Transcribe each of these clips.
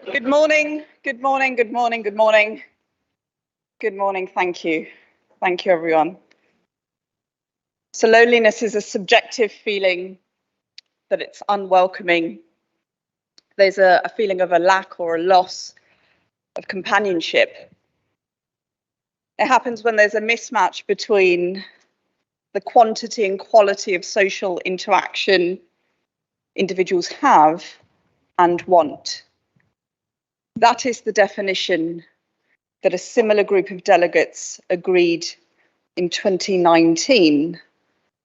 Good morning, good morning, good morning, good morning. Good morning, thank you. Thank you, everyone. So loneliness is a subjective feeling that it's unwelcoming. There's a feeling of a lack or a loss of companionship. It happens when there's a mismatch between the quantity and quality of social interaction individuals have and want. That is the definition that a similar group of delegates agreed in 2019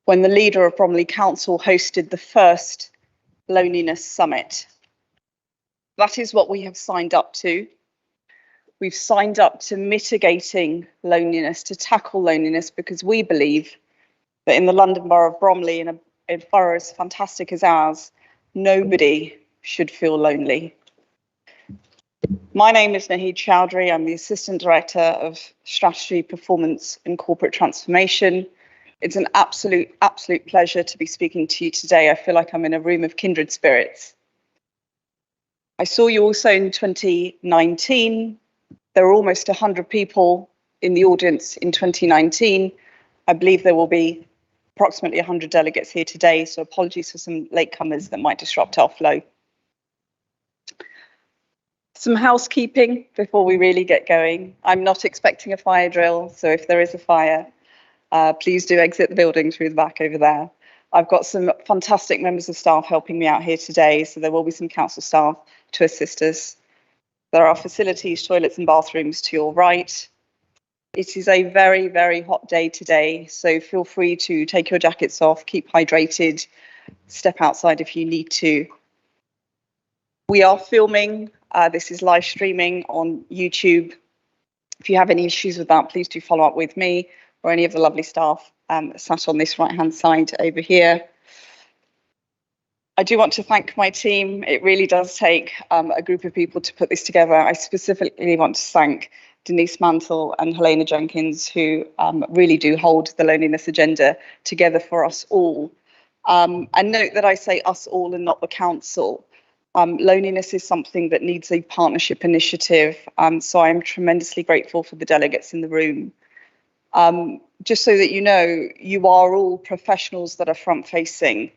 when the leader of Bromley Council hosted the first Loneliness Summit. That is what we have signed up to. We've signed up to mitigating loneliness, to tackle loneliness, because we believe that in the London Borough of Bromley, in a borough as fantastic as ours, nobody should feel lonely. My name is Nahid Chowdhury. I'm the Assistant Director of Strategy, Performance and Corporate Transformation. It's an absolute pleasure to be speaking to you today. I feel like I'm in a room of kindred spirits. I saw you also in 2019. There were almost 100 people in the audience in 2019. I believe there will be approximately 100 delegates here today, so apologies for some latecomers that might disrupt our flow. Some housekeeping before we really get going. I'm not expecting a fire drill, so if there is a fire, please do exit the building through the back over there. I've got some fantastic members of staff helping me out here today, so there will be some council staff to assist us. There are facilities, toilets and bathrooms to your right. It is a very, very hot day today, so feel free to take your jackets off, keep hydrated, step outside if you need to. We are filming. This is live streaming on YouTube. If you have any issues with that, please do follow up with me or any of the lovely staff sat on this right-hand side over here. I do want to thank my team. It really does take a group of people to put this together. I specifically want to thank Denise Mantle and Helena Jenkins, who really do hold the loneliness agenda together for us all. And note that I say us all and not the council. Loneliness is something that needs a partnership initiative. So I am tremendously grateful for the delegates in the room. Just so that you know, you are all professionals that are front-facing.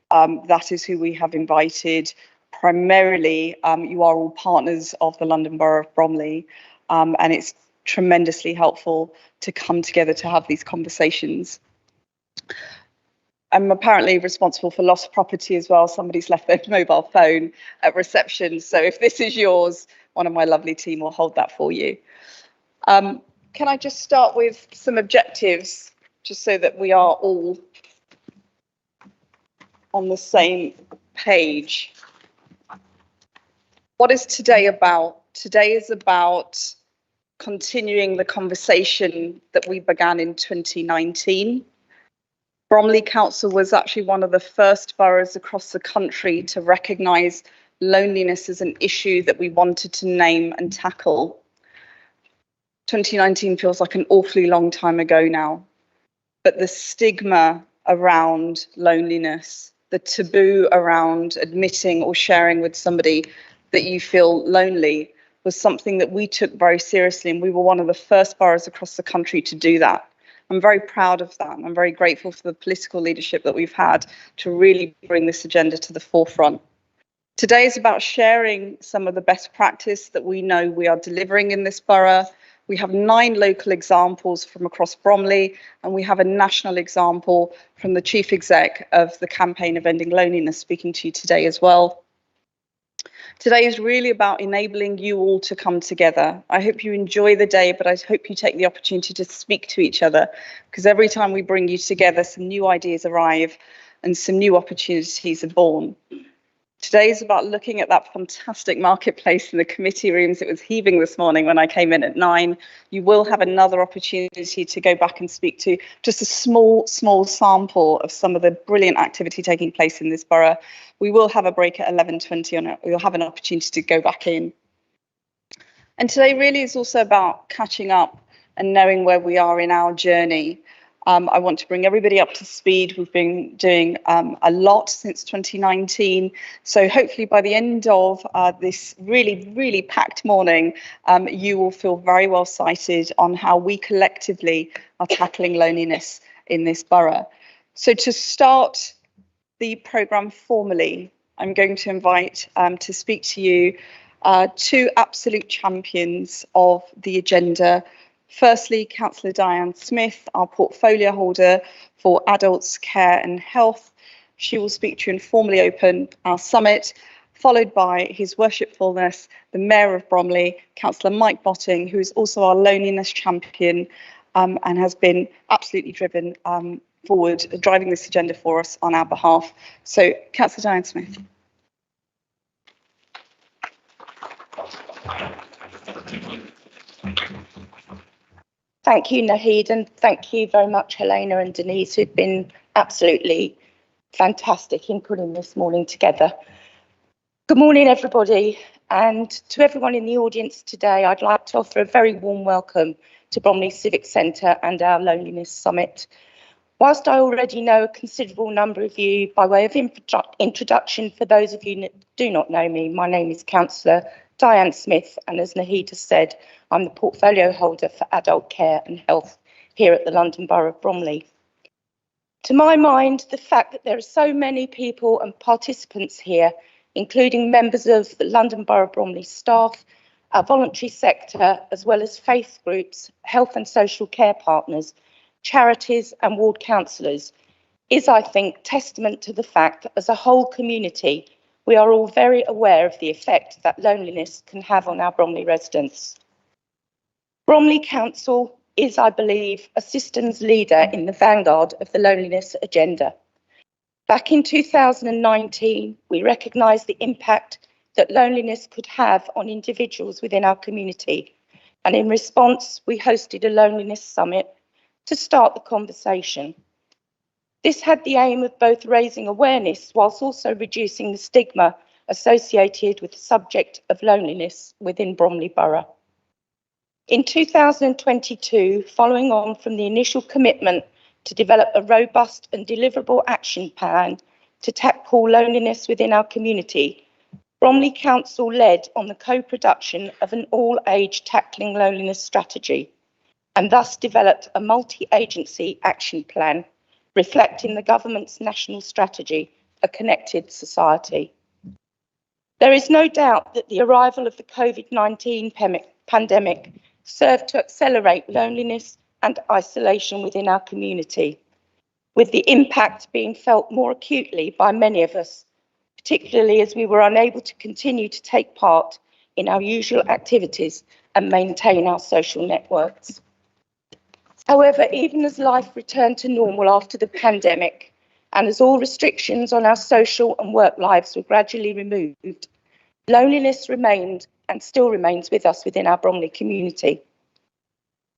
That is who we have invited. Primarily, you are all partners of the London Borough of Bromley, and it's tremendously helpful to come together to have these conversations. I'm apparently responsible for lost property as well. Somebody's left their mobile phone at reception. So if this is yours, one of my lovely team will hold that for you. Can I just start with some objectives, just so that we are all on the same page? What is today about? Today is about continuing the conversation that we began in 2019. Bromley Council was actually one of the first boroughs across the country to recognise loneliness as an issue that we wanted to name and tackle. 2019 feels like an awfully long time ago now, but the stigma around loneliness, the taboo around admitting or sharing with somebody that you feel lonely, was something that we took very seriously, and we were one of the first boroughs across the country to do that. I'm very proud of that, and I'm very grateful for the political leadership that we've had to really bring this agenda to the forefront. Today is about sharing some of the best practice that we know we are delivering in this borough. We have 9 local examples from across Bromley, and we have a national example from the Chief Exec of the Campaign of Ending Loneliness speaking to you today as well. Today is really about enabling you all to come together. I hope you enjoy the day, but I hope you take the opportunity to speak to each other, because every time we bring you together, some new ideas arrive and some new opportunities are born. Today is about looking at that fantastic marketplace in the committee rooms. It was heaving this morning when I came in at 9. You will have another opportunity to go back and speak to just a small sample of some of the brilliant activity taking place in this borough. We will have a break at 11:20 and you'll have an opportunity to go back in. And today really is also about catching up and knowing where we are in our journey. I want to bring everybody up to speed. We've been doing a lot since 2019. So hopefully by the end of this really packed morning, you will feel very well sighted on how we collectively are tackling loneliness in this borough. So to start the programme formally, I'm going to invite to speak to you two absolute champions of the agenda. Firstly, Councillor Diane Smith, our portfolio holder for adults, care and health. She will speak to you and formally open our summit, followed by His Worshipfulness, the Mayor of Bromley, Councillor Mike Botting, who is also our loneliness champion and has been absolutely driven forward, driving this agenda for us on our behalf. So, Councillor Diane Smith. Thank you, Naheed, and thank you very much, Helena and Denise, who've been absolutely fantastic in putting this morning together. Good morning, everybody, and to everyone in the audience today, I'd like to offer a very warm welcome to Bromley Civic Centre and our Loneliness Summit. Whilst I already know a considerable number of you, by way of introduction, for those of you that do not know me, my name is Councillor Diane Smith, and as Naheed has said, I'm the portfolio holder for adult care and health here at the London Borough of Bromley. To my mind, the fact that there are so many people and participants here, including members of the London Borough of Bromley staff, our voluntary sector, as well as faith groups, health and social care partners, charities and ward councillors, is, I think, testament to the fact that as a whole community, we are all very aware of the effect that loneliness can have on our Bromley residents. Bromley Council is, I believe, a systems leader in the vanguard of the loneliness agenda. Back in 2019, we recognised the impact that loneliness could have on individuals within our community, and in response, we hosted a loneliness summit to start the conversation. This had the aim of both raising awareness whilst also reducing the stigma associated with the subject of loneliness within Bromley Borough. In 2022, following on from the initial commitment to develop a robust and deliverable action plan to tackle loneliness within our community, Bromley Council led on the co-production of an all-age tackling loneliness strategy, and thus developed a multi-agency action plan reflecting the government's national strategy, A Connected Society. There is no doubt that the arrival of the COVID-19 pandemic served to accelerate loneliness and isolation within our community, with the impact being felt more acutely by many of us, particularly as we were unable to continue to take part in our usual activities and maintain our social networks. However, even as life returned to normal after the pandemic, and as all restrictions on our social and work lives were gradually removed, loneliness remained and still remains with us within our Bromley community.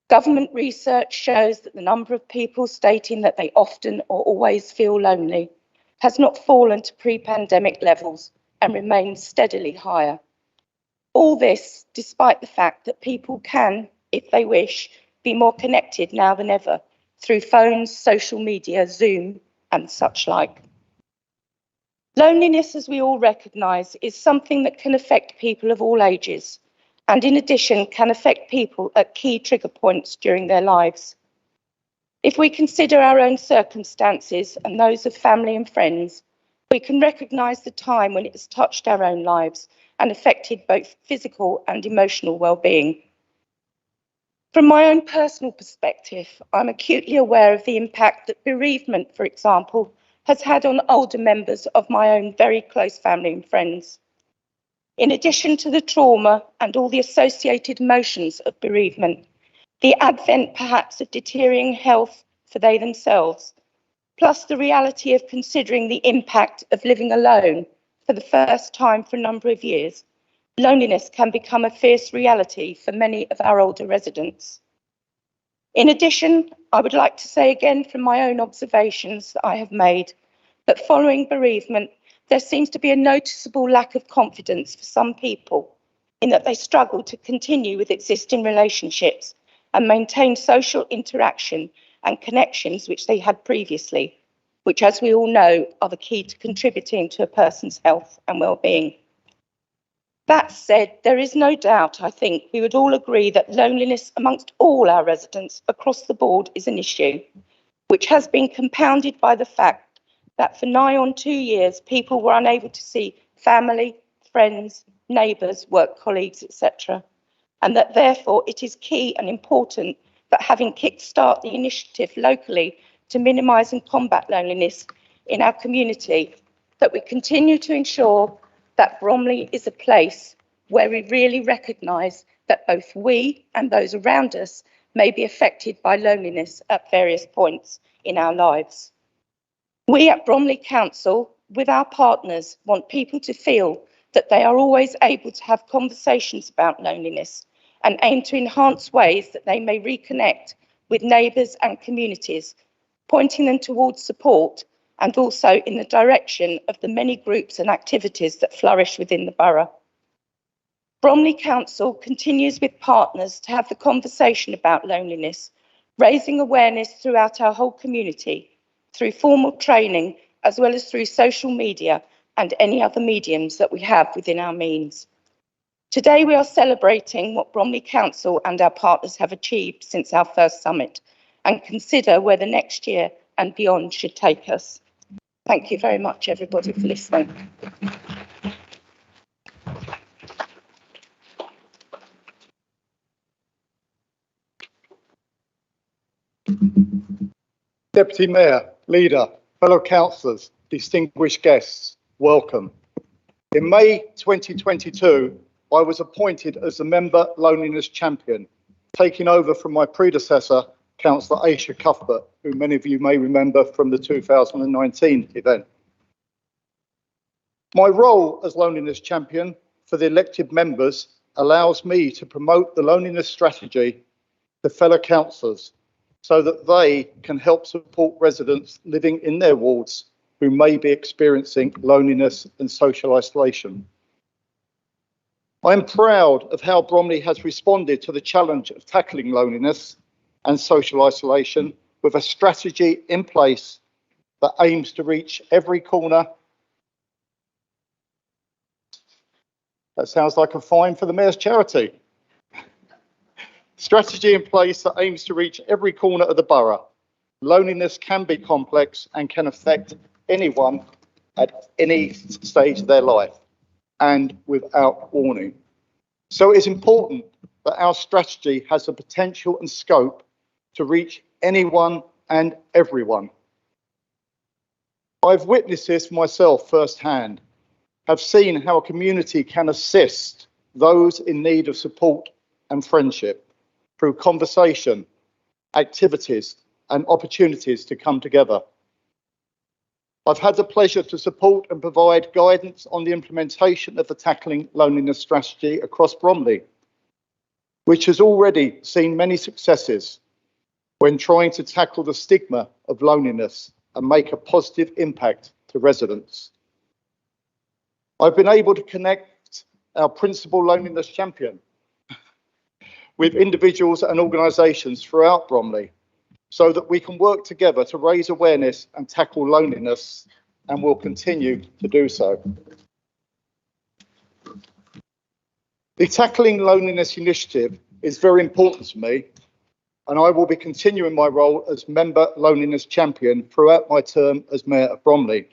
Government research shows that the number of people stating that they often or always feel lonely has not fallen to pre-pandemic levels and remains steadily higher. All this despite the fact that people can, if they wish, be more connected now than ever through phones, social media, Zoom, and such like. Loneliness, as we all recognise, is something that can affect people of all ages, and in addition can affect people at key trigger points during their lives. If we consider our own circumstances and those of family and friends, we can recognise the time when it has touched our own lives and affected both physical and emotional well-being. From my own personal perspective, I'm acutely aware of the impact that bereavement, for example, has had on older members of my own very close family and friends. In addition to the trauma and all the associated emotions of bereavement, the advent perhaps of deteriorating health for they themselves, plus the reality of considering the impact of living alone for the first time for a number of years, loneliness can become a fierce reality for many of our older residents. In addition, I would like to say again from my own observations that I have made that following bereavement, there seems to be a noticeable lack of confidence for some people in that they struggle to continue with existing relationships and maintain social interaction and connections which they had previously, which, as we all know, are the key to contributing to a person's health and well-being. That said, there is no doubt, I think, we would all agree that loneliness amongst all our residents across the board is an issue, which has been compounded by the fact that for nigh on 2 years, people were unable to see family, friends, neighbours, work colleagues, etc. And that therefore it is key and important that having kick-start the initiative locally to minimise and combat loneliness in our community, that we continue to ensure that Bromley is a place where we really recognise that both we and those around us may be affected by loneliness at various points in our lives. We at Bromley Council, with our partners, want people to feel that they are always able to have conversations about loneliness and aim to enhance ways that they may reconnect with neighbours and communities, pointing them towards support and also in the direction of the many groups and activities that flourish within the borough. Bromley Council continues with partners to have the conversation about loneliness, raising awareness throughout our whole community through formal training as well as through social media and any other mediums that we have within our means. Today we are celebrating what Bromley Council and our partners have achieved since our first summit and consider where the next year and beyond should take us. Thank you very much, everybody, for listening. Deputy Mayor, Leader, fellow councillors, distinguished guests, welcome. In May 2022, I was appointed as the Member Loneliness Champion, taking over from my predecessor, Councillor Aisha Cuthbert, who many of you may remember from the 2019 event. My role as Loneliness Champion for the elected members allows me to promote the loneliness strategy to fellow councillors so that they can help support residents living in their wards who may be experiencing loneliness and social isolation. I am proud of how Bromley has responded to the challenge of tackling loneliness and social isolation with a strategy in place that aims to reach every corner. That sounds like a fine for the Mayor's charity. Strategy in place that aims to reach every corner of the borough. Loneliness can be complex and can affect anyone at any stage of their life and without warning. So it is important that our strategy has the potential and scope to reach anyone and everyone. I've witnessed this myself firsthand, have seen how a community can assist those in need of support and friendship through conversation, activities, and opportunities to come together. I've had the pleasure to support and provide guidance on the implementation of the Tackling Loneliness strategy across Bromley, which has already seen many successes when trying to tackle the stigma of loneliness and make a positive impact to residents. I've been able to connect our principal loneliness champion with individuals and organisations throughout Bromley so that we can work together to raise awareness and tackle loneliness, and will continue to do so. The Tackling Loneliness initiative is very important to me, and I will be continuing my role as Member Loneliness Champion throughout my term as Mayor of Bromley.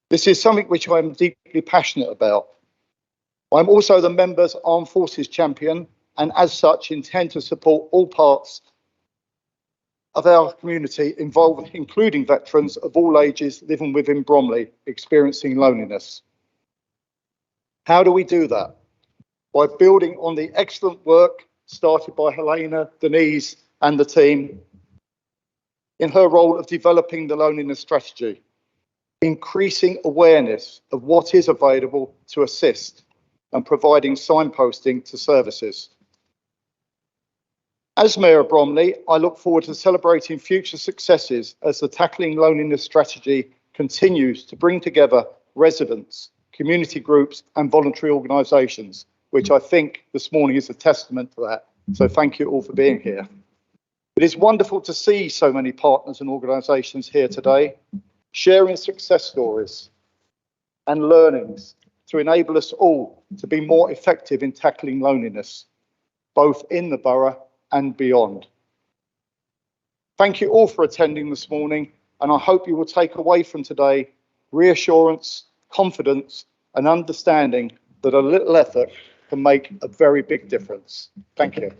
This is something which I'm deeply passionate about. I'm also the Members Armed Forces Champion, and as such intend to support all parts of our community involved, including veterans of all ages living within Bromley experiencing loneliness. How do we do that? By building on the excellent work started by Helena, Denise and the team in her role of developing the loneliness strategy, increasing awareness of what is available to assist and providing signposting to services. As Mayor of Bromley, I look forward to celebrating future successes as the Tackling Loneliness strategy continues to bring together residents, community groups and voluntary organisations, which I think this morning is a testament to that. So thank you all for being here. It is wonderful to see so many partners and organisations here today, sharing success stories and learnings to enable us all to be more effective in tackling loneliness, both in the borough and beyond. Thank you all for attending this morning, and I hope you will take away from today reassurance, confidence, and understanding that a little effort can make a very big difference. Thank you.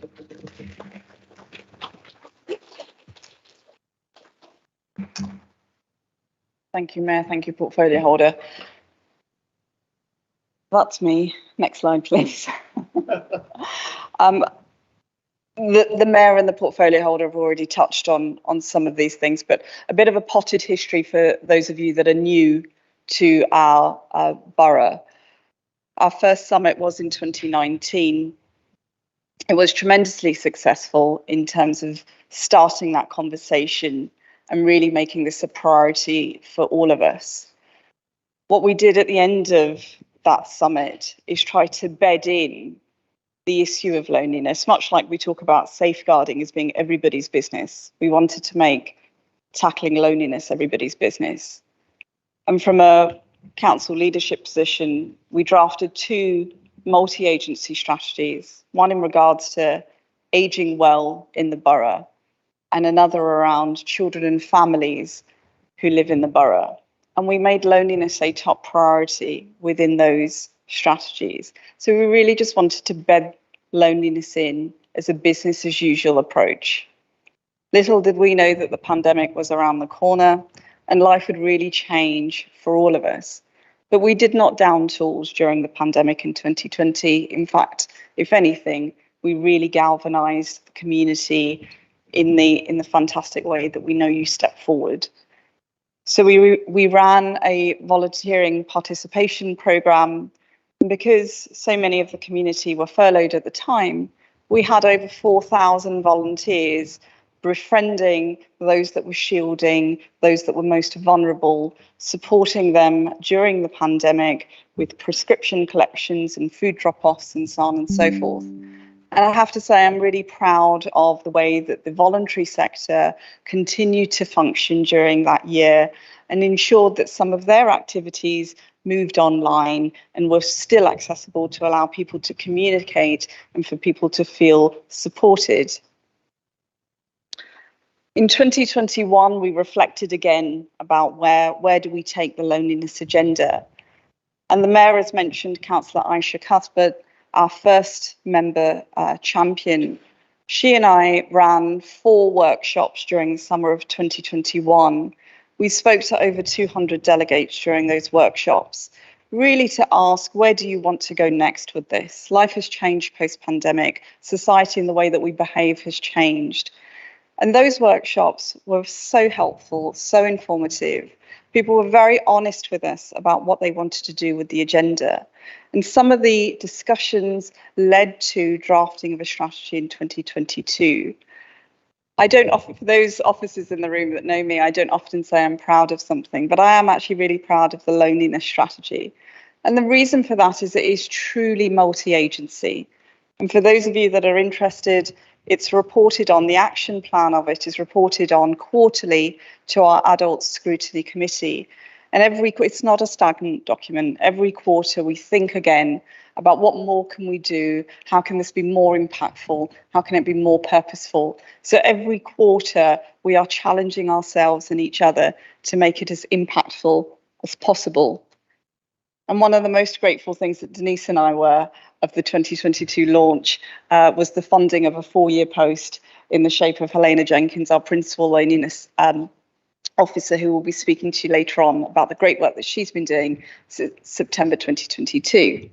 Thank you, Mayor. Thank you, portfolio holder. That's me. Next slide, please. The Mayor and the portfolio holder have already touched on some of these things, but a bit of a potted history for those of you that are new to our borough. Our first summit was in 2019. It was tremendously successful in terms of starting that conversation and really making this a priority for all of us. What we did at the end of that summit is try to bed in the issue of loneliness, much like we talk about safeguarding as being everybody's business. We wanted to make tackling loneliness everybody's business. And from a council leadership position, we drafted 2 multi-agency strategies, one in regards to ageing well in the borough and another around children and families who live in the borough. And we made loneliness a top priority within those strategies. So we really just wanted to bed loneliness in as a business as usual approach. Little did we know that the pandemic was around the corner and life would really change for all of us. But we did not down tools during the pandemic in 2020. In fact, if anything, we really galvanized the community in the fantastic way that we know you step forward. So we ran a volunteering participation program, and because so many of the community were furloughed at the time, we had over 4,000 volunteers befriending those that were shielding, those that were most vulnerable, supporting them during the pandemic with prescription collections and food drop-offs and so on and so forth. And I have to say, I'm really proud of the way that the voluntary sector continued to function during that year and ensured that some of their activities moved online and were still accessible to allow people to communicate and for people to feel supported. In 2021, we reflected again about where do we take the loneliness agenda. And the Mayor has mentioned Councillor Aisha Cuthbert, our first member champion. She and I ran 4 workshops during the summer of 2021. We spoke to over 200 delegates during those workshops, really to ask, where do you want to go next with this? Life has changed post-pandemic. Society and the way that we behave has changed. And those workshops were so helpful, so informative. People were very honest with us about what they wanted to do with the agenda. And some of the discussions led to drafting of a strategy in 2022. I don't often, for those officers in the room that know me, I don't often say I'm proud of something, but I am actually really proud of the loneliness strategy. And the reason for that is it is truly multi-agency. And for those of you that are interested, it's reported on, the action plan of it is reported on quarterly to our adult scrutiny committee. And it's not a stagnant document. Every quarter we think again about what more can we do? How can this be more impactful? How can it be more purposeful? So every quarter we are challenging ourselves and each other to make it as impactful as possible. And one of the most grateful things that Denise and I were of the 2022 launch was the funding of a 4-year post in the shape of Helena Jenkins, our Principal Loneliness Officer, who will be speaking to you later on about the great work that she's been doing since September 2022.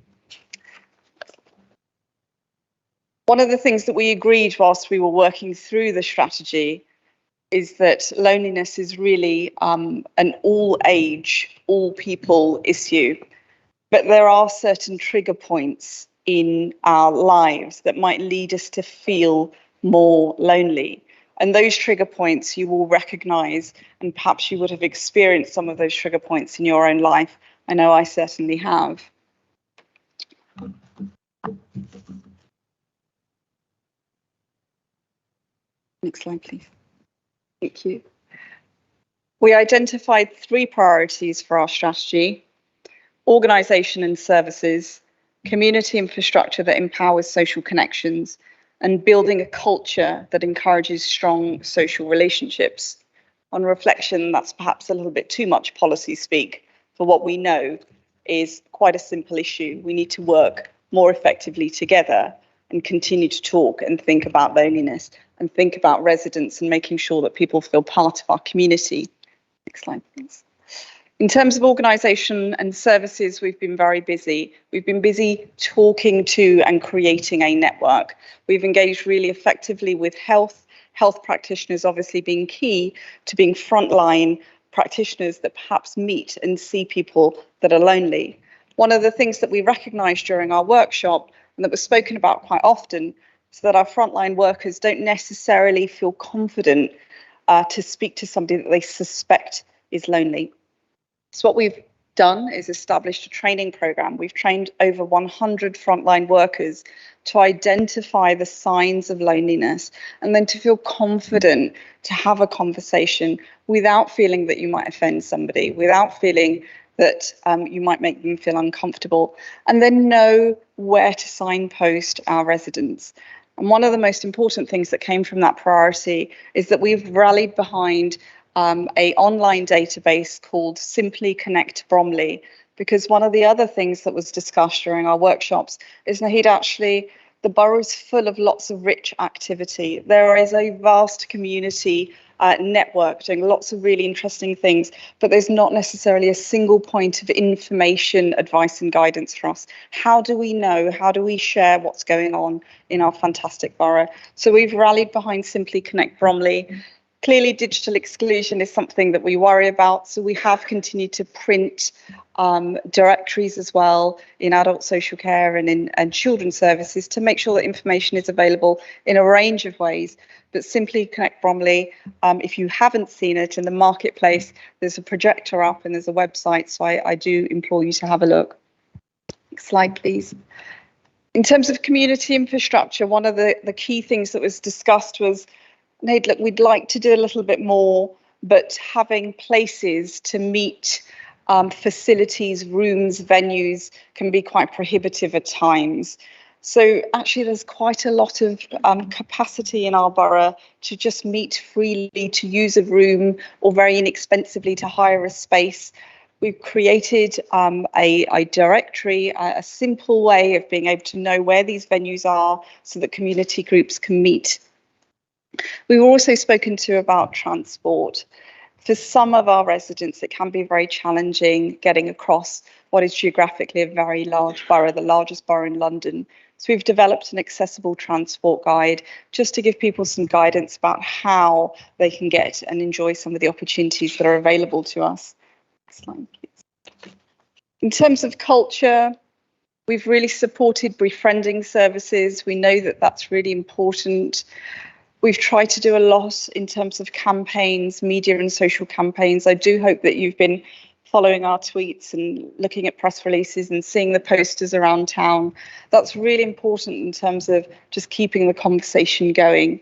One of the things that we agreed whilst we were working through the strategy is that loneliness is really an all age, all people issue. But there are certain trigger points in our lives that might lead us to feel more lonely. And those trigger points you will recognise, and perhaps you would have experienced some of those trigger points in your own life. I know I certainly have. Next slide, please. Thank you. We identified 3 priorities for our strategy: organisation and services, community infrastructure that empowers social connections, and building a culture that encourages strong social relationships. On reflection, that's perhaps a little bit too much policy speak for what we know is quite a simple issue. We need to work more effectively together and continue to talk and think about loneliness and think about residents and making sure that people feel part of our community. Next slide, please. In terms of organisation and services, we've been very busy. We've been busy talking to and creating a network. We've engaged really effectively with health practitioners obviously being key to being frontline practitioners that perhaps meet and see people that are lonely. One of the things that we recognised during our workshop and that was spoken about quite often is that our frontline workers don't necessarily feel confident to speak to somebody that they suspect is lonely. So what we've done is established a training program. We've trained over 100 frontline workers to identify the signs of loneliness and then to feel confident to have a conversation without feeling that you might offend somebody, without feeling that you might make them feel uncomfortable, and then know where to signpost our residents. And one of the most important things that came from that priority is that we've rallied behind a online database called Simply Connect Bromley, because one of the other things that was discussed during our workshops is, Naheed, actually the borough is full of lots of rich activity. There is a vast community network doing lots of really interesting things, but there's not necessarily a single point of information, advice and guidance for us. How do we know? How do we share what's going on in our fantastic borough? So we've rallied behind Simply Connect Bromley. Clearly, digital exclusion is something that we worry about, so we have continued to print directories as well in adult social care and in children's services to make sure that information is available in a range of ways. But Simply Connect Bromley, if you haven't seen it in the marketplace, there's a projector up and there's a website, so I do implore you to have a look. Next slide, please. In terms of community infrastructure, one of the key things that was discussed was, Naheed, look, we'd like to do a little bit more, but having places to meet, facilities, rooms, venues can be quite prohibitive at times. So actually there's quite a lot of capacity in our borough to just meet freely, to use a room, or very inexpensively to hire a space. We've created a directory, a simple way of being able to know where these venues are so that community groups can meet. We were also spoken to about transport. For some of our residents, it can be very challenging getting across what is geographically a very large borough, the largest borough in London. So we've developed an accessible transport guide just to give people some guidance about how they can get and enjoy some of the opportunities that are available to us. Next slide, please. In terms of culture, we've really supported befriending services. We know that that's really important. We've tried to do a lot in terms of campaigns, media and social campaigns. I do hope that you've been following our tweets and looking at press releases and seeing the posters around town. That's really important in terms of just keeping the conversation going.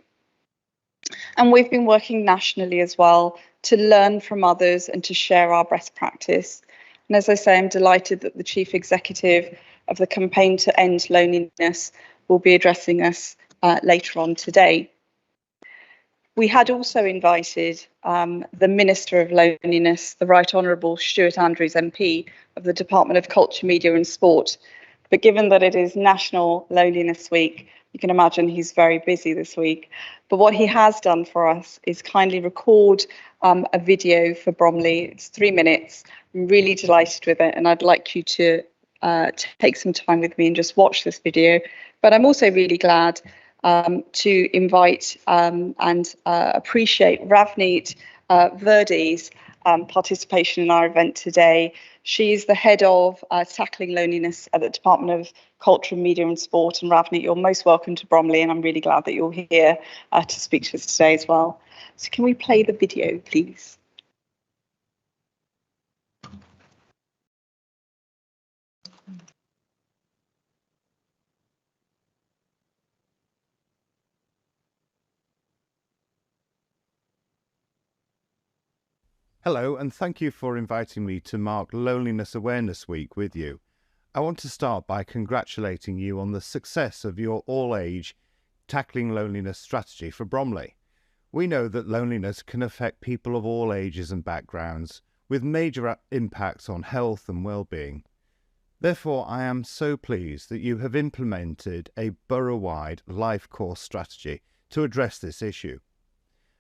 And we've been working nationally as well to learn from others and to share our best practice. And as I say, I'm delighted that the Chief Executive of the Campaign to End Loneliness will be addressing us later on today. We had also invited the Minister of Loneliness, the Right Honourable Stuart Andrews MP of the Department of Culture, Media and Sport. But given that it is National Loneliness Week, you can imagine he's very busy this week. But what he has done for us is kindly record a video for Bromley. It's 3 minutes. I'm really delighted with it, and I'd like you to take some time with me and just watch this video. But I'm also really glad to invite and appreciate Ravneet Verdi's participation in our event today. She's the head of tackling loneliness at the Department of Culture, Media and Sport. And Ravneet, you're most welcome to Bromley, and I'm really glad that you're here to speak to us today as well. So can we play the video, please? Hello, and thank you for inviting me to mark Loneliness Awareness Week with you. I want to start by congratulating you on the success of your all-age Tackling Loneliness strategy for Bromley. We know that loneliness can affect people of all ages and backgrounds, with major impacts on health and well-being. Therefore, I am so pleased that you have implemented a borough-wide life course strategy to address this issue.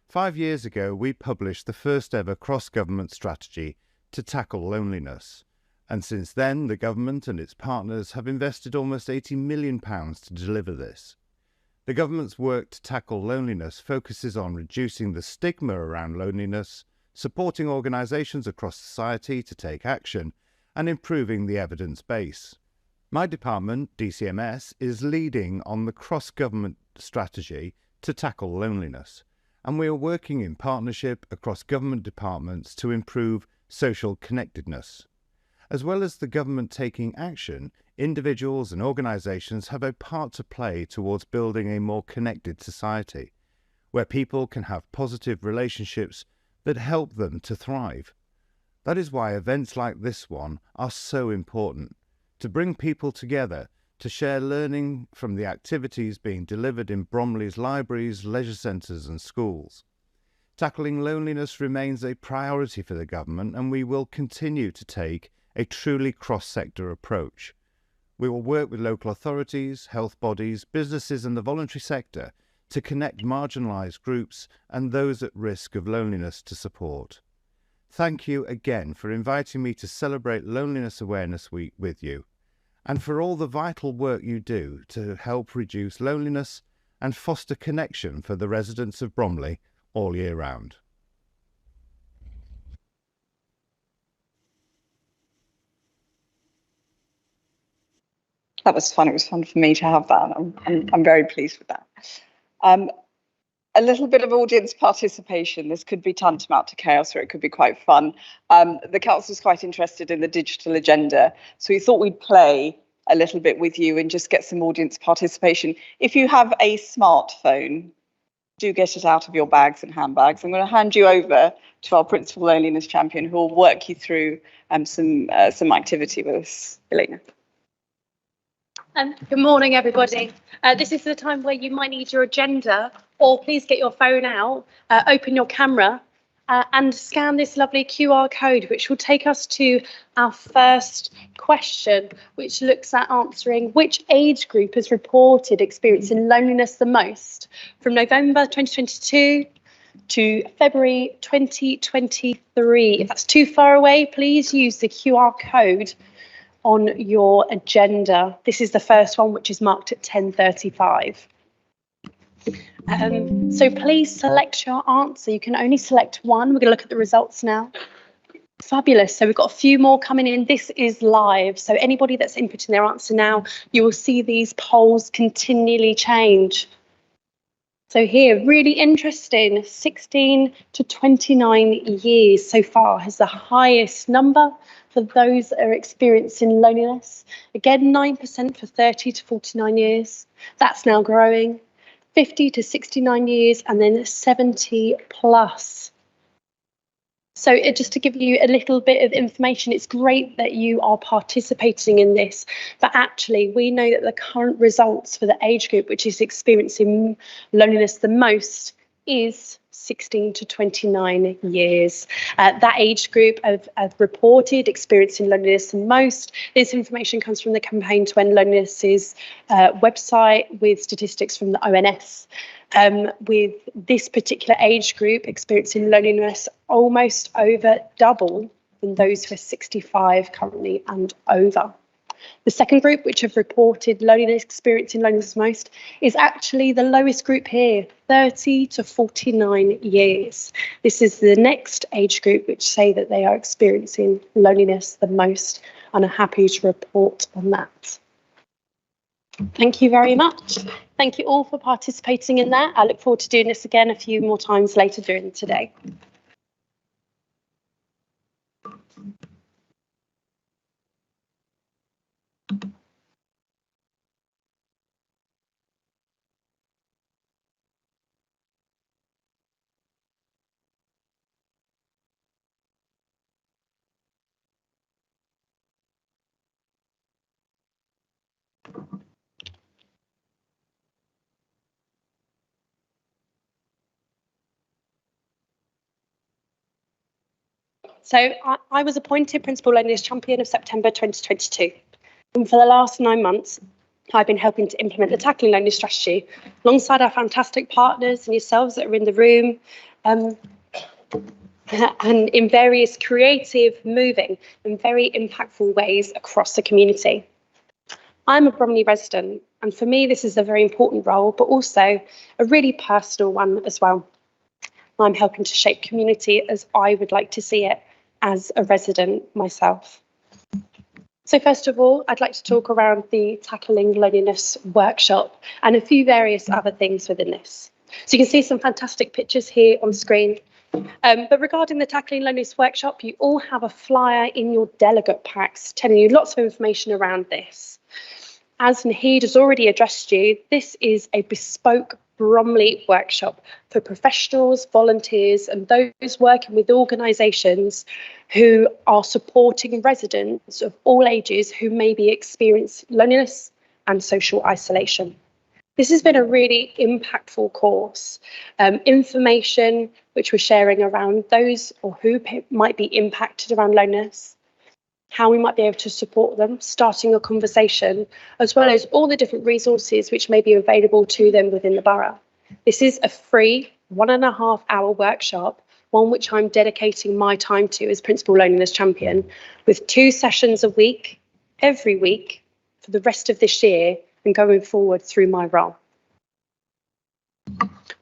5 years ago, we published the first ever cross-government strategy to tackle loneliness. And since then, the government and its partners have invested almost £80 million to deliver this. The government's work to tackle loneliness focuses on reducing the stigma around loneliness, supporting organisations across society to take action, and improving the evidence base. My department, DCMS, is leading on the cross-government strategy to tackle loneliness, and we are working in partnership across government departments to improve social connectedness. As well as the government taking action, individuals and organisations have a part to play towards building a more connected society, where people can have positive relationships that help them to thrive. That is why events like this one are so important, to bring people together, to share learning from the activities being delivered in Bromley's libraries, leisure centres and schools. Tackling loneliness remains a priority for the government, and we will continue to take a truly cross-sector approach. We will work with local authorities, health bodies, businesses and the voluntary sector to connect marginalised groups and those at risk of loneliness to support. Thank you again for inviting me to celebrate Loneliness Awareness Week with you, and for all the vital work you do to help reduce loneliness and foster connection for the residents of Bromley all year round. That was fun. It was fun for me to have that. I'm very pleased with that. A little bit of audience participation. This could be tantamount to chaos, or it could be quite fun. The council's quite interested in the digital agenda, so we thought we'd play a little bit with you and just get some audience participation. If you have a smartphone, do get it out of your bags and handbags. I'm going to hand you over to our Principal Loneliness Champion, who will work you through some activity with us. Elena. Good morning, everybody. This is the time where you might need your agenda, or please get your phone out, open your camera, and scan this lovely QR code, which will take us to our first question, which looks at answering which age group has reported experiencing loneliness the most from November 2022 to February 2023. If that's too far away, please use the QR code on your agenda. This is the first one, which is marked at 10:35. So please select your answer. You can only select one. We're going to look at the results now. Fabulous. So we've got a few more coming in. This is live. So anybody that's inputting their answer now, you will see these polls continually change. So here, really interesting, 16 to 29 years so far has the highest number for those that are experiencing loneliness. Again, 9% for 30 to 49 years. That's now growing. 50 to 69 years, and then 70 plus. So just to give you a little bit of information, it's great that you are participating in this, but actually we know that the current results for the age group which is experiencing loneliness the most is 16 to 29 years. That age group have reported experiencing loneliness the most. This information comes from the Campaign to End Loneliness's website with statistics from the ONS. With this particular age group experiencing loneliness almost over double than those who are 65 currently and over. The second group, which have reported experiencing loneliness most, is actually the lowest group here, 30 to 49 years. This is the next age group which say that they are experiencing loneliness the most, and are happy to report on that. Thank you very much. Thank you all for participating in that. I look forward to doing this again a few more times later during today. So I was appointed Principal Loneliness Champion of September 2022. And for the last 9 months, I've been helping to implement the Tackling Loneliness strategy alongside our fantastic partners and yourselves that are in the room, and in various creative, moving and very impactful ways across the community. I'm a Bromley resident, and for me this is a very important role, but also a really personal one as well. I'm helping to shape community as I would like to see it as a resident myself. So first of all, I'd like to talk around the Tackling Loneliness workshop and a few various other things within this. So you can see some fantastic pictures here on screen. But regarding the Tackling Loneliness workshop, you all have a flyer in your delegate packs telling you lots of information around this. As Nahid has already addressed you, this is a bespoke Bromley workshop for professionals, volunteers and those working with organisations who are supporting residents of all ages who maybe experience loneliness and social isolation. This has been a really impactful course. Information which we're sharing around those or who might be impacted around loneliness, how we might be able to support them, starting a conversation, as well as all the different resources which may be available to them within the borough. This is a free 1.5 hour workshop, one which I'm dedicating my time to as Principal Loneliness Champion, with 2 sessions a week, every week, for the rest of this year and going forward through my role.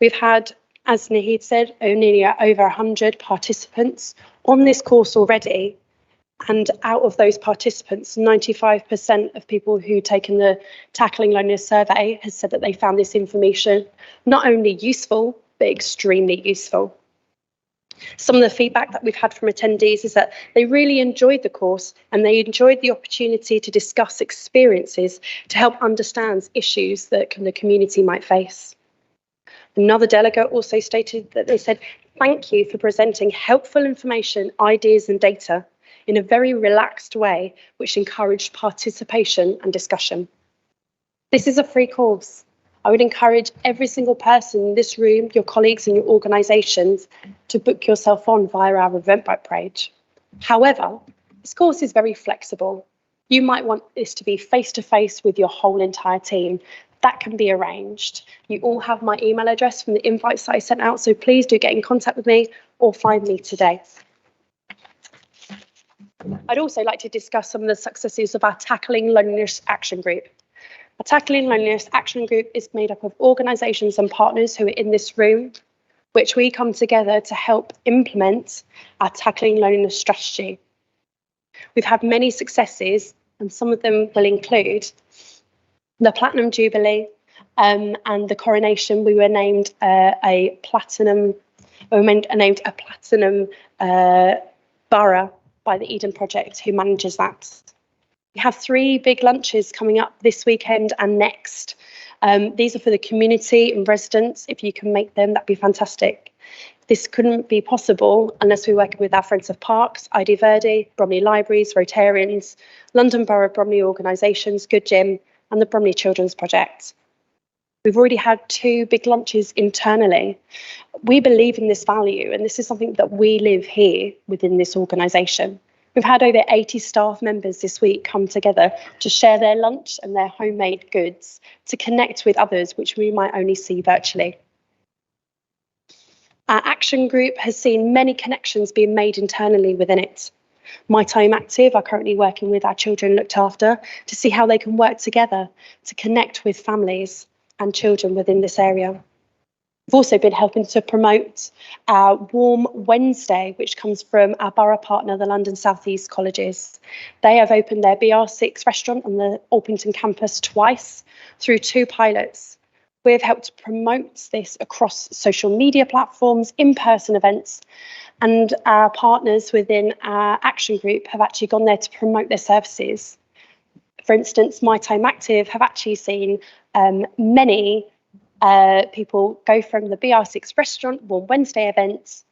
We've had, as Nahid said, nearly over 100 participants on this course already. And out of those participants, 95% of people who've taken the Tackling Loneliness survey has said that they found this information not only useful, but extremely useful. Some of the feedback that we've had from attendees is that they really enjoyed the course and they enjoyed the opportunity to discuss experiences to help understand issues that the community might face. Another delegate also stated that they said, "Thank you for presenting helpful information, ideas and data in a very relaxed way, which encouraged participation and discussion." This is a free course. I would encourage every single person in this room, your colleagues and your organisations, to book yourself on via our Eventbrite page. However, this course is very flexible. You might want this to be face-to-face with your whole entire team. That can be arranged. You all have my email address from the invites that I sent out, so please do get in contact with me or find me today. I'd also like to discuss some of the successes of our Tackling Loneliness Action Group. Our Tackling Loneliness Action Group is made up of organisations and partners who are in this room, which we come together to help implement our Tackling Loneliness strategy. We've had many successes, and some of them will include the Platinum Jubilee and the coronation. We were named a platinum borough by the Eden Project, who manages that. We have 3 big lunches coming up this weekend and next. These are for the community and residents. If you can make them, that'd be fantastic. This couldn't be possible unless we're working with our Friends of Parks, ID Verde, Bromley Libraries, Rotarians, London Borough Bromley organisations, Good Gym, and the Bromley Children's Project. We've already had 2 big lunches internally. We believe in this value, and this is something that we live here within this organisation. We've had over 80 staff members this week come together to share their lunch and their homemade goods to connect with others, which we might only see virtually. Our action group has seen many connections being made internally within it. My Time Active are currently working with our children looked after to see how they can work together to connect with families and children within this area. We've also been helping to promote our Warm Wednesday, which comes from our borough partner, the London South East Colleges. They have opened their BR6 restaurant on the Orpington campus twice through 2 pilots. We've helped promote this across social media platforms, in-person events, and our partners within our action group have actually gone there to promote their services. For instance, My Time Active have actually seen many people go from the BR6 restaurant Warm Wednesday events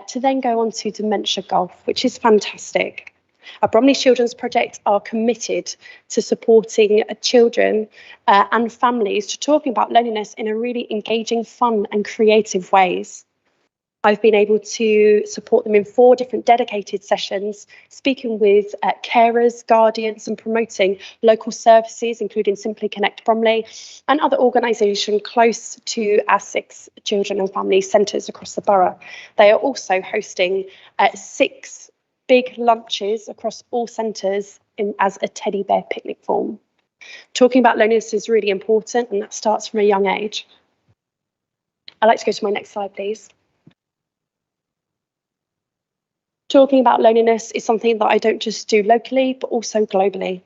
to then go on to Dementia Golf, which is fantastic. Our Bromley Children's Project are committed to supporting children and families to talking about loneliness in a really engaging, fun and creative ways. I've been able to support them in 4 different dedicated sessions, speaking with carers, guardians, and promoting local services, including Simply Connect Bromley and other organisations close to our 6 children and family centres across the borough. They are also hosting 6 big lunches across all centres as a teddy bear picnic form. Talking about loneliness is really important, and that starts from a young age. I'd like to go to my next slide, please. Talking about loneliness is something that I don't just do locally, but also globally.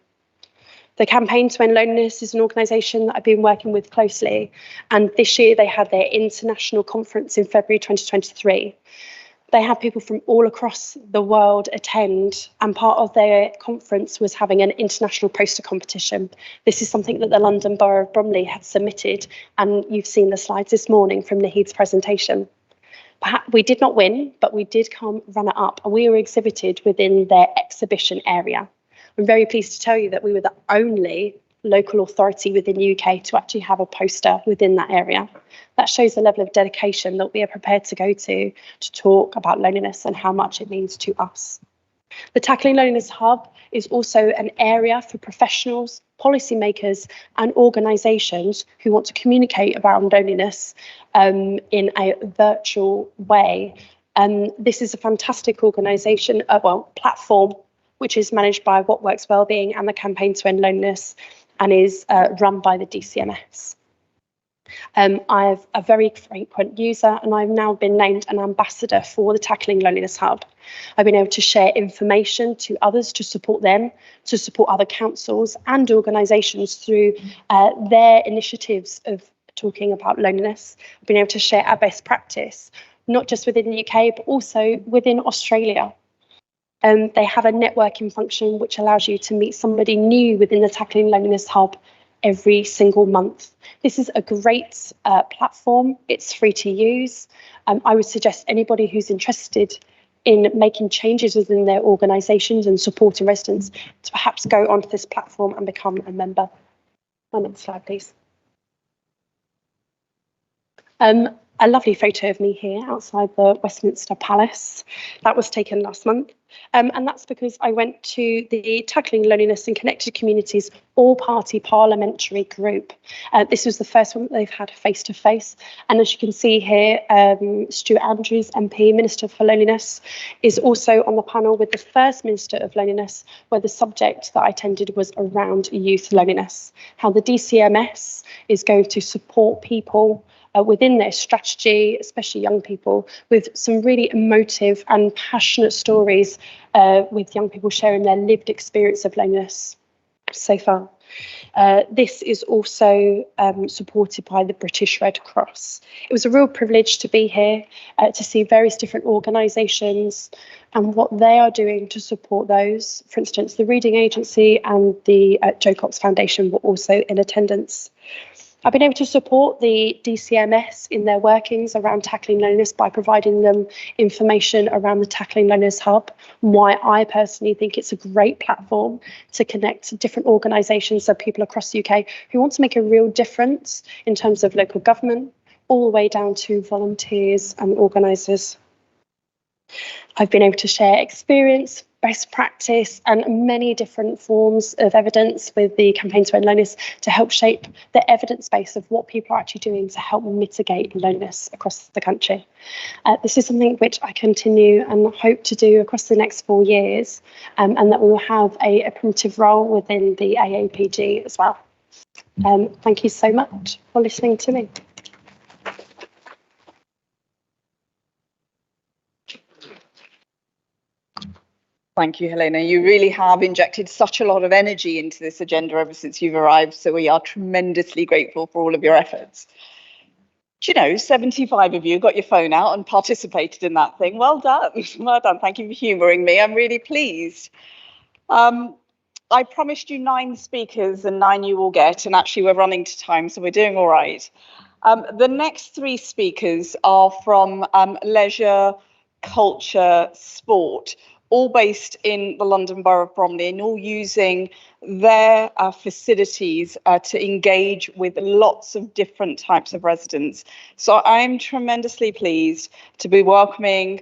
The Campaign to End Loneliness is an organisation that I've been working with closely, and this year they had their international conference in February 2023. They had people from all across the world attend, and part of their conference was having an international poster competition. This is something that the London Borough of Bromley had submitted, and you've seen the slides this morning from Naheed's presentation. Perhaps we did not win, but we did come runner-up, and we were exhibited within their exhibition area. I'm very pleased to tell you that we were the only local authority within the UK to actually have a poster within that area. That shows the level of dedication that we are prepared to go to talk about loneliness and how much it means to us. The Tackling Loneliness Hub is also an area for professionals, policymakers and organisations who want to communicate around loneliness in a virtual way. This is a fantastic organisation, platform, which is managed by What Works Wellbeing and the Campaign to End Loneliness, and is run by the DCMS. I'm a very frequent user, and I've now been named an ambassador for the Tackling Loneliness Hub. I've been able to share information to others to support them, to support other councils and organisations through their initiatives of talking about loneliness. I've been able to share our best practice, not just within the UK, but also within Australia. They have a networking function which allows you to meet somebody new within the Tackling Loneliness Hub every single month. This is a great platform. It's free to use. I would suggest anybody who's interested in making changes within their organisations and supporting residents to perhaps go onto this platform and become a member. My next slide, please. A lovely photo of me here outside the Westminster Palace. That was taken last month. And that's because I went to the Tackling Loneliness and Connected Communities all-party parliamentary group. This was the first one that they've had face-to-face. And as you can see here, Stuart Andrews, MP, Minister for Loneliness, is also on the panel with the First Minister of Loneliness, where the subject that I attended was around youth loneliness, how the DCMS is going to support people within their strategy, especially young people, with some really emotive and passionate stories with young people sharing their lived experience of loneliness so far. This is also supported by the British Red Cross. It was a real privilege to be here, to see various different organisations and what they are doing to support those. For instance, the Reading Agency and the Jo Cox Foundation were also in attendance. I've been able to support the DCMS in their workings around tackling loneliness by providing them information around the Tackling Loneliness Hub, and why I personally think it's a great platform to connect different organisations of people across the UK who want to make a real difference in terms of local government, all the way down to volunteers and organisers. I've been able to share experience, best practice and many different forms of evidence with the Campaign to End Loneliness to help shape the evidence base of what people are actually doing to help mitigate loneliness across the country. This is something which I continue and hope to do across the next 4 years, and that we will have a primitive role within the AAPG as well. Thank you so much for listening to me. Thank you, Helena. You really have injected such a lot of energy into this agenda ever since you've arrived, so we are tremendously grateful for all of your efforts. Do you know, 75 of you got your phone out and participated in that thing. Well done. Well done. Thank you for humouring me. I'm really pleased. I promised you 9 speakers and 9 you will get, and actually we're running to time, so we're doing all right. The next 3 speakers are from leisure, culture, sport, all based in the London Borough of Bromley, and all using their facilities to engage with lots of different types of residents. So I'm tremendously pleased to be welcoming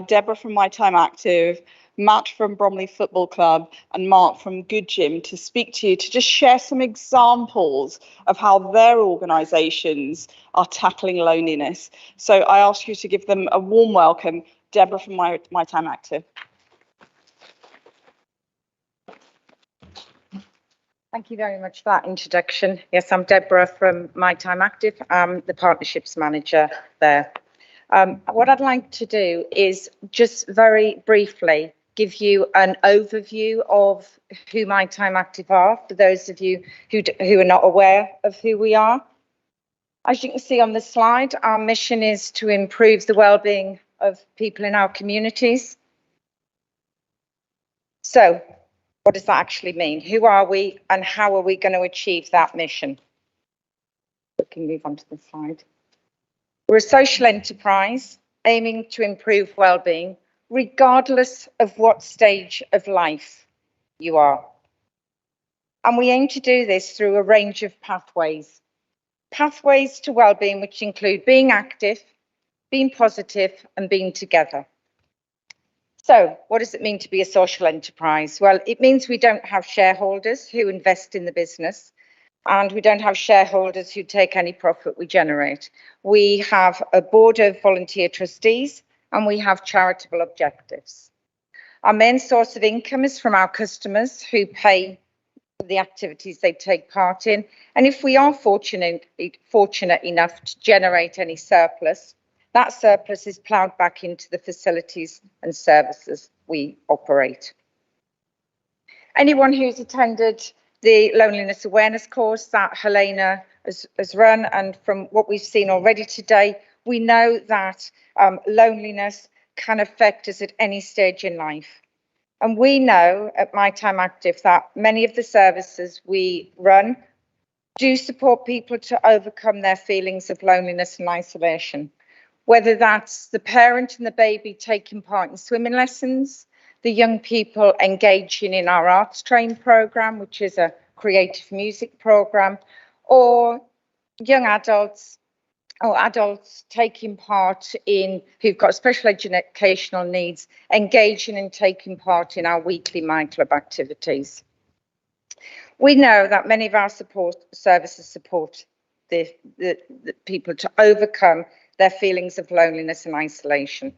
Deborah from My Time Active, Matt from Bromley Football Club, and Mark from Good Gym to speak to you, to just share some examples of how their organisations are tackling loneliness. So I ask you to give them a warm welcome. Deborah from My Time Active. Thank you very much for that introduction. Yes, I'm Deborah from My Time Active. I'm the Partnerships Manager there. What I'd like to do is just very briefly give you an overview of who My Time Active are, for those of you who are not aware of who we are. As you can see on the slide, our mission is to improve the well-being of people in our communities. So, what does that actually mean? Who are we and how are we going to achieve that mission? We can move on to the slide. We're a social enterprise aiming to improve well-being, regardless of what stage of life you are. And we aim to do this through a range of pathways. Pathways to well-being, which include being active, being positive, and being together. So what does it mean to be a social enterprise? Well, it means we don't have shareholders who invest in the business, and we don't have shareholders who take any profit we generate. We have a board of volunteer trustees, and we have charitable objectives. Our main source of income is from our customers who pay for the activities they take part in. And if we are fortunate enough to generate any surplus, that surplus is ploughed back into the facilities and services we operate. Anyone who's attended the loneliness awareness course that Helena has run, and from what we've seen already today, we know that loneliness can affect us at any stage in life. And we know at My Time Active that many of the services we run do support people to overcome their feelings of loneliness and isolation. Whether that's the parent and the baby taking part in swimming lessons, the young people engaging in our arts train programme, which is a creative music programme, or young adults or adults taking part in, who've got special educational needs, engaging and taking part in our weekly Mind Club activities. We know that many of our support services support the people to overcome their feelings of loneliness and isolation.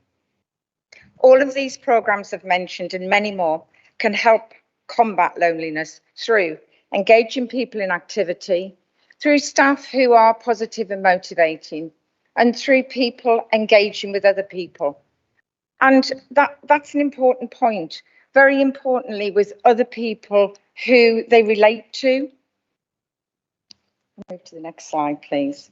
All of these programs I've mentioned and many more can help combat loneliness through engaging people in activity, through staff who are positive and motivating, and through people engaging with other people. And that's an important point. Very importantly, with other people who they relate to. Move to the next slide, please.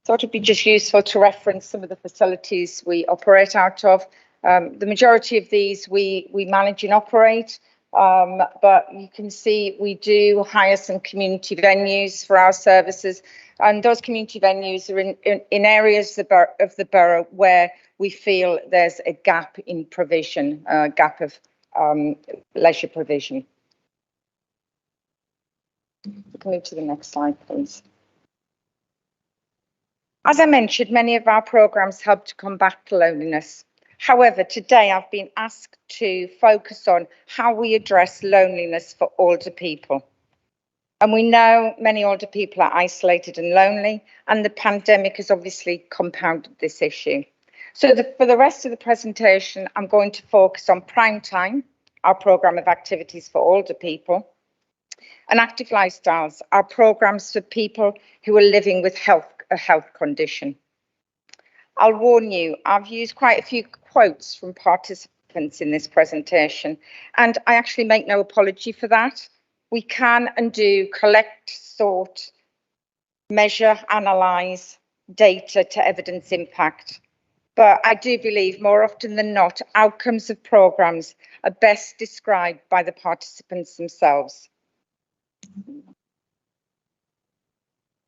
Thought it'd be just useful to reference some of the facilities we operate out of. The majority of these we manage and operate, but you can see we do hire some community venues for our services, and those community venues are in areas of the borough where we feel there's a gap in provision, a gap of leisure provision. We can move to the next slide, please. As I mentioned, many of our programs help to combat loneliness. However, today I've been asked to focus on how we address loneliness for older people. And we know many older people are isolated and lonely, and the pandemic has obviously compounded this issue. So for the rest of the presentation, I'm going to focus on Prime Time, our programme of activities for older people, and Active Lifestyles, our programmes for people who are living with a health condition. I'll warn you, I've used quite a few quotes from participants in this presentation, and I actually make no apology for that. We can and do collect, sort, measure, analyse data to evidence impact. But I do believe more often than not, outcomes of programmes are best described by the participants themselves.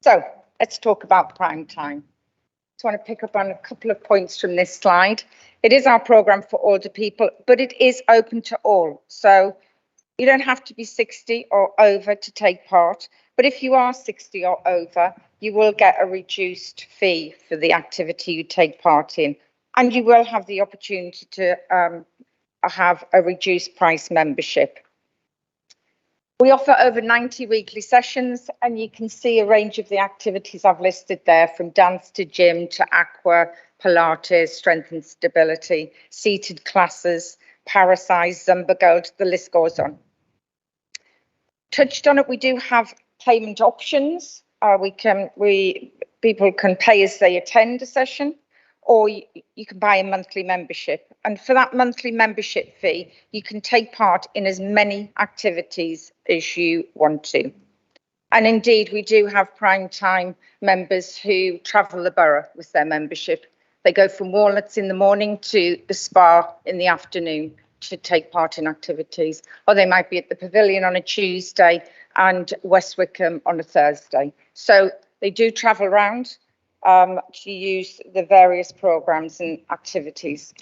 So let's talk about Prime Time. Just want to pick up on a couple of points from this slide. It is our programme for older people, but it is open to all. So you don't have to be 60 or over to take part. But if you are 60 or over, you will get a reduced fee for the activity you take part in. And you will have the opportunity to have a reduced price membership. We offer over 90 weekly sessions, and you can see a range of the activities I've listed there, from dance to gym to aqua, Pilates, strength and stability, seated classes, parasites, Zumba Gold, the list goes on. Touched on it, we do have payment options. People can pay as they attend a session, or you can buy a monthly membership. And for that monthly membership fee, you can take part in as many activities as you want to. And indeed, we do have prime time members who travel the borough with their membership. They go from Walnuts in the morning to the spa in the afternoon to take part in activities, or they might be at the Pavilion on a Tuesday and West Wickham on a Thursday. So they do travel around to use the various programmes and activities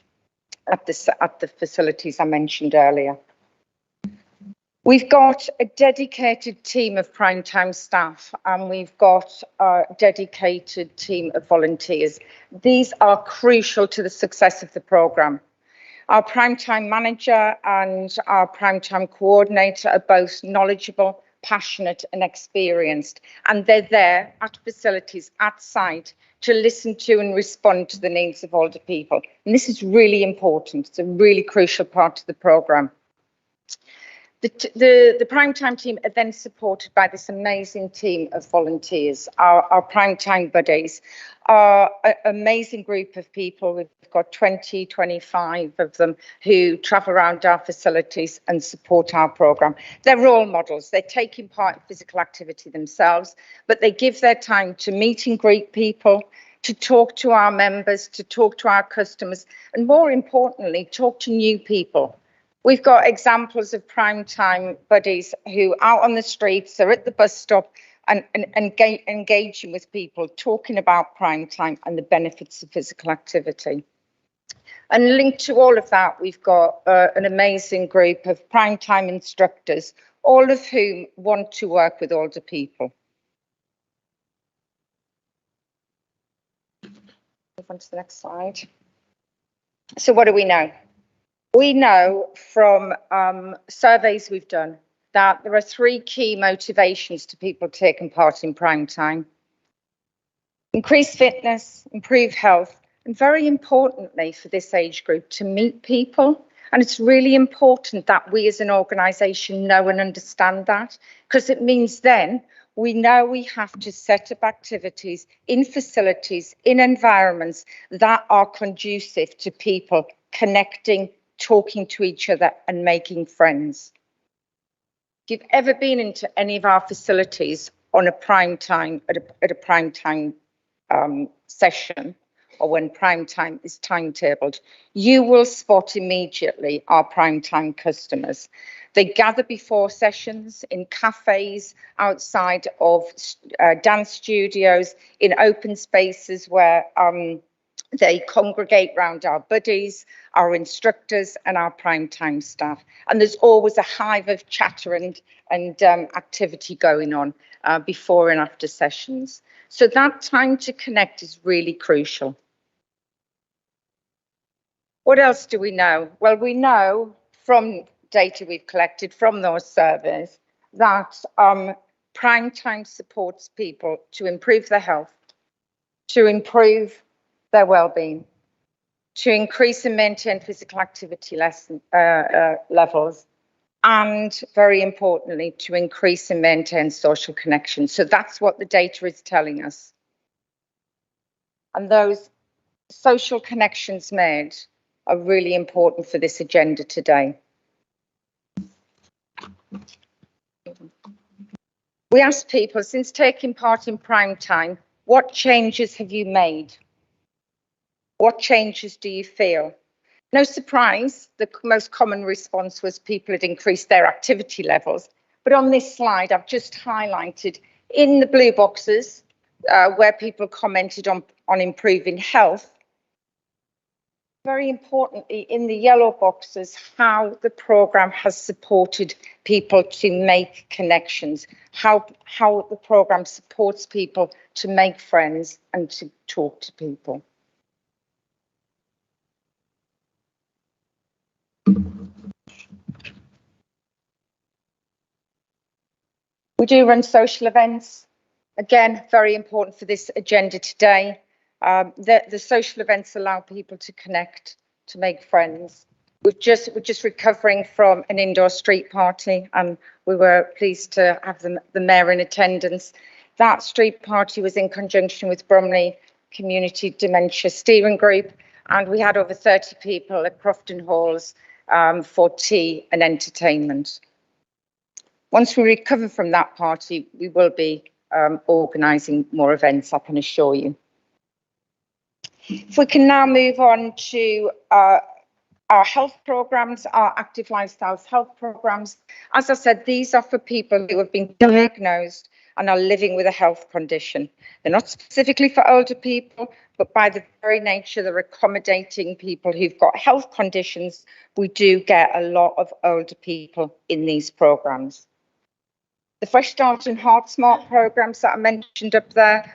at the facilities I mentioned earlier. We've got a dedicated team of prime time staff, and we've got a dedicated team of volunteers. These are crucial to the success of the programme. Our primetime manager and our primetime coordinator are both knowledgeable, passionate and experienced, and they're there at facilities, at site, to listen to and respond to the needs of older people. And this is really important. It's a really crucial part of the programme. The primetime team are then supported by this amazing team of volunteers. Our primetime buddies are an amazing group of people. We've got 25 of them who travel around our facilities and support our programme. They're role models. They're taking part in physical activity themselves, but they give their time to meet and greet people, to talk to our members, to talk to our customers, and more importantly, talk to new people. We've got examples of primetime buddies who out on the streets or at the bus stop and engaging with people, talking about primetime and the benefits of physical activity. And linked to all of that, we've got an amazing group of primetime instructors, all of whom want to work with older people. Move on to the next slide. So what do we know? We know from surveys we've done that there are 3 key motivations to people taking part in prime time: increased fitness, improved health, and very importantly for this age group, to meet people. And it's really important that we as an organisation know and understand that, because it means then we know we have to set up activities in facilities, in environments that are conducive to people connecting, talking to each other and making friends. If you've ever been into any of our facilities on a prime time, at a prime time session, or when prime time is timetabled, you will spot immediately our prime time customers. They gather before sessions in cafes, outside of dance studios, in open spaces where they congregate round our buddies, our instructors and our primetime staff. And there's always a hive of chatter and activity going on before and after sessions. So that time to connect is really crucial. What else do we know? Well, we know from data we've collected from those surveys that primetime supports people to improve their health, to improve their well-being, to increase and maintain physical activity levels, and very importantly, to increase and maintain social connection. So that's what the data is telling us. And those social connections made are really important for this agenda today. We asked people, since taking part in prime time, what changes have you made? What changes do you feel? No surprise, the most common response was people had increased their activity levels. But on this slide, I've just highlighted in the blue boxes, where people commented on improving health. Very importantly, in the yellow boxes, how the programme has supported people to make connections, how the programme supports people to make friends and to talk to people. We do run social events. Again, very important for this agenda today. The social events allow people to connect, to make friends. We're just recovering from an indoor street party, and we were pleased to have the mayor in attendance. That street party was in conjunction with Bromley Community Dementia Steering Group, and we had over 30 people at Crofton Halls for tea and entertainment. Once we recover from that party, we will be organising more events, I can assure you. If we can now move on to our health programmes, our Active Lifestyles health programmes. As I said, these are for people who have been diagnosed and are living with a health condition. They're not specifically for older people, but by the very nature they're accommodating people who've got health conditions. We do get a lot of older people in these programmes. The Fresh Start and Heart Smart programmes that I mentioned up there,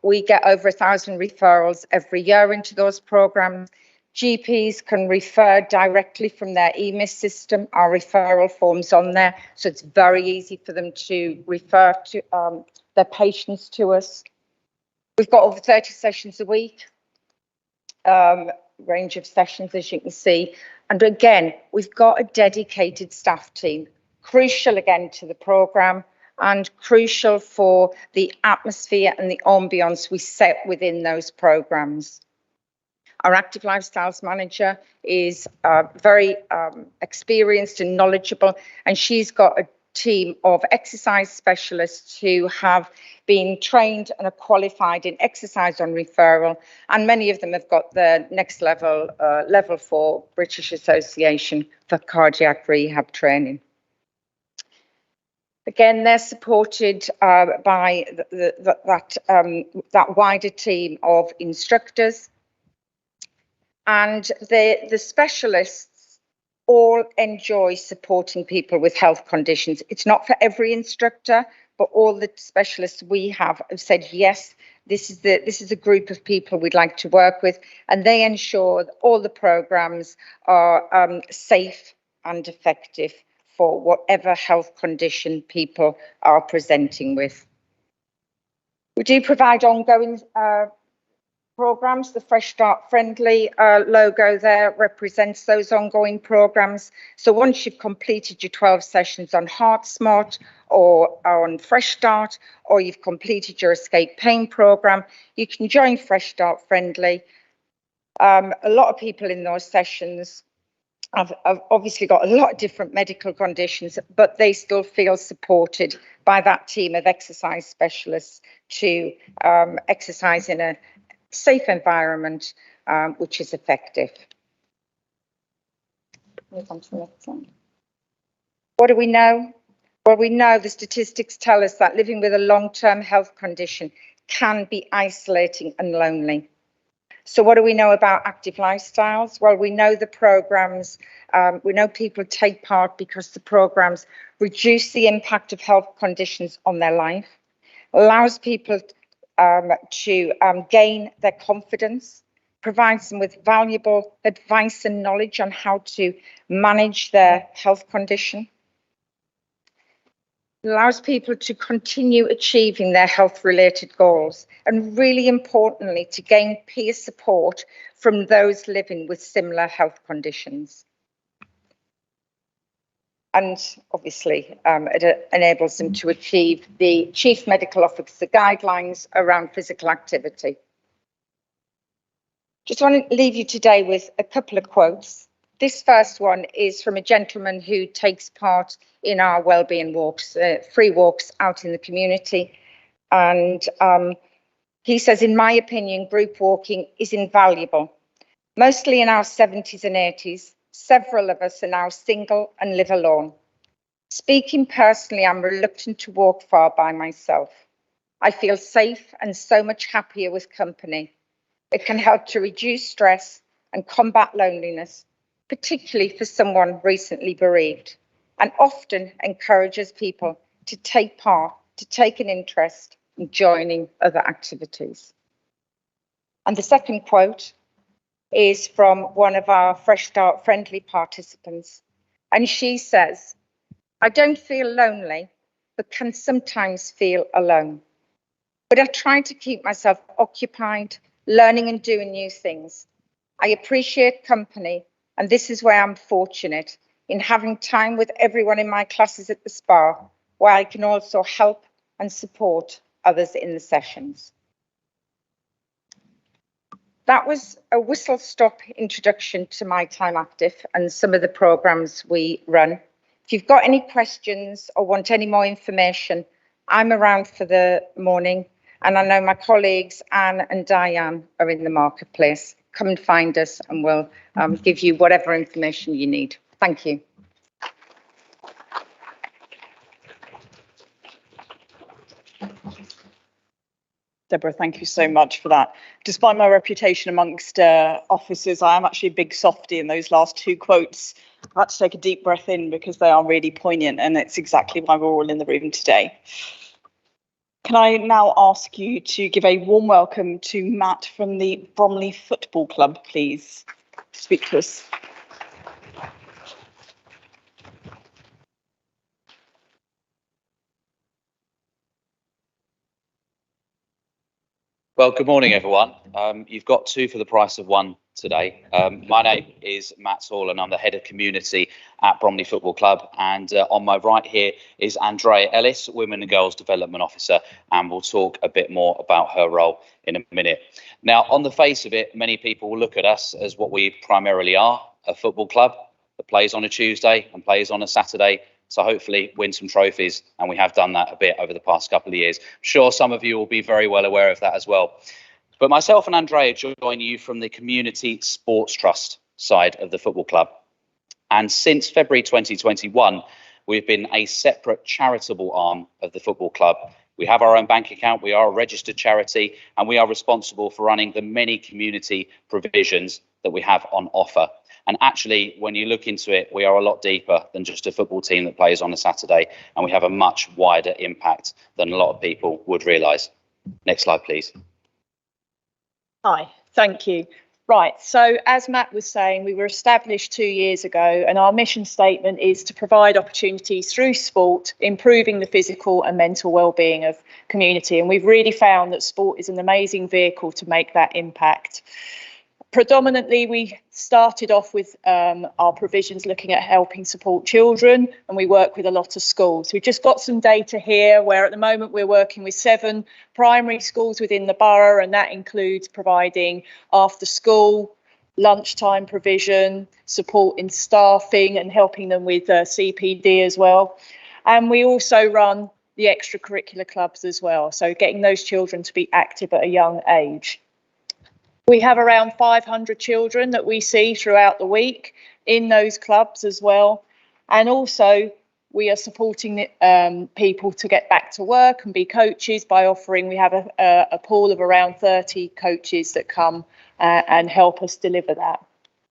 we get over 1,000 referrals every year into those programmes. GPs can refer directly from their EMIS system, our referral forms on there, so it's very easy for them to refer to their patients to us. We've got over 30 sessions a week, range of sessions as you can see, and again, we've got a dedicated staff team. Crucial again to the programme and crucial for the atmosphere and the ambience we set within those programmes. Our Active Lifestyles manager is very experienced and knowledgeable, and she's got a team of exercise specialists who have been trained and are qualified in exercise on referral, and many of them have got the next level, level 4 British Association for Cardiac Rehab training. Again, they're supported by that wider team of instructors, and the specialists all enjoy supporting people with health conditions. It's not for every instructor, but all the specialists we have said yes. This is a group of people we'd like to work with, and they ensure that all the programmes are safe and effective for whatever health condition people are presenting with. We do provide ongoing programmes. The Fresh Start Friendly logo there represents those ongoing programmes. So once you've completed your 12 sessions on Heart Smart or on Fresh Start, or you've completed your Escape Pain programme, you can join Fresh Start Friendly. A lot of people in those sessions I've obviously got a lot of different medical conditions, but they still feel supported by that team of exercise specialists to exercise in a safe environment, which is effective. Move on to the next one. What do we know? Well, we know the statistics tell us that living with a long-term health condition can be isolating and lonely. So what do we know about Active Lifestyles? Well, we know the programmes, we know people take part because the programmes reduce the impact of health conditions on their life, allows people to gain their confidence, provides them with valuable advice and knowledge on how to manage their health condition, allows people to continue achieving their health-related goals, and really importantly, to gain peer support from those living with similar health conditions. And obviously, it enables them to achieve the Chief Medical Officer guidelines around physical activity. Just want to leave you today with a couple of quotes. This first one is from a gentleman who takes part in our wellbeing walks, free walks out in the community. And he says, in my opinion, group walking is invaluable. Mostly in our 70s and 80s, several of us are now single and live alone. Speaking personally, I'm reluctant to walk far by myself. I feel safe and so much happier with company. It can help to reduce stress and combat loneliness, particularly for someone recently bereaved, and often encourages people to take part, to take an interest in joining other activities. And the second quote is from one of our Fresh Start friendly participants. And she says, "I don't feel lonely, but can sometimes feel alone. But I try to keep myself occupied, learning and doing new things. I appreciate company, and this is where I'm fortunate in having time with everyone in my classes at the Spa, where I can also help and support others in the sessions." That was a whistle-stop introduction to My Time Active and some of the programmes we run. If you've got any questions or want any more information, I'm around for the morning, and I know my colleagues Anne and Diane are in the marketplace. Come and find us and we'll give you whatever information you need. Thank you. Deborah, thank you so much for that. Despite my reputation amongst officers, I am actually a big softie in those last two quotes. I had to take a deep breath in because they are really poignant, and it's exactly why we're all in the room today. Can I now ask you to give a warm welcome to Matt from the Bromley Football Club, please, to speak to us. Well, good morning, everyone. You've got two for the price of one today. My name is Matt Hall, and I'm the head of community at Bromley Football Club. And on my right here is Andrea Ellis, Women and Girls Development Officer, and we'll talk a bit more about her role in a minute. Now, on the face of it, many people will look at us as what we primarily are, a football club that plays on a Tuesday and plays on a Saturday. So hopefully win some trophies, and we have done that a bit over the past couple of years. I'm sure some of you will be very well aware of that as well. But myself and Andrea join you from the Community Sports Trust side of the football club. And since February 2021, we've been a separate charitable arm of the football club. We have our own bank account, we are a registered charity, and we are responsible for running the many community provisions that we have on offer. And actually, when you look into it, we are a lot deeper than just a football team that plays on a Saturday, and we have a much wider impact than a lot of people would realise. Next slide, please. Hi, thank you. Right, so as Matt was saying, we were established 2 years ago, and our mission statement is to provide opportunities through sport, improving the physical and mental well-being of community. And we've really found that sport is an amazing vehicle to make that impact. Predominantly, we started off with our provisions looking at helping support children, and we work with a lot of schools. We've just got some data here where at the moment we're working with 7 primary schools within the borough, and that includes providing after school, lunchtime provision, support in staffing and helping them with CPD as well. And we also run the extracurricular clubs as well, so getting those children to be active at a young age. We have around 500 children that we see throughout the week in those clubs as well. And also we are supporting people to get back to work and be coaches by offering, we have a pool of around 30 coaches that come and help us deliver that.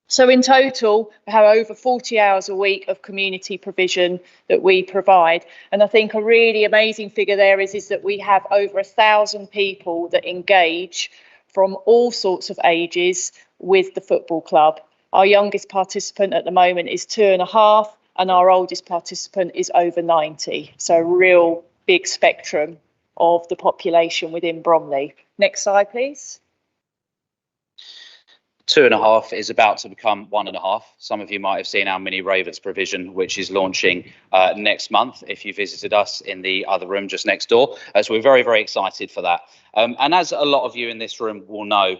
So in total, we have over 40 hours a week of community provision that we provide. And I think a really amazing figure there is that we have over 1,000 people that engage from all sorts of ages with the football club. Our youngest participant at the moment is 2.5, and our oldest participant is over 90. So a real big spectrum of the population within Bromley. Next slide, please. 2.5 is about to become 1.5. Some of you might have seen our mini Ravens provision, which is launching next month if you visited us in the other room just next door. So we're very, very excited for that. And as a lot of you in this room will know,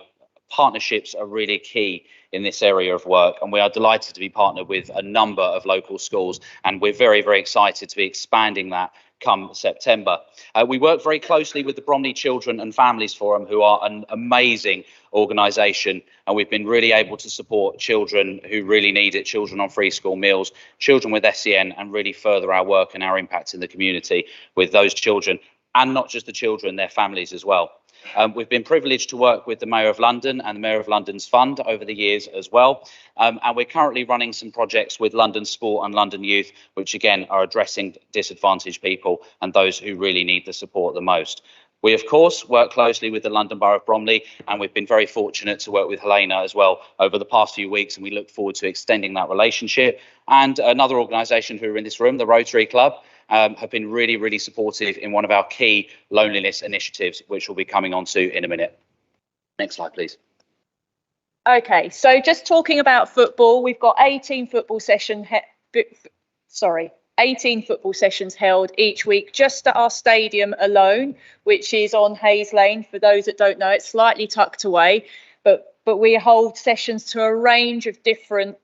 partnerships are really key in this area of work, and we are delighted to be partnered with a number of local schools, and we're very, very excited to be expanding that come September. We work very closely with the Bromley Children and Families Forum, who are an amazing organisation, and we've been really able to support children who really need it, children on free school meals, children with SEN, and really further our work and our impact in the community with those children. and not just the children, their families as well. We've been privileged to work with the Mayor of London and the Mayor of London's fund over the years as well. And we're currently running some projects with London Sport and London Youth, which again are addressing disadvantaged people and those who really need the support the most. We, of course, work closely with the London Borough of Bromley, and we've been very fortunate to work with Helena as well over the past few weeks, and we look forward to extending that relationship. And another organisation who are in this room, the Rotary Club, have been really, really supportive in one of our key loneliness initiatives, which we'll be coming on to in a minute. Next slide, please. Okay, so just talking about football, we've got 18 football sessions held each week just at our stadium alone, which is on Hayes Lane. For those that don't know, it's slightly tucked away, but we hold sessions to a range of different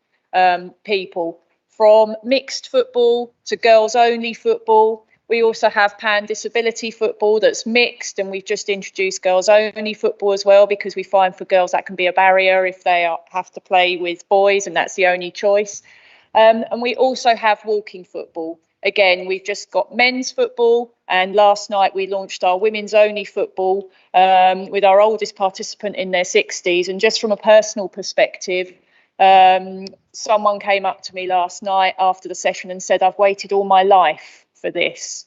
people, from mixed football to girls only football. We also have pan disability football that's mixed, and we've just introduced girls only football as well, because we find for girls that can be a barrier if they have to play with boys and that's the only choice. And we also have walking football. Again, we've just got men's football, and last night we launched our women's only football with our oldest participant in their 60s. And just from a personal perspective, someone came up to me last night after the session and said, "I've waited all my life for this."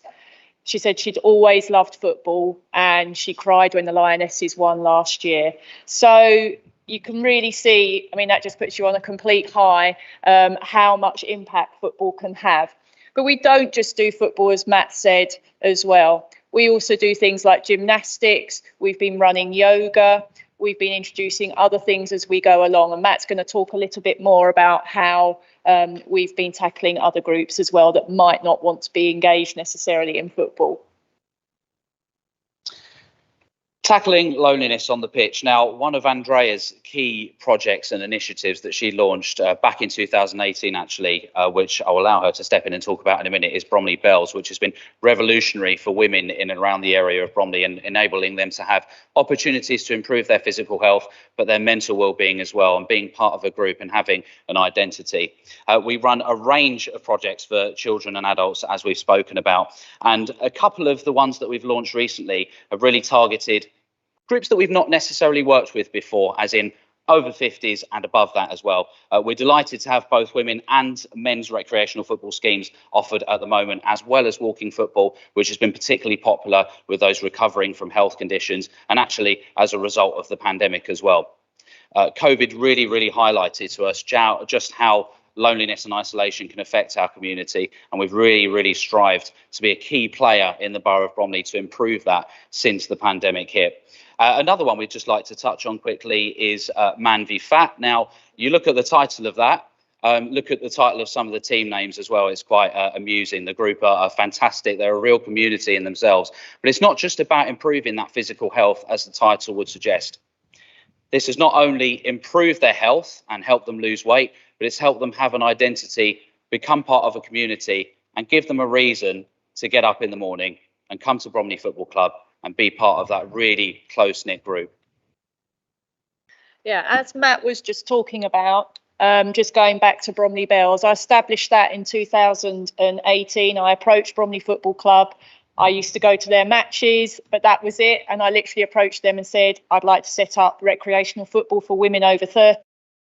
She said she'd always loved football, and she cried when the Lionesses won last year. So you can really see, I mean, that just puts you on a complete high, how much impact football can have. But we don't just do football, as Matt said as well. We also do things like gymnastics. We've been running yoga. We've been introducing other things as we go along. And Matt's going to talk a little bit more about how we've been tackling other groups as well that might not want to be engaged necessarily in football. Tackling loneliness on the pitch. Now, one of Andrea's key projects and initiatives that she launched back in 2018, actually, which I'll allow her to step in and talk about in a minute, is Bromley Bells, which has been revolutionary for women in and around the area of Bromley, and enabling them to have opportunities to improve their physical health, but their mental well-being as well, and being part of a group and having an identity. We run a range of projects for children and adults, as we've spoken about, and a couple of the ones that we've launched recently have really targeted groups that we've not necessarily worked with before, as in over 50s and above that as well. We're delighted to have both women and men's recreational football schemes offered at the moment, as well as walking football, which has been particularly popular with those recovering from health conditions, and actually as a result of the pandemic as well. COVID really highlighted to us just how loneliness and isolation can affect our community, and we've really strived to be a key player in the Borough of Bromley to improve that since the pandemic hit. Another one we'd just like to touch on quickly is Man v Fat. Now, you look at the title of that, look at the title of some of the team names as well. It's quite amusing. The group are fantastic. They're a real community in themselves. But it's not just about improving that physical health, as the title would suggest. This has not only improved their health and helped them lose weight, but it's helped them have an identity, become part of a community, and give them a reason to get up in the morning and come to Bromley Football Club and be part of that really close-knit group. Yeah, as Matt was just talking about, just going back to Bromley Bells, I established that in 2018. I approached Bromley Football Club. I used to go to their matches, but that was it. And I literally approached them and said, I'd like to set up recreational football for women over 30.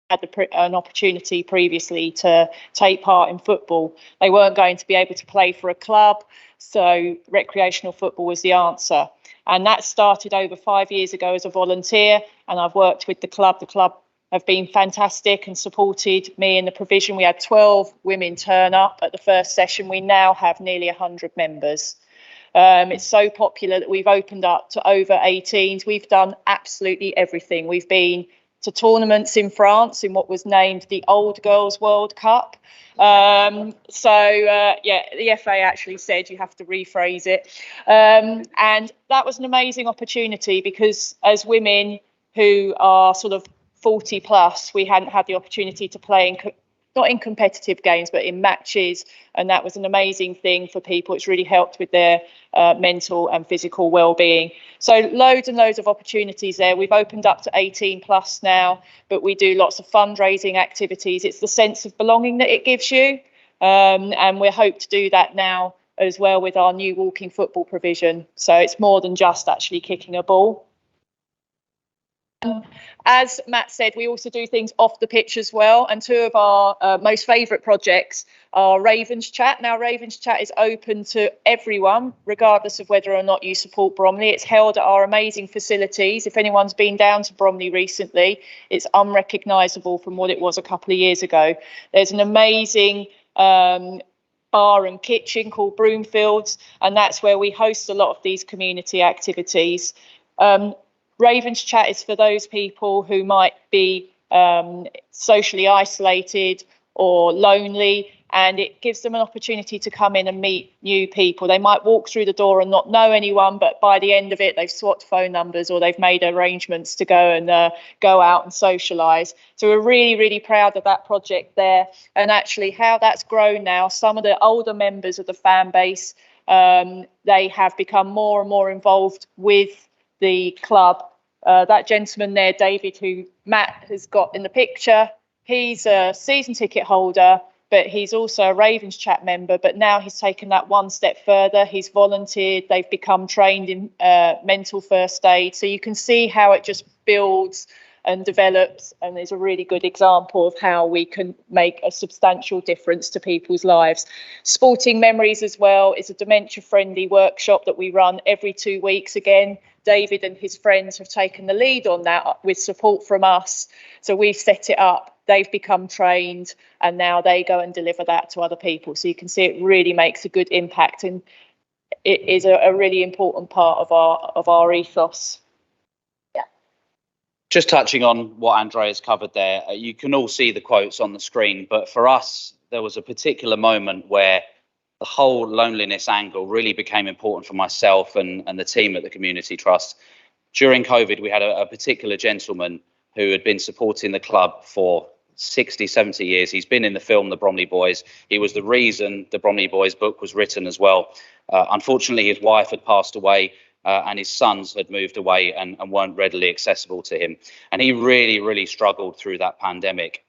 Had an opportunity previously to take part in football. They weren't going to be able to play for a club, so recreational football was the answer. And that started over 5 years ago as a volunteer, and I've worked with the club. The club have been fantastic and supported me in the provision. We had 12 women turn up at the first session. We now have nearly 100 members. It's so popular that we've opened up to over 18s. We've done absolutely everything. We've been to tournaments in France in what was named the Old Girls World Cup. Yeah, the FA actually said you have to rephrase it. And that was an amazing opportunity, because as women who are sort of 40 plus, we hadn't had the opportunity to play not in competitive games, but in matches. And that was an amazing thing for people. It's really helped with their mental and physical well-being. So loads and loads of opportunities there. We've opened up to 18 plus now, but we do lots of fundraising activities. It's the sense of belonging that it gives you. And we hope to do that now as well with our new walking football provision. So it's more than just actually kicking a ball. As Matt said, we also do things off the pitch as well. And two of our most favourite projects are Ravens Chat. Now, Ravens Chat is open to everyone, regardless of whether or not you support Bromley. It's held at our amazing facilities. If anyone's been down to Bromley recently, it's unrecognisable from what it was a couple of years ago. There's an amazing bar and kitchen called Broomfields, and that's where we host a lot of these community activities. Ravens Chat is for those people who might be socially isolated or lonely, and it gives them an opportunity to come in and meet new people. They might walk through the door and not know anyone, but by the end of it, they've swapped phone numbers or they've made arrangements to go out and socialise. So we're really, really proud of that project there, and actually how that's grown now. Some of the older members of the fan base, they have become more and more involved with the club. That gentleman there, David, who Matt has got in the picture, he's a season ticket holder, but he's also a Ravens Chat member. But now he's taken that one step further. He's volunteered. They've become trained in mental first aid. So you can see how it just builds and develops, and is a really good example of how we can make a substantial difference to people's lives. Sporting Memories as well is a dementia-friendly workshop that we run every 2 weeks. Again, David and his friends have taken the lead on that with support from us. So we've set it up, they've become trained, and now they go and deliver that to other people. So you can see it really makes a good impact, and it is a really important part of our ethos. Just touching on what Andrea's covered there, you can all see the quotes on the screen, but for us, there was a particular moment where the whole loneliness angle really became important for myself and the team at the Community Trust. During COVID, we had a particular gentleman who had been supporting the club for 60, 70 years. He's been in the film The Bromley Boys. He was the reason the Bromley Boys book was written as well. Unfortunately, his wife had passed away, and his sons had moved away and weren't readily accessible to him. And he really, really struggled through that pandemic.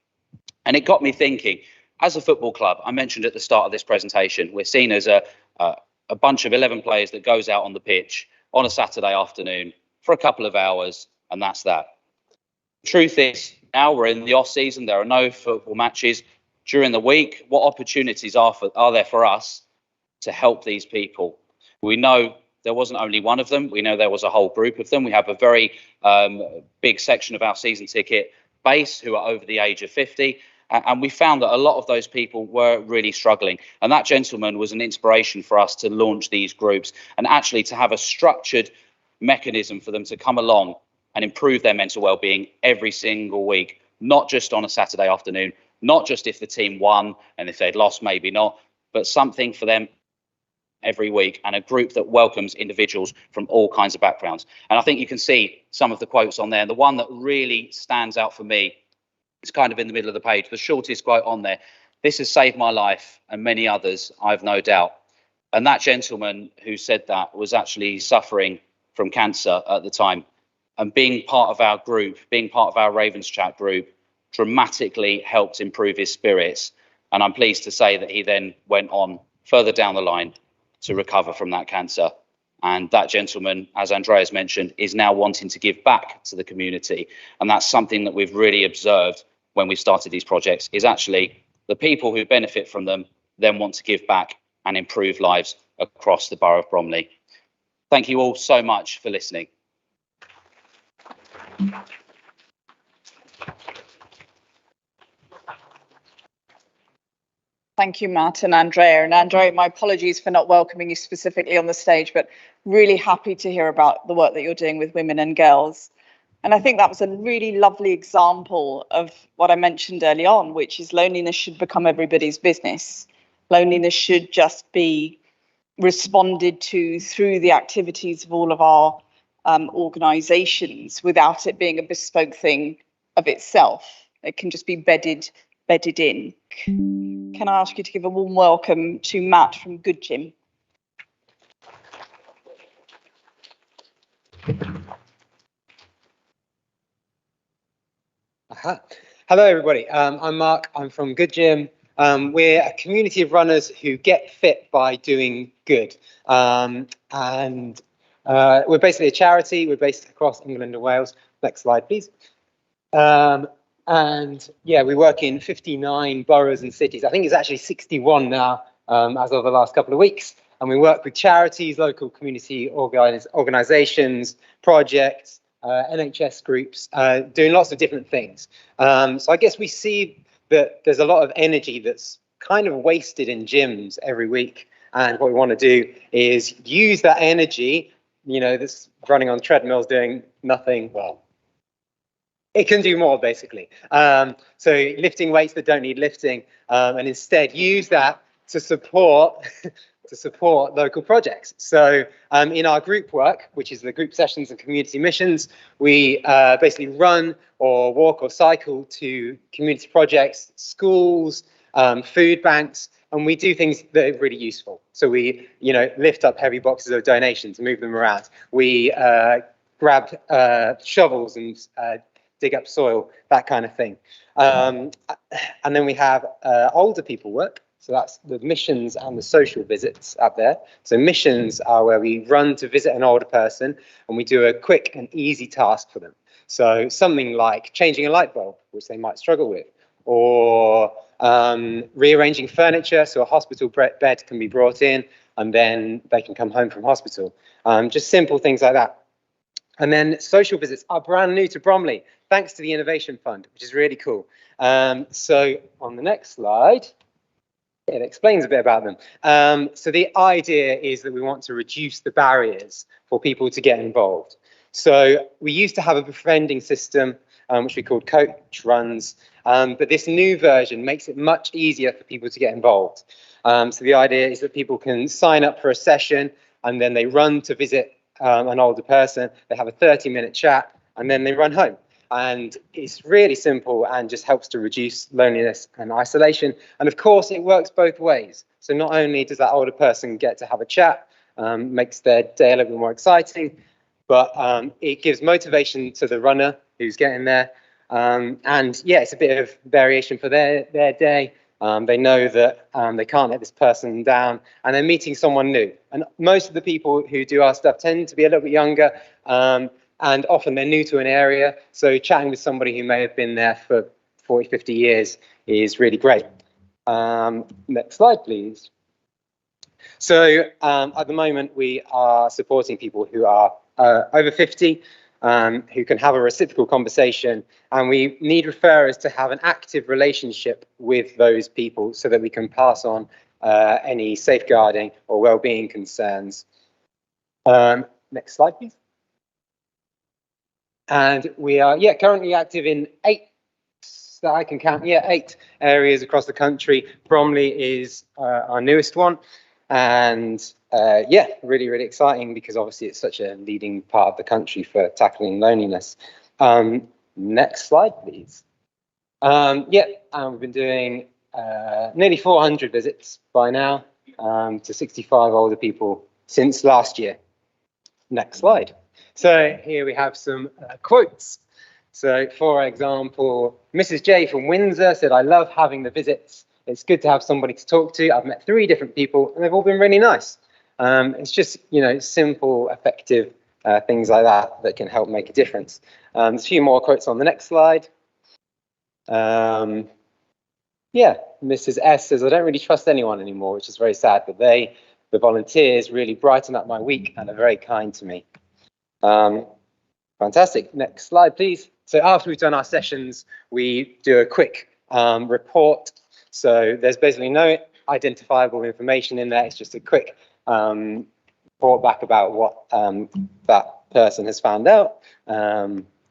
And it got me thinking, as a football club, I mentioned at the start of this presentation, we're seen as a bunch of 11 players that goes out on the pitch on a Saturday afternoon for a couple of hours, and that's that. Truth is, now we're in the off season, there are no football matches during the week. What opportunities are there for us to help these people? We know there wasn't only one of them. We know there was a whole group of them. We have a very big section of our season ticket base who are over the age of 50. And we found that a lot of those people were really struggling. And that gentleman was an inspiration for us to launch these groups and actually to have a structured mechanism for them to come along and improve their mental well-being every single week, not just on a Saturday afternoon, not just if the team won, and if they'd lost, maybe not, but something for them every week, and a group that welcomes individuals from all kinds of backgrounds. And I think you can see some of the quotes on there. And the one that really stands out for me, it's kind of in the middle of the page, the shortest quote on there: "This has saved my life and many others, I've no doubt." And that gentleman who said that was actually suffering from cancer at the time. And being part of our group, being part of our Ravens Chat group, dramatically helped improve his spirits. And I'm pleased to say that he then went on further down the line to recover from that cancer. And that gentleman, as Andrea's mentioned, is now wanting to give back to the community. And that's something that we've really observed when we started these projects, is actually the people who benefit from them then want to give back and improve lives across the borough of Bromley. Thank you all so much for listening. Thank you, Matt and Andrea. And Andrea, my apologies for not welcoming you specifically on the stage, but really happy to hear about the work that you're doing with women and girls. And I think that was a really lovely example of what I mentioned early on, which is loneliness should become everybody's business. Loneliness should just be responded to through the activities of all of our organisations, without it being a bespoke thing of itself. It can just be bedded in. Can I ask you to give a warm welcome to Matt from Good Gym? Hello, everybody. I'm Mark. I'm from Good Gym. We're a community of runners who get fit by doing good. We're basically a charity. We're based across England and Wales. Next slide, please. And yeah, we work in 59 boroughs and cities. I think it's actually 61 now, as of the last couple of weeks. And we work with charities, local community organisations, projects, NHS groups, doing lots of different things. So I guess we see that there's a lot of energy that's kind of wasted in gyms every week. And what we want to do is use that energy, you know, that's running on treadmills doing nothing. Well, it can do more, basically. So lifting weights that don't need lifting, and instead use that to support local projects. So in our group work, which is the group sessions and community missions, we basically run or walk or cycle to community projects, schools, food banks, and we do things that are really useful. So we, you know, lift up heavy boxes of donations, move them around. We grab shovels and dig up soil, that kind of thing. And then we have older people work. So that's the missions and the social visits up there. So missions are where we run to visit an older person and we do a quick and easy task for them. So something like changing a light bulb, which they might struggle with, or rearranging furniture so a hospital bed can be brought in and then they can come home from hospital. Just simple things like that. And then social visits are brand new to Bromley, thanks to the Innovation Fund, which is really cool. So on the next slide, it explains a bit about them. So the idea is that we want to reduce the barriers for people to get involved. So we used to have a befriending system, which we called Coach Runs, but this new version makes it much easier for people to get involved. So the idea is that people can sign up for a session and then they run to visit an older person, they have a 30-minute chat, and then they run home. And it's really simple and just helps to reduce loneliness and isolation. And of course, it works both ways. So not only does that older person get to have a chat, makes their day a little bit more exciting, but it gives motivation to the runner who's getting there. And yeah, it's a bit of variation for their day. They know that they can't let this person down, and they're meeting someone new. And most of the people who do our stuff tend to be a little bit younger, and often they're new to an area. So chatting with somebody who may have been there for 40, 50 years is really great. Next slide, please. So at the moment, we are supporting people who are over 50, who can have a reciprocal conversation, and we need referrers to have an active relationship with those people so that we can pass on any safeguarding or well-being concerns. Next slide, please. And we are, currently active in 8, that I can count, 8 areas across the country. Bromley is our newest one. And really, really exciting because obviously it's such a leading part of the country for tackling loneliness. Next slide, please. We've been doing nearly 400 visits by now to 65 older people since last year. Next slide. So here we have some quotes. So for example, Mrs. J from Windsor said, "I love having the visits. It's good to have somebody to talk to. I've met 3 different people and they've all been really nice." It's just, you know, simple, effective things like that can help make a difference. There's a few more quotes on the next slide. Mrs. S says, "I don't really trust anyone anymore," which is very sad, but the volunteers really brighten up my week and are very kind to me. Fantastic. Next slide, please. So after we've done our sessions, we do a quick report. So there's basically no identifiable information in there. It's just a quick report back about what that person has found out,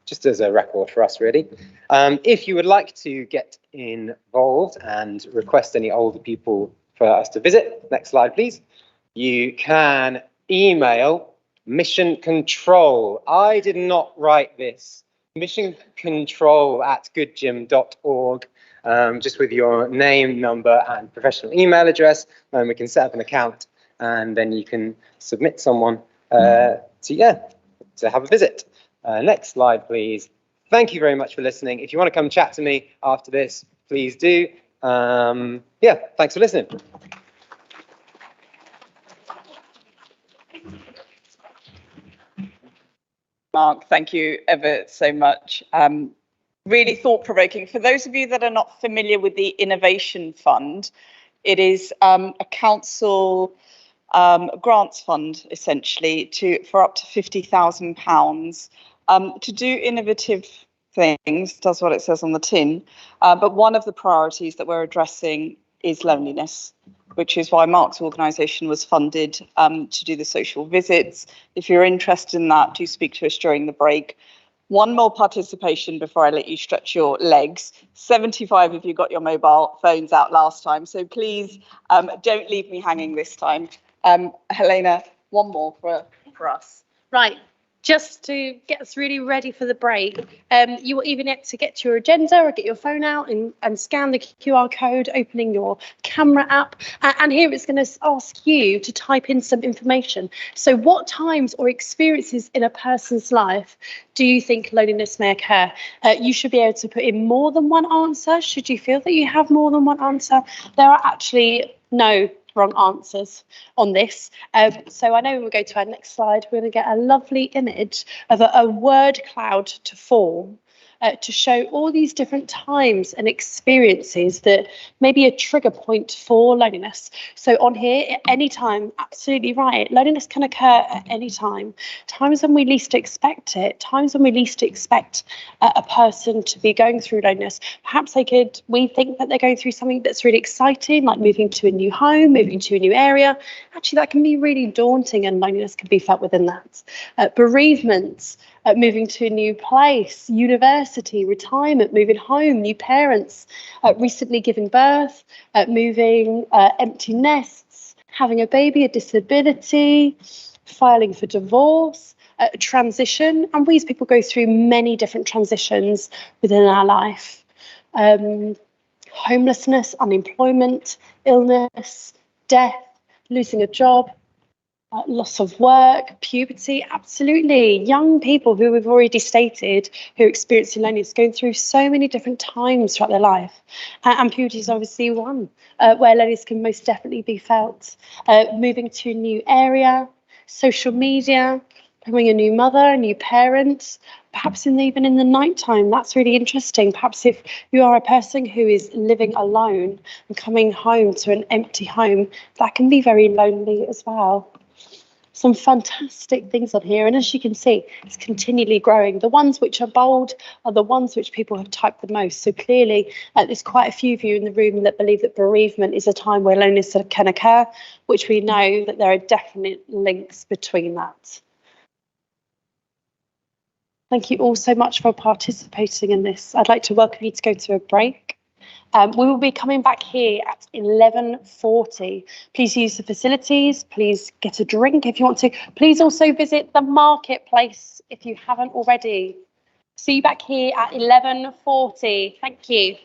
just as a record for us, really. If you would like to get involved and request any older people for us to visit, next slide, please, you can email Mission Control. I did not write this. missioncontrol@goodgym.org. Just with your name, number, and professional email address, and we can set up an account, and then you can submit someone to have a visit. Next slide, please. Thank you very much for listening. If you want to come chat to me after this, please do. Yeah, thanks for listening. Mark, thank you ever so much. Really thought-provoking. For those of you that are not familiar with the Innovation Fund, it is a council grants fund, essentially, for up to £50,000 to do innovative things, does what it says on the tin. But one of the priorities that we're addressing is loneliness, which is why Mark's organisation was funded to do the social visits. If you're interested in that, do speak to us during the break. One more participation before I let you stretch your legs. 75 of you got your mobile phones out last time, so please don't leave me hanging this time. Helena, one more for us. Right. Just to get us really ready for the break, you will even get to get your agenda or get your phone out and scan the QR code, opening your camera app. And here it's going to ask you to type in some information. So what times or experiences in a person's life do you think loneliness may occur? You should be able to put in more than one answer. Should you feel that you have more than one answer? There are actually no wrong answers on this. So I know we'll go to our next slide. We're going to get a lovely image of a word cloud to form to show all these different times and experiences that may be a trigger point for loneliness. So on here, at any time, absolutely right, loneliness can occur at any time. Times when we least expect it, times when we least expect a person to be going through loneliness. Perhaps we think that they're going through something that's really exciting, like moving to a new home, moving to a new area. Actually, that can be really daunting, and loneliness can be felt within that. Bereavements, moving to a new place, university, retirement, moving home, new parents, recently giving birth, moving, empty nests, having a baby, a disability, filing for divorce, transition. And we as people go through many different transitions within our life. Homelessness, unemployment, illness, death, losing a job, loss of work, puberty, absolutely. Young people who we've already stated who are experiencing loneliness, going through so many different times throughout their life. And puberty is obviously one where loneliness can most definitely be felt. Moving to a new area, social media, becoming a new mother, a new parent, perhaps even in the nighttime. That's really interesting. Perhaps if you are a person who is living alone and coming home to an empty home, that can be very lonely as well. Some fantastic things on here, and as you can see, it's continually growing. The ones which are bold are the ones which people have typed the most. So clearly there's quite a few of you in the room that believe that bereavement is a time where loneliness can occur, which we know that there are definite links between that. Thank you all so much for participating in this. I'd like to welcome you to go to a break. We will be coming back here at 11:40. Please use the facilities. Please get a drink if you want to. Please also visit the marketplace if you haven't already. See you back here at 11:40. Thank you.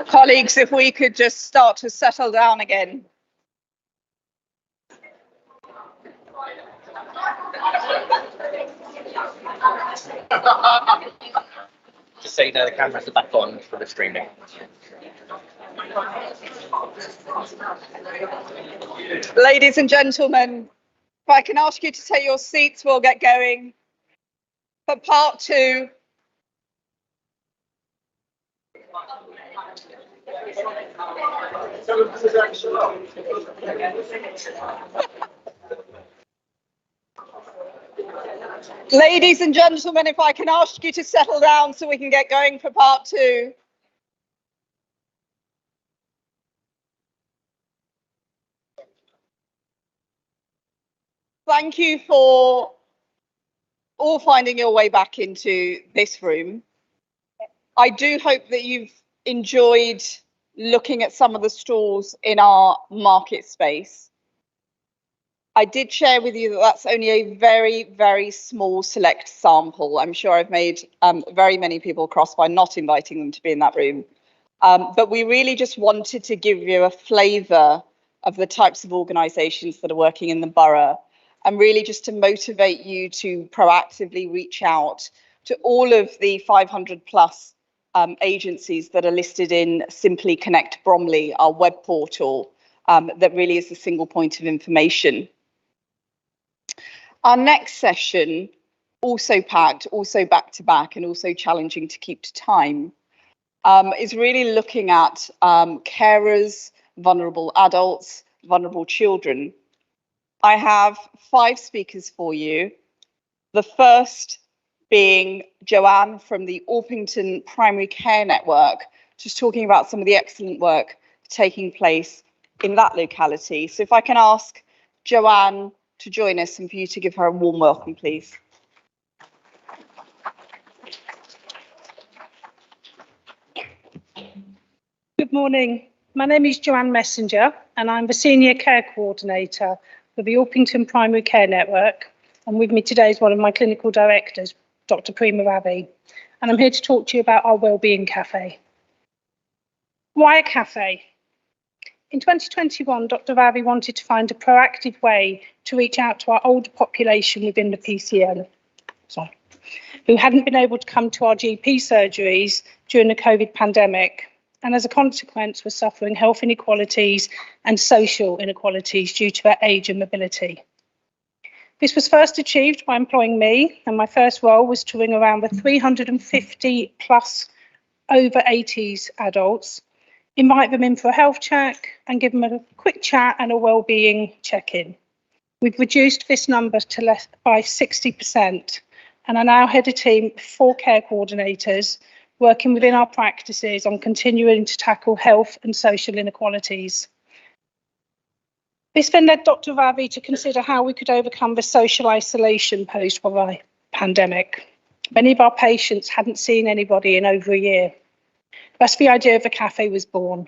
Colleagues, if we could just start to settle down again. Just so you know, the cameras are back on for the streaming. Ladies and gentlemen, if I can ask you to take your seats, we'll get going for part two. Ladies and gentlemen, if I can ask you to settle down so we can get going for part two. Thank you for all finding your way back into this room. I do hope that you've enjoyed looking at some of the stalls in our market space. I did share with you that that's only a very, very small select sample. I'm sure I've made very many people cross by not inviting them to be in that room. But we really just wanted to give you a flavour of the types of organisations that are working in the borough, and really just to motivate you to proactively reach out to all of the 500 plus agencies that are listed in Simply Connect Bromley, our web portal, that really is the single point of information. Our next session, also packed, also back to back, and also challenging to keep to time, is really looking at carers, vulnerable adults, vulnerable children. I have 5 speakers for you. The first being Joanne from the Orpington Primary Care Network, just talking about some of the excellent work taking place in that locality. So if I can ask Joanne to join us and for you to give her a warm welcome, please. Good morning. My name is Joanne Messenger and I'm the Senior Care Coordinator for the Orpington Primary Care Network. And with me today is one of my clinical directors, Dr. Prima Ravi. And I'm here to talk to you about our Wellbeing Cafe. Why a cafe? In 2021, Dr. Ravi wanted to find a proactive way to reach out to our older population within the PCN, who hadn't been able to come to our GP surgeries during the COVID pandemic, and as a consequence were suffering health inequalities and social inequalities due to their age and mobility. This was first achieved by employing me, and my first role was to ring around the 350 plus over 80s adults, invite them in for a health check and give them a quick chat and a wellbeing check-in. We've reduced this number to less by 60%, and I now head a team of 4 care coordinators working within our practices on continuing to tackle health and social inequalities. This then led Dr. Ravi to consider how we could overcome the social isolation posed by the pandemic. Many of our patients hadn't seen anybody in over a year. Thus, the idea of the cafe was born.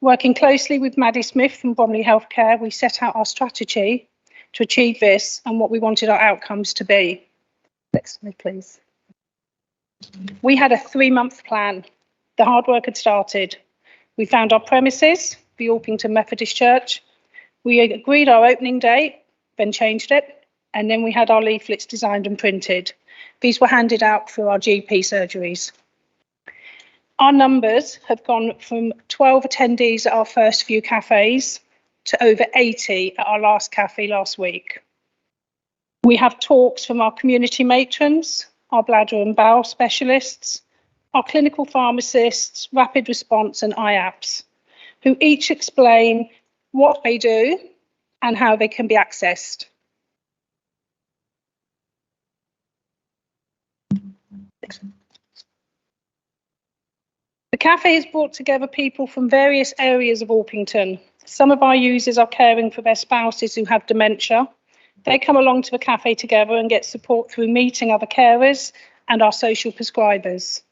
Working closely with Maddie Smith from Bromley Healthcare, we set out our strategy to achieve this and what we wanted our outcomes to be. Next slide, please. We had a 3-month plan. The hard work had started. We found our premises, the Orpington Methodist Church. We agreed our opening date, then changed it, and then we had our leaflets designed and printed. These were handed out through our GP surgeries. Our numbers have gone from 12 attendees at our first few cafes to over 80 at our last cafe last week. We have talks from our community matrons, our bladder and bowel specialists, our clinical pharmacists, rapid response and IAPS, who each explain what they do and how they can be accessed. The cafe has brought together people from various areas of Orpington. Some of our users are caring for their spouses who have dementia. They come along to the cafe together and get support through meeting other carers and our social prescribers.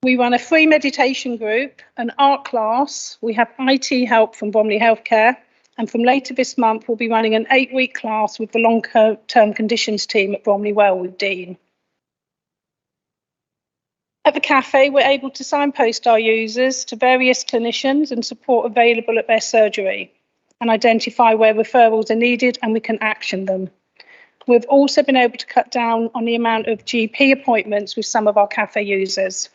We run a free meditation group, an art class. We have IT help from Bromley Healthcare And from later this month, we'll be running an 8-week class with the long-term conditions team at Bromley Well with Dean. At the cafe, we're able to signpost our users to various clinicians and support available at their surgery and identify where referrals are needed, and we can action them. We've also been able to cut down on the amount of GP appointments with some of our cafe users,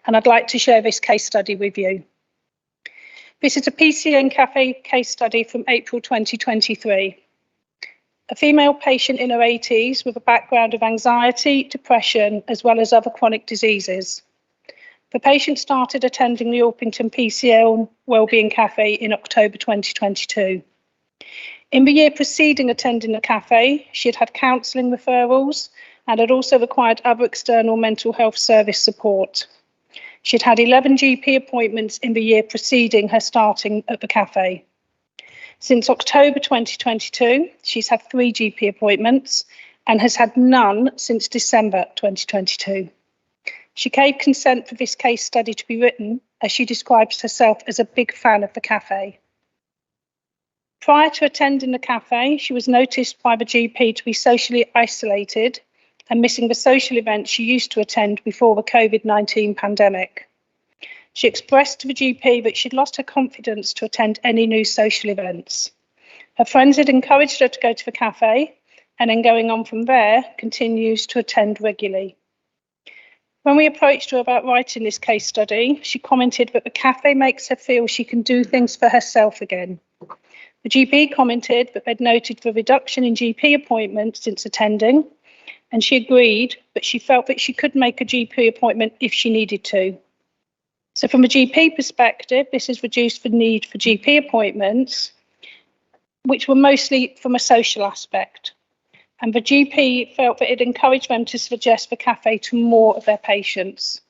and I'd like to share this case study with you. This is a PCN cafe case study from April 2023. A female patient in her 80s with a background of anxiety, depression, as well as other chronic diseases. The patient started attending the Orpington PCN Wellbeing Cafe in October 2022. In the year preceding attending the cafe, she had had counselling referrals and had also required other external mental health service support. She'd had 11 GP appointments in the year preceding her starting at the cafe. Since October 2022, she's had 3 GP appointments and has had none since December 2022. She gave consent for this case study to be written, as she describes herself as a big fan of the cafe. Prior to attending the cafe, she was noticed by the GP to be socially isolated and missing the social events she used to attend before the COVID-19 pandemic. She expressed to the GP that she'd lost her confidence to attend any new social events. Her friends had encouraged her to go to the cafe, and then going on from there, continues to attend regularly. When we approached her about writing this case study, she commented that the cafe makes her feel she can do things for herself again. The GP commented that they'd noted the reduction in GP appointments since attending, and she agreed, but she felt that she could make a GP appointment if she needed to. So from a GP perspective, this has reduced the need for GP appointments, which were mostly from a social aspect. And the GP felt that it encouraged them to suggest the cafe to more of their patients.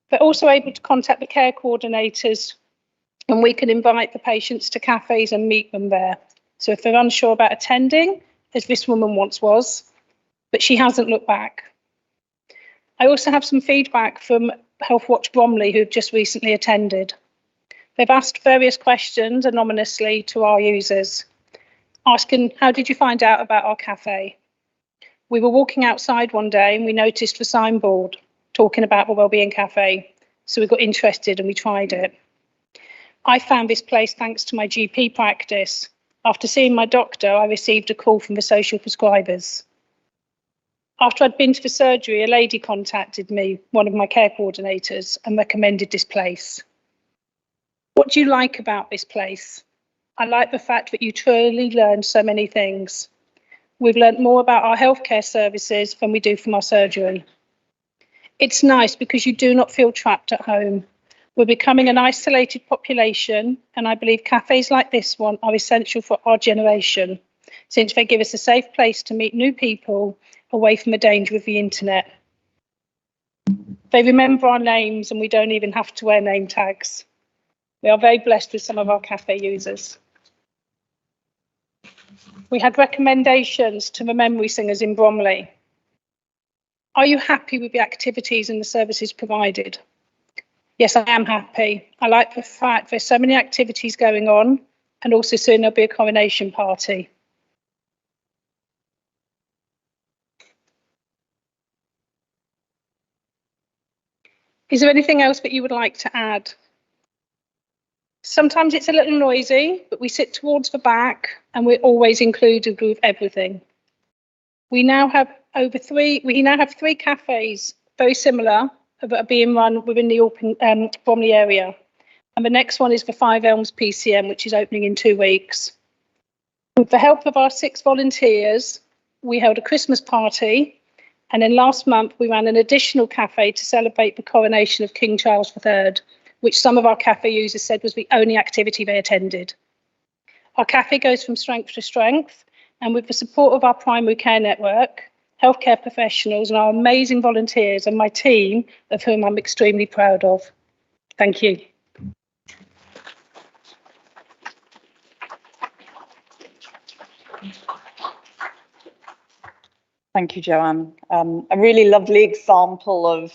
They're also able to contact the care coordinators, and we can invite the patients to cafes and meet them there. So if they're unsure about attending, as this woman once was, but she hasn't looked back. I also have some feedback from Health Watch Bromley, who've just recently attended. They've asked various questions anonymously to our users, asking, how did you find out about our cafe? We were walking outside one day and we noticed the signboard talking about the Wellbeing Cafe. So we got interested and we tried it. I found this place thanks to my GP practice. After seeing my doctor, I received a call from the social prescribers. After I'd been to the surgery, a lady contacted me, one of my care coordinators, and recommended this place. What do you like about this place? I like the fact that you truly learn so many things. We've learnt more about our healthcare services than we do from our surgery. It's nice because you do not feel trapped at home. We're becoming an isolated population, and I believe cafes like this one are essential for our generation, since they give us a safe place to meet new people away from the danger of the internet. They remember our names and we don't even have to wear name tags. We are very blessed with some of our cafe users. We had recommendations to the memory singers in Bromley. Are you happy with the activities and the services provided? Yes, I am happy. I like the fact there's so many activities going on, and also soon there'll be a coronation party. Is there anything else that you would like to add? Sometimes it's a little noisy, but we sit towards the back and we're always included with everything. We now have 3 cafes, very similar, that are being run within the Bromley area. And the next one is the Five Elms PCN, which is opening in 2 weeks. With the help of our 6 volunteers, we held a Christmas party. And then last month, we ran an additional cafe to celebrate the coronation of King Charles III, which some of our cafe users said was the only activity they attended. Our cafe goes from strength to strength, and with the support of our primary care network, healthcare professionals and our amazing volunteers and my team, of whom I'm extremely proud of. Thank you. Thank you, Joanne. A really lovely example of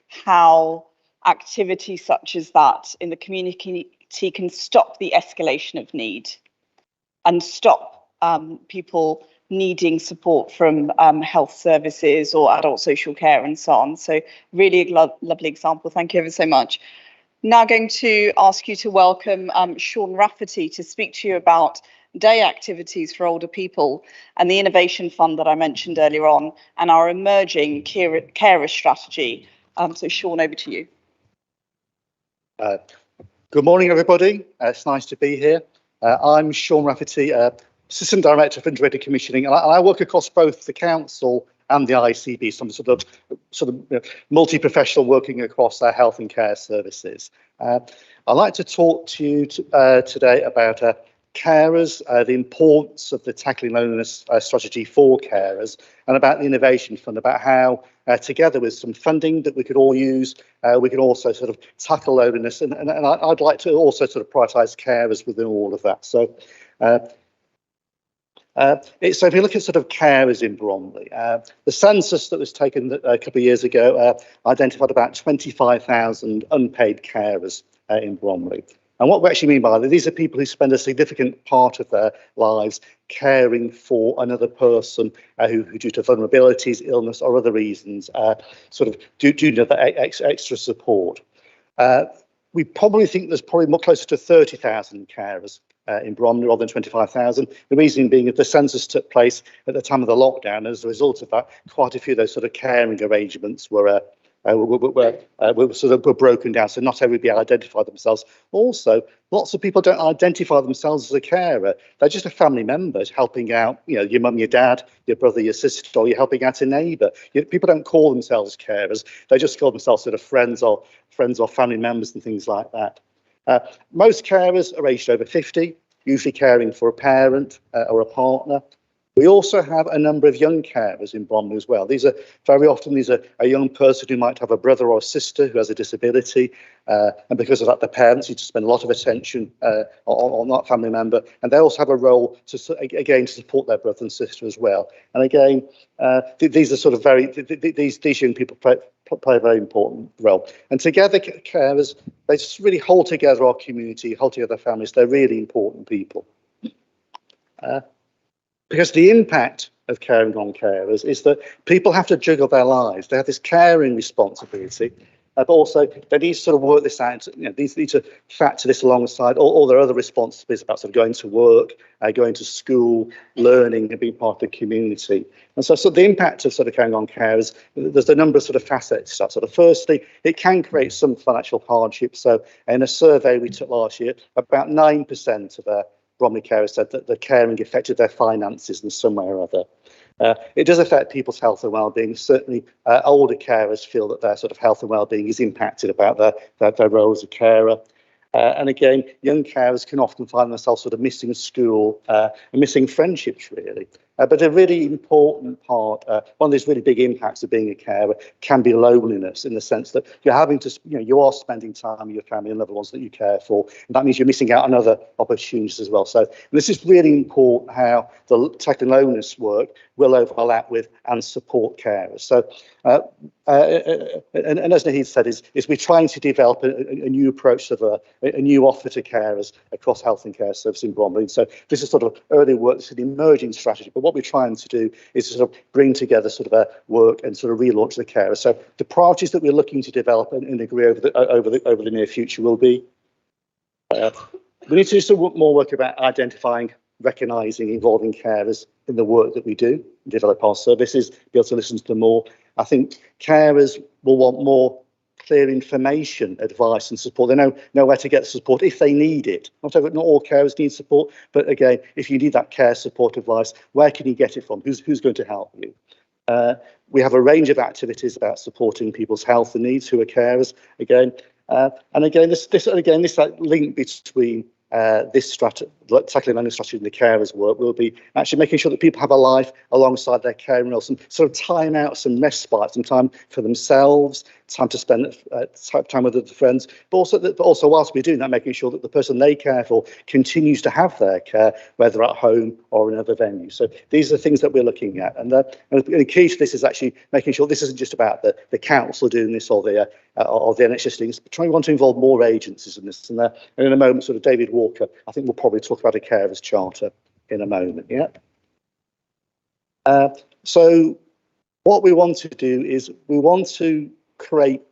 how activity such as that in the community can stop the escalation of need. and stop people needing support from health services or adult social care and so on. So really lovely example. Thank you ever so much. Now going to ask you to welcome Sean Rafferty to speak to you about day activities for older people and the Innovation Fund that I mentioned earlier on and our emerging carer strategy. So Sean, over to you. Good morning, everybody. It's nice to be here. I'm Sean Rafferty, Assistant Director for Integrated Commissioning, and I work across both the Council and the ICB, some sort of multi-professional working across our health and care services. I'd like to talk to you today about carers, the importance of the Tackling Loneliness strategy for carers, and about the Innovation Fund, about how, together with some funding that we could all use, we can also sort of tackle loneliness. And I'd like to also sort of prioritise carers within all of that. So if you look at sort of carers in Bromley, the census that was taken a couple of years ago identified about 25,000 unpaid carers in Bromley. And what we actually mean by that, these are people who spend a significant part of their lives caring for another person who due to vulnerabilities, illness or other reasons, sort of do need that extra support. We probably think there's probably more closer to 30,000 carers in Bromley rather than 25,000. The reason being that the census took place at the time of the lockdown. As a result of that, quite a few of those sort of caring arrangements were broken down, so not everybody identified themselves. Also, lots of people don't identify themselves as a carer. They're just a family member helping out, you know, your mum, your dad, your brother, your sister, or you're helping out a neighbour. People don't call themselves carers. They just call themselves sort of friends or family members and things like that. Most carers are aged over 50, usually caring for a parent or a partner. We also have a number of young carers in Bromley as well. Very often a young person who might have a brother or a sister who has a disability, and because of that, the parents need to spend a lot of attention on that family member, and they also have a role to support their brother and sister as well. And again, these are sort of these young people play a very important role. And together, carers, they just really hold together our community, hold together families. They're really important people. Because the impact of caring on carers is that people have to juggle their lives. They have this caring responsibility, but also they need to sort of work this out. You know, they need to factor this alongside all their other responsibilities about sort of going to work, going to school, learning, and being part of the community. And so the impact of sort of caring on carers, there's a number of sort of facets to that. Sort of firstly, it can create some financial hardship. So in a survey we took last year, about 9% of Bromley carers said that the caring affected their finances in some way or other. It does affect people's health and well-being. Certainly, older carers feel that their sort of health and well-being is impacted about their role as a carer. And again, young carers can often find themselves sort of missing school and missing friendships, really. But a really important part, one of these really big impacts of being a carer can be loneliness, in the sense that you're having to, you are spending time with your family and loved ones that you care for. And that means you're missing out on other opportunities as well. So this is really important, how the Tackling Loneliness work will overlap with and support carers. So, and as Naheed said, is we're trying to develop a new approach of a new offer to carers across health and care services in Bromley. So this is sort of early work, it's an emerging strategy, but what we're trying to do is to sort of bring together sort of a work and sort of relaunch the carer. So the priorities that we're looking to develop and agree over the near future will be, we need to do some more work about identifying, recognising, involving carers in the work that we do, develop our services, be able to listen to them more. I think carers will want more clear information, advice and support. They know where to get the support if they need it. Not all carers need support, but again, if you need that care support advice, where can you get it from? Who's going to help you? We have a range of activities about supporting people's health and needs who are carers. Again, and again, this link between this strategy, Tackling Loneliness strategy and the carers work, will be actually making sure that people have a life alongside their caring roles, and sort of time out some respite, some time for themselves, time to spend time with other friends, but also whilst we're doing that, making sure that the person they care for continues to have their care, whether at home or in other venues. So these are the things that we're looking at, and the key to this is actually making sure this isn't just about the council doing this or the NHS doing this, but we want to involve more agencies in this. And in a moment, sort of David Walker, I think we'll probably talk about a carers charter. in a moment. Yeah. So what we want to do is we want to create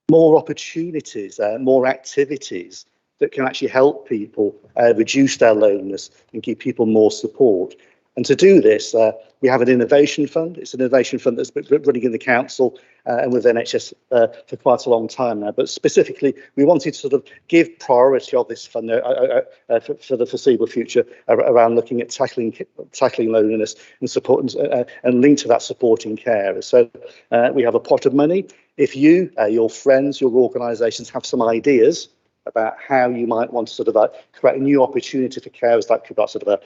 more opportunities, more activities that can actually help people reduce their loneliness and give people more support. And to do this, we have an innovation fund. It's an innovation fund that's been running in the council and with NHS for quite a long time now. But specifically, we wanted to sort of give priority of this fund for the foreseeable future around looking at tackling loneliness and support and linked to that supporting carers. So we have a pot of money. If you, your friends, your organisations have some ideas about how you might want to sort of create a new opportunity for carers, that could be sort of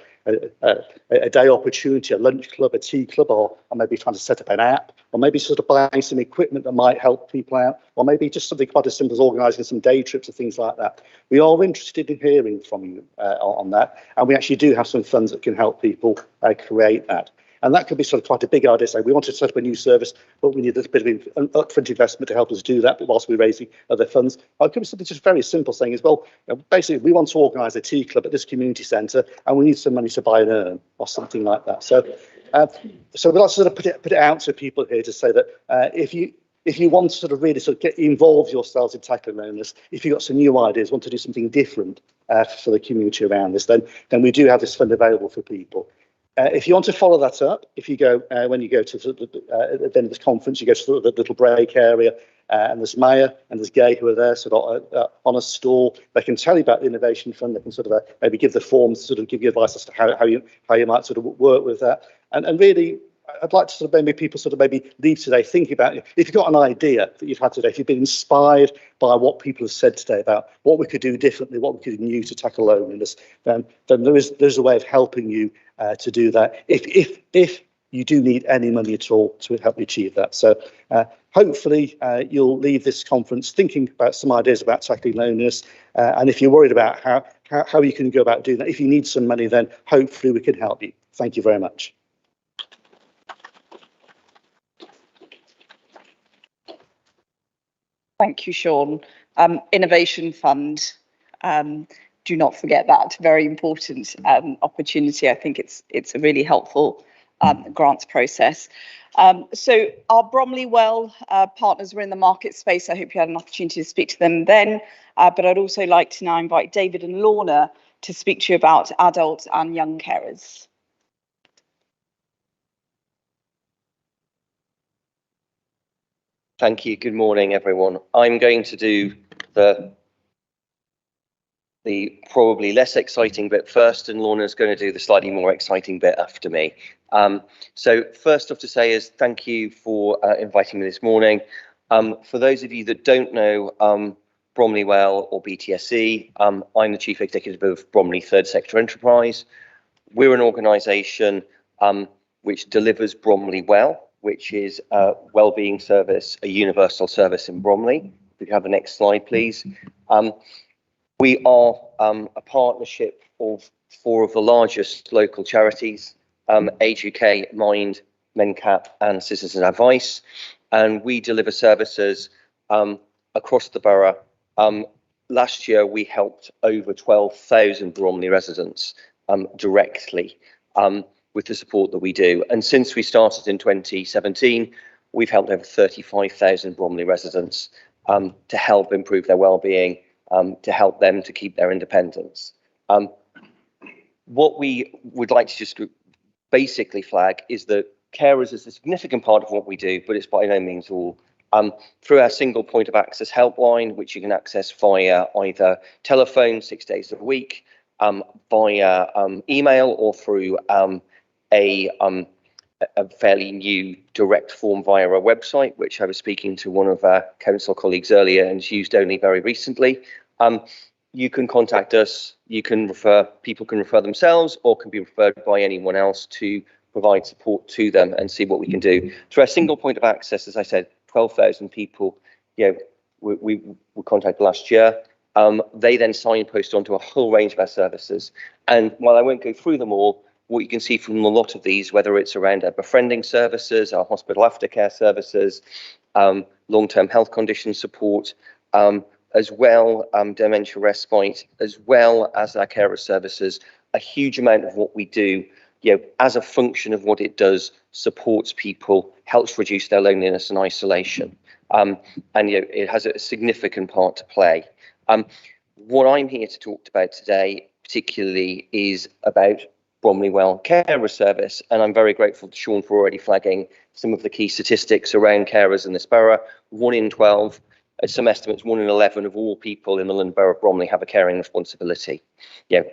a day opportunity, a lunch club, a tea club, or maybe trying to set up an app, or maybe sort of buying some equipment that might help people out, or maybe just something quite as simple as organising some day trips or things like that. We are interested in hearing from you on that, and we actually do have some funds that can help people create that. And that could be sort of quite a big idea. So we want to set up a new service, but we need a bit of an upfront investment to help us do that, but whilst we're raising other funds. Or it could be something just very simple, saying as well, basically, we want to organise a tea club at this community centre, and we need some money to buy an urn or something like that. So we'd like to sort of put it out to people here to say that if you want to sort of really sort of involve yourselves in tackling loneliness, if you've got some new ideas, want to do something different for the community around this, then we do have this fund available for people. If you want to follow that up, if you go when you go to at the end of this conference, you go to the little break area, and there's Maya and there's Gay who are there sort of on a stall. They can tell you about the Innovation Fund. They can sort of maybe give the forms, sort of give you advice as to how you might sort of work with that. And really, I'd like to sort of maybe people sort of maybe leave today thinking about, if you've got an idea that you've had today, if you've been inspired by what people have said today about what we could do differently, what we could do new to tackle loneliness, then there's a way of helping you to do that. If you do need any money at all to help you achieve that. So hopefully you'll leave this conference thinking about some ideas about tackling loneliness. And if you're worried about how you can go about doing that, if you need some money, then hopefully we can help you. Thank you very much. Thank you, Sean. Innovation Fund, do not forget that, very important opportunity. I think it's a really helpful grants process. So our Bromley Well partners were in the market space. I hope you had an opportunity to speak to them then, but I'd also like to now invite David and Lorna to speak to you about adult and young carers. Thank you. Good morning, everyone. I'm going to do the probably less exciting bit first, and Lorna's going to do the slightly more exciting bit after me. So first off to say is thank you for inviting me this morning. For those of you that don't know Bromley Well or BTSE, I'm the Chief Executive of Bromley Third Sector Enterprise. We're an organisation which delivers Bromley Well, which is a wellbeing service, a universal service in Bromley. If you have the next slide, please. We are a partnership of 4 of the largest local charities, Age UK, Mind, MenCap and Citizen Advice. And we deliver services across the borough. Last year, we helped over 12,000 Bromley residents directly with the support that we do. And since we started in 2017, we've helped over 35,000 Bromley residents to help improve their well-being, to help them to keep their independence. What we would like to just basically flag is that carers is a significant part of what we do, but it's by no means all. Through our single point of access helpline, which you can access via either telephone 6 days a week, via email, or through a fairly new direct form via our website, which I was speaking to one of our council colleagues earlier and it's used only very recently. You can contact us, people can refer themselves or can be referred by anyone else to provide support to them and see what we can do. Through our single point of access, as I said, 12,000 people, we contacted last year. They then signpost onto a whole range of our services. And while I won't go through them all, what you can see from a lot of these, whether it's around our befriending services, our hospital aftercare services, long-term health condition support, as well dementia respite, as well as our carer services, a huge amount of what we do, as a function of what it does, supports people, helps reduce their loneliness and isolation. And it has a significant part to play. What I'm here to talk about today, particularly, is about Bromley Well Carer Service, and I'm very grateful to Sean for already flagging some of the key statistics around carers in this borough. 1 in 12, some estimates 1 in 11 of all people in the London Borough of Bromley have a caring responsibility.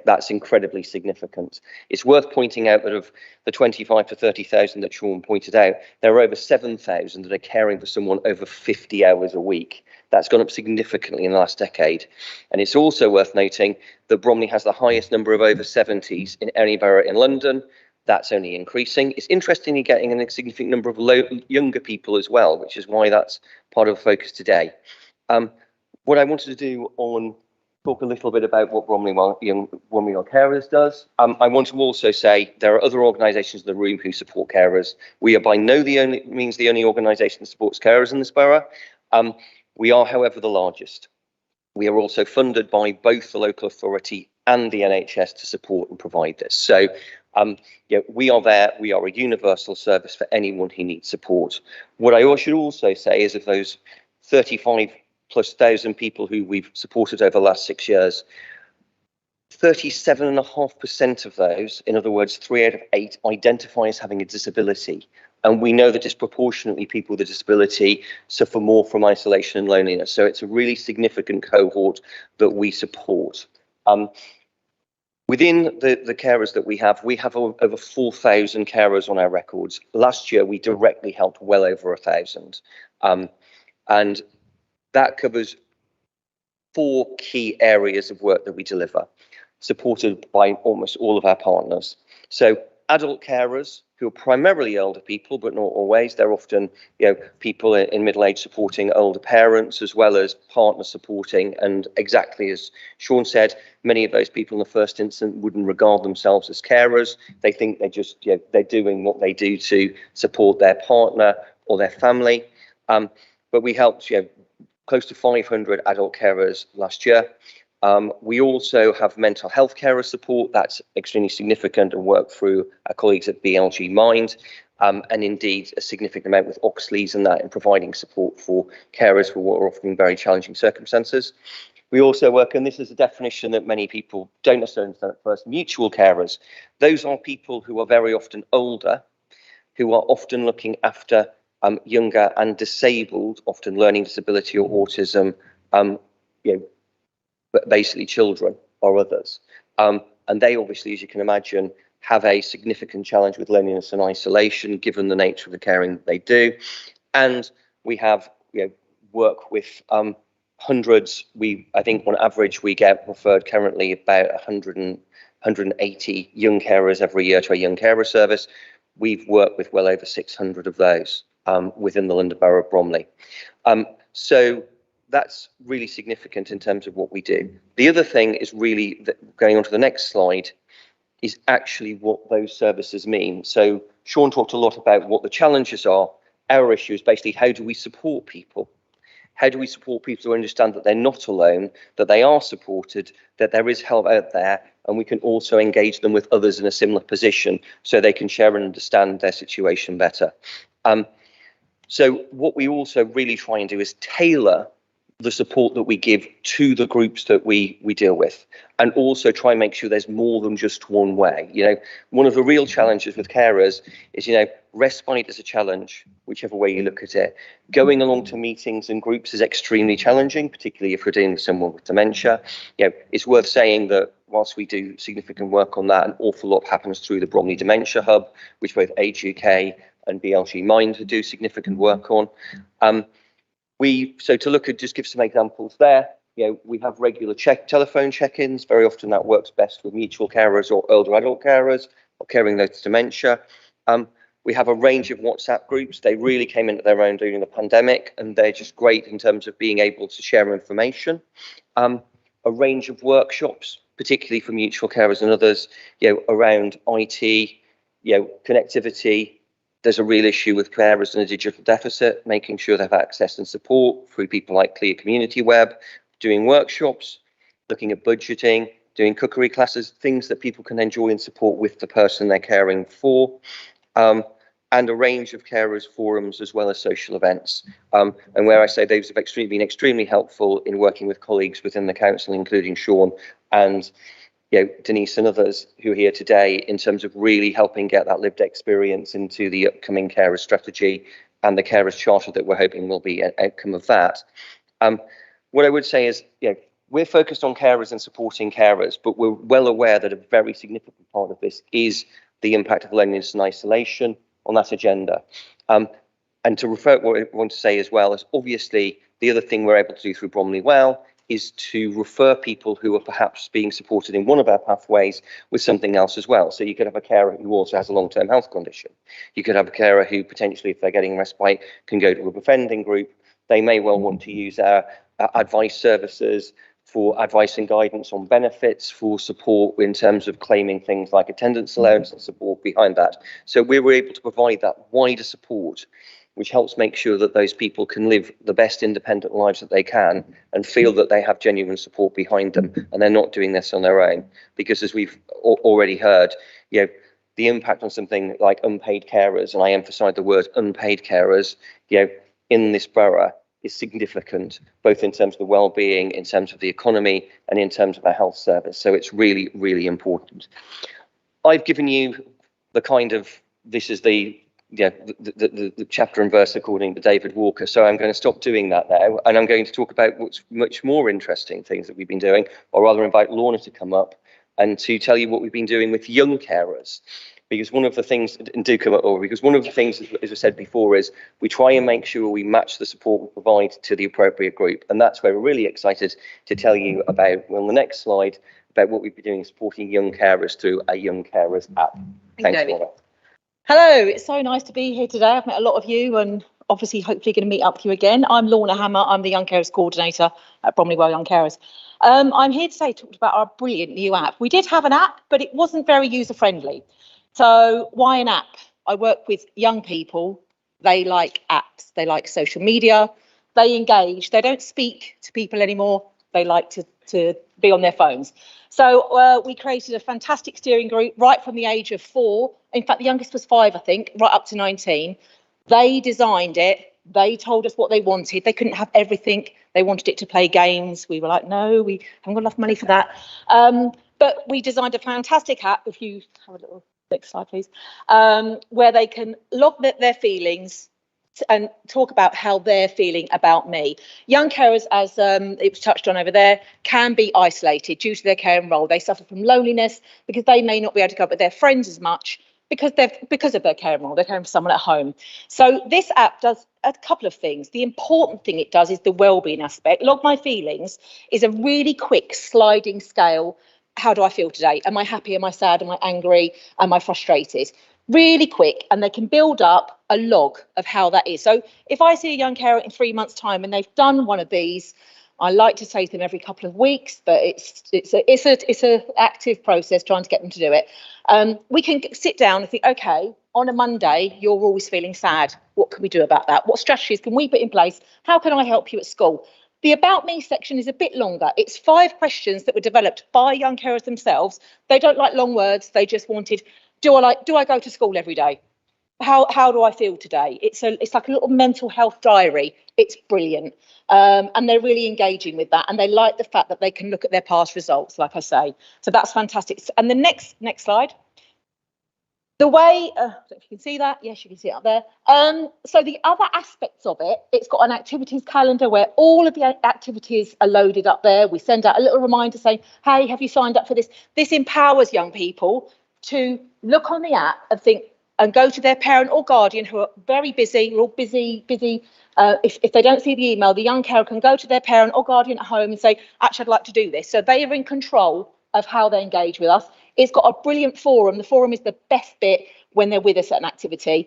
That's incredibly significant. It's worth pointing out that of the 25 to 30,000 that Sean pointed out, there are over 7,000 that are caring for someone over 50 hours a week. That's gone up significantly in the last decade. And it's also worth noting that Bromley has the highest number of over 70s in any borough in London. That's only increasing. It's interestingly getting a significant number of younger people as well, which is why that's part of the focus today. What I wanted to do talk a little bit about what Bromley Well Carers does. I want to also say there are other organisations in the room who support carers. We are by no means the only organisation that supports carers in this borough. We are, however, the largest. We are also funded by both the local authority and the NHS to support and provide this. So we are there. We are a universal service for anyone who needs support. What I should also say is of those 35,000+ people who we've supported over the last 6 years, 37.5% of those, in other words, 3 out of 8, identify as having a disability. And we know that disproportionately people with a disability suffer more from isolation and loneliness. So it's a really significant cohort that we support. Within the carers that we have over 4,000 carers on our records. Last year, we directly helped well over 1,000. And that covers 4 key areas of work that we deliver, supported by almost all of our partners. So adult carers, who are primarily older people, but not always. They're often, people in middle age supporting older parents, as well as partner supporting. And exactly as Sean said, many of those people in the first instance wouldn't regard themselves as carers. They think they're just, they're doing what they do to support their partner or their family. But we helped, close to 500 adult carers last year. We also have mental health carer support. That's extremely significant and work through our colleagues at BLG Mind, and indeed a significant amount with Oxley's and that in providing support for carers for what are often very challenging circumstances. We also work, and this is a definition that many people don't necessarily understand at first, mutual carers. Those are people who are very often older, who are often looking after younger and disabled, often learning disability or autism, but basically children or others. And they obviously, as you can imagine, have a significant challenge with loneliness and isolation, given the nature of the caring that they do. And we have work with hundreds. I think on average, we get referred currently about 180 young carers every year to a young carer service. We've worked with well over 600 of those within the London Borough of Bromley. So that's really significant in terms of what we do. The other thing is really, going on to the next slide, is actually what those services mean. So Sean talked a lot about what the challenges are. Our issue is basically, how do we support people? How do we support people to understand that they're not alone, that they are supported, that there is help out there, and we can also engage them with others in a similar position so they can share and understand their situation better. So what we also really try and do is tailor the support that we give to the groups that we deal with, and also try and make sure there's more than just one way. One of the real challenges with carers is, respite is a challenge, whichever way you look at it. Going along to meetings and groups is extremely challenging, particularly if you're dealing with someone with dementia. It's worth saying that whilst we do significant work on that, an awful lot happens through the Bromley Dementia Hub, which both Age UK and BLG Mind do significant work on. So to look at, just give some examples there, we have regular telephone check-ins. Very often that works best with mutual carers or older adult carers or caring those with dementia. We have a range of WhatsApp groups. They really came into their own during the pandemic, and they're just great in terms of being able to share information. A range of workshops, particularly for mutual carers and others, around IT, connectivity. There's a real issue with carers and a digital deficit, making sure they have access and support through people like Clear Community Web, doing workshops, looking at budgeting, doing cookery classes, things that people can enjoy and support with the person they're caring for, and a range of carers forums as well as social events. And where I say those have been extremely helpful in working with colleagues within the council, including Sean and Denise and others who are here today, in terms of really helping get that lived experience into the upcoming carers strategy and the carers charter that we're hoping will be an outcome of that. What I would say is, we're focused on carers and supporting carers, but we're well aware that a very significant part of this is the impact of loneliness and isolation on that agenda. And to refer, what I want to say as well is, obviously, the other thing we're able to do through Bromley Well is to refer people who are perhaps being supported in one of our pathways with something else as well. So you could have a carer who also has a long-term health condition. You could have a carer who potentially, if they're getting respite, can go to a befriending group. They may well want to use our advice services for advice and guidance on benefits, for support in terms of claiming things like attendance allowance and support behind that. So we were able to provide that wider support, which helps make sure that those people can live the best independent lives that they can and feel that they have genuine support behind them and they're not doing this on their own. Because as we've already heard, the impact on something like unpaid carers, and I emphasise the word unpaid carers, in this borough is significant, both in terms of the well-being, in terms of the economy, and in terms of our health service. So it's really, really important. I've given you the kind of, this is the chapter and verse according to David Walker. So I'm going to stop doing that now, and I'm going to talk about what's much more interesting things that we've been doing, or rather invite Lorna to come up and to tell you what we've been doing with young carers. Because one of the things, and do come up over, because one of the things, as I said before, is we try and make sure we match the support we provide to the appropriate group. And that's where we're really excited to tell you about, well, on the next slide, about what we've been doing supporting young carers through a Young Carers app. Thanks, Lorna. Hello, it's so nice to be here today. I've met a lot of you and obviously hopefully going to meet up with you again. I'm Lorna Hammer. I'm the Young Carers Coordinator at Bromley Well Young Carers. I'm here today to talk about our brilliant new app. We did have an app, but it wasn't very user-friendly. So why an app? I work with young people. They like apps. They like social media. They engage. They don't speak to people anymore. They like to be on their phones. So we created a fantastic steering group right from the age of 4. In fact, the youngest was 5, I think, right up to 19. They designed it. They told us what they wanted. They couldn't have everything. They wanted it to play games. We were like, no, we haven't got enough money for that. But we designed a fantastic app. If you have a little next slide, please, where they can log their feelings and talk about how they're feeling about me. Young carers, as it was touched on over there, can be isolated due to their caring role. They suffer from loneliness because they may not be able to go out with their friends as much because of their caring role. They're caring for someone at home. So this app does a couple of things. The important thing it does is the wellbeing aspect. Log My Feelings is a really quick sliding scale. How do I feel today? Am I happy? Am I sad? Am I angry? Am I frustrated? Really quick, and they can build up a log of how that is. So if I see a young carer in 3 months' time and they've done one of these, I like to say to them every couple of weeks, but it's an active process trying to get them to do it. We can sit down and think, okay, on a Monday, you're always feeling sad. What can we do about that? What strategies can we put in place? How can I help you at school? The About Me section is a bit longer. It's 5 questions that were developed by young carers themselves. They don't like long words. They just wanted, do I go to school every day? How do I feel today? It's like a little mental health diary. It's brilliant. And they're really engaging with that. And they like the fact that they can look at their past results, like I say. So that's fantastic. And the next slide. The way, I don't know if you can see that. Yes, you can see it up there. So the other aspects of it, it's got an activities calendar where all of the activities are loaded up there. We send out a little reminder saying, hey, have you signed up for this? This empowers young people to look on the app and think, and go to their parent or guardian who are very busy. We're all busy. If they don't see the email, the young carer can go to their parent or guardian at home and say, actually, I'd like to do this. So they are in control of how they engage with us. It's got a brilliant forum. The forum is the best bit when they're with us at an activity.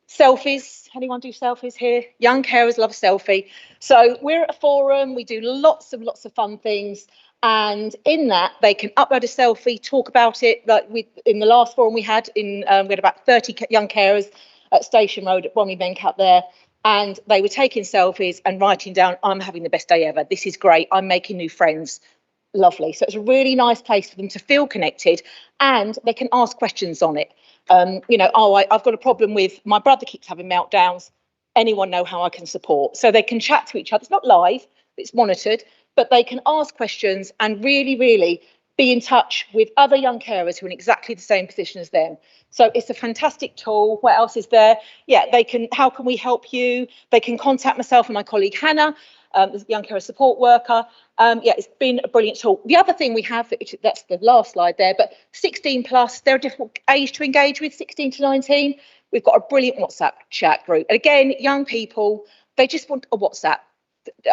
Selfies. Anyone do selfies here? Young carers love a selfie. So we're at a forum. We do lots of fun things. And in that, they can upload a selfie, talk about it. Like in the last forum we had about 30 young carers at Station Road at Bromley Bank up there. And they were taking selfies and writing down, I'm having the best day ever. This is great. I'm making new friends. lovely. So it's a really nice place for them to feel connected, and they can ask questions on it. You know, oh, I've got a problem with my brother keeps having meltdowns. Anyone know how I can support? So they can chat to each other. It's not live, it's monitored, but they can ask questions and really, really be in touch with other young carers who are in exactly the same position as them. So it's a fantastic tool. What else is there? Yeah, they can, how can we help you? They can contact myself and my colleague Hannah, the young carer support worker. Yeah, it's been a brilliant tool. The other thing we have, that's the last slide there, but 16 plus, they're a different age to engage with, 16 to 19. We've got a brilliant WhatsApp chat group. And again, young people, they just want a WhatsApp.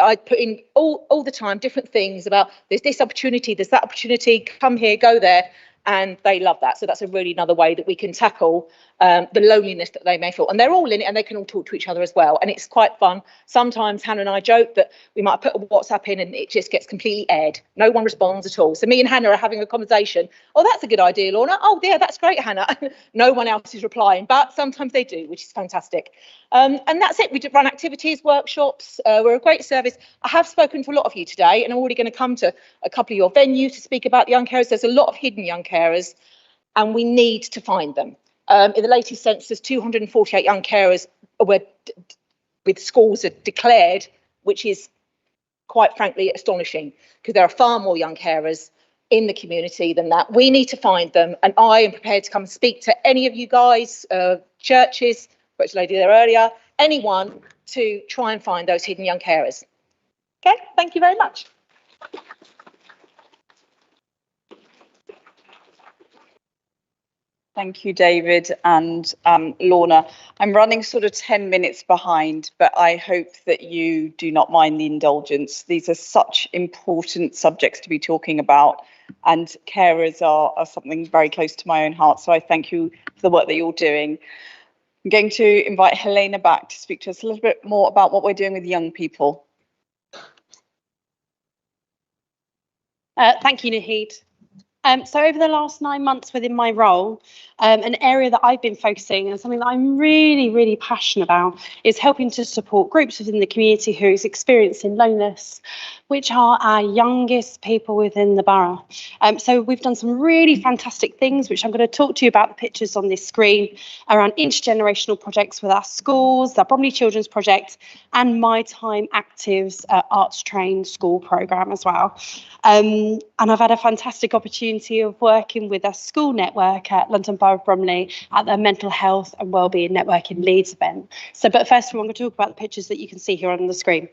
I put in all the time different things about there's this opportunity, there's that opportunity, come here, go there, and they love that. So that's a really another way that we can tackle the loneliness that they may feel. And they're all in it and they can all talk to each other as well. And it's quite fun. Sometimes Hannah and I joke that we might put a WhatsApp in and it just gets completely aired. No one responds at all. So me and Hannah are having a conversation. Oh, that's a good idea, Lorna. Oh, yeah, that's great, Hannah. No one else is replying, but sometimes they do, which is fantastic. And that's it. We run activities, workshops. We're a great service. I have spoken to a lot of you today, and I'm already going to come to a couple of your venues to speak about the young carers. There's a lot of hidden young carers, and we need to find them. In the latest census, 248 young carers were with schools are declared, which is quite frankly astonishing, because there are far more young carers in the community than that. We need to find them, and I am prepared to come and speak to any of you guys, churches, spoke to a lady there earlier, anyone, to try and find those hidden young carers. Okay, thank you very much. Thank you, David and Lorna. I'm running sort of 10 minutes behind, but I hope that you do not mind the indulgence. These are such important subjects to be talking about, and carers are something very close to my own heart. So I thank you for the work that you're doing. I'm going to invite Helena back to speak to us a little bit more about what we're doing with young people. Thank you, Nahid. So over the last 9 months within my role, an area that I've been focusing and something that I'm really, really passionate about is helping to support groups within the community who is experiencing loneliness, which are our youngest people within the borough. So we've done some really fantastic things, which I'm going to talk to you about the pictures on this screen, around intergenerational projects with our schools, our Bromley Children's Project, and My Time Actives Arts Train school programme as well. And I've had a fantastic opportunity of working with a school network at London Borough of Bromley at the Mental Health and Wellbeing Network in Leeds event. But first of all, I'm going to talk about the pictures that you can see here on the screen.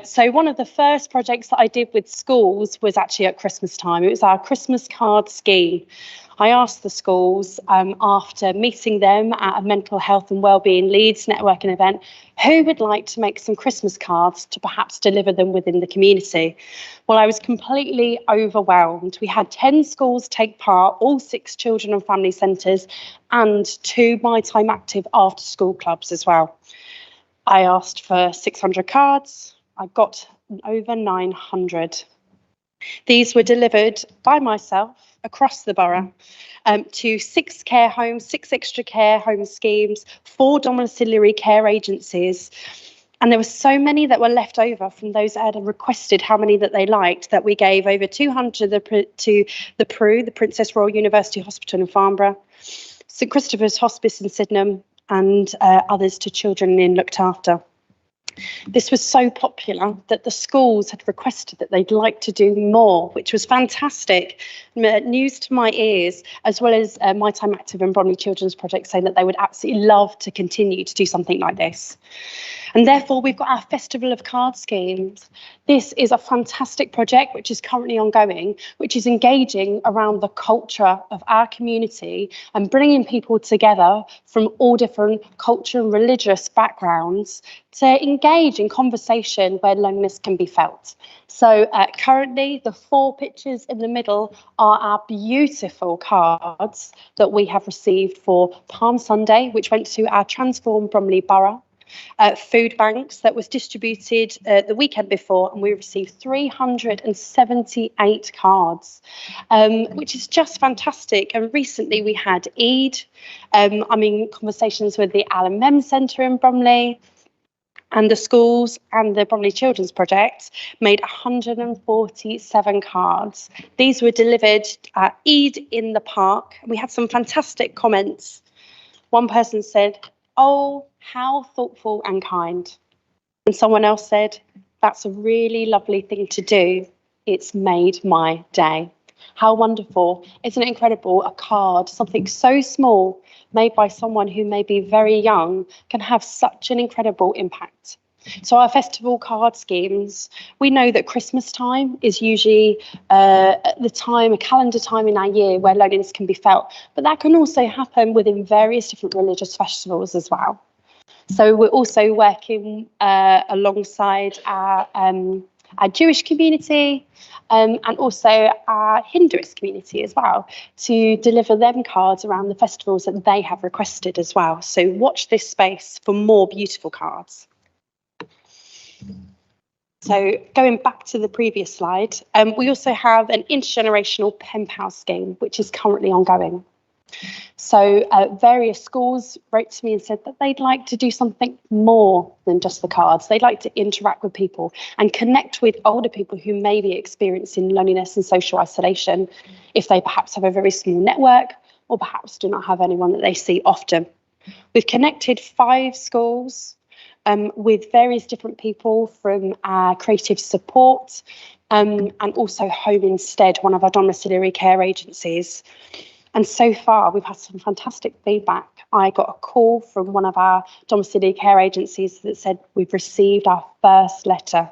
So one of the first projects that I did with schools was actually at Christmas time. It was our Christmas card scheme. I asked the schools, after meeting them at a Mental Health and Wellbeing Leeds networking event, who would like to make some Christmas cards to perhaps deliver them within the community. Well, I was completely overwhelmed. We had 10 schools take part, all 6 children and family centres, and 2 My Time Active after school clubs as well. I asked for 600 cards. I got over 900. These were delivered by myself across the borough to 6 care homes, 6 extra care home schemes, 4 domiciliary care agencies. And there were so many that were left over from those that had requested how many that they liked, that we gave over 200 to the PRU, the Princess Royal University Hospital in Farnborough, St Christopher's Hospice in Sydenham, and others to children in looked after. This was so popular that the schools had requested that they'd like to do more, which was fantastic. News to my ears, as well as My Time Active and Bromley Children's Project saying that they would absolutely love to continue to do something like this. And therefore, we've got our Festival of Card Schemes. This is a fantastic project which is currently ongoing, which is engaging around the culture of our community and bringing people together from all different culture and religious backgrounds to engage in conversation where loneliness can be felt. So currently, the 4 pictures in the middle are our beautiful cards that we have received for Palm Sunday, which went to our Transform Bromley Borough. Food banks that was distributed the weekend before, and we received 378 cards, which is just fantastic. And recently we had Eid. I'm in conversations with the Alan Mem Centre in Bromley, And the schools and the Bromley Children's Project made 147 cards. These were delivered at Eid in the Park. We had some fantastic comments. One person said, "Oh, how thoughtful and kind." And someone else said, "That's a really lovely thing to do. It's made my day." How wonderful. Isn't it incredible? A card, something so small, made by someone who may be very young, can have such an incredible impact. So our card schemes, we know that Christmas time is usually the time, a calendar time in our year where loneliness can be felt, but that can also happen within various different religious festivals as well. So we're also working alongside our Jewish community and also our Hinduist community as well, to deliver them cards around the festivals that they have requested as well. So watch this space for more beautiful cards. So going back to the previous slide, we also have an intergenerational pen pal scheme, which is currently ongoing. So various schools wrote to me and said that they'd like to do something more than just the cards. They'd like to interact with people and connect with older people who may be experiencing loneliness and social isolation, if they perhaps have a very small network or perhaps do not have anyone that they see often. We've connected 5 schools with various different people from our creative support and also Home Instead, one of our domiciliary care agencies. And so far, we've had some fantastic feedback. I got a call from one of our domiciliary care agencies that said, "We've received our first letter."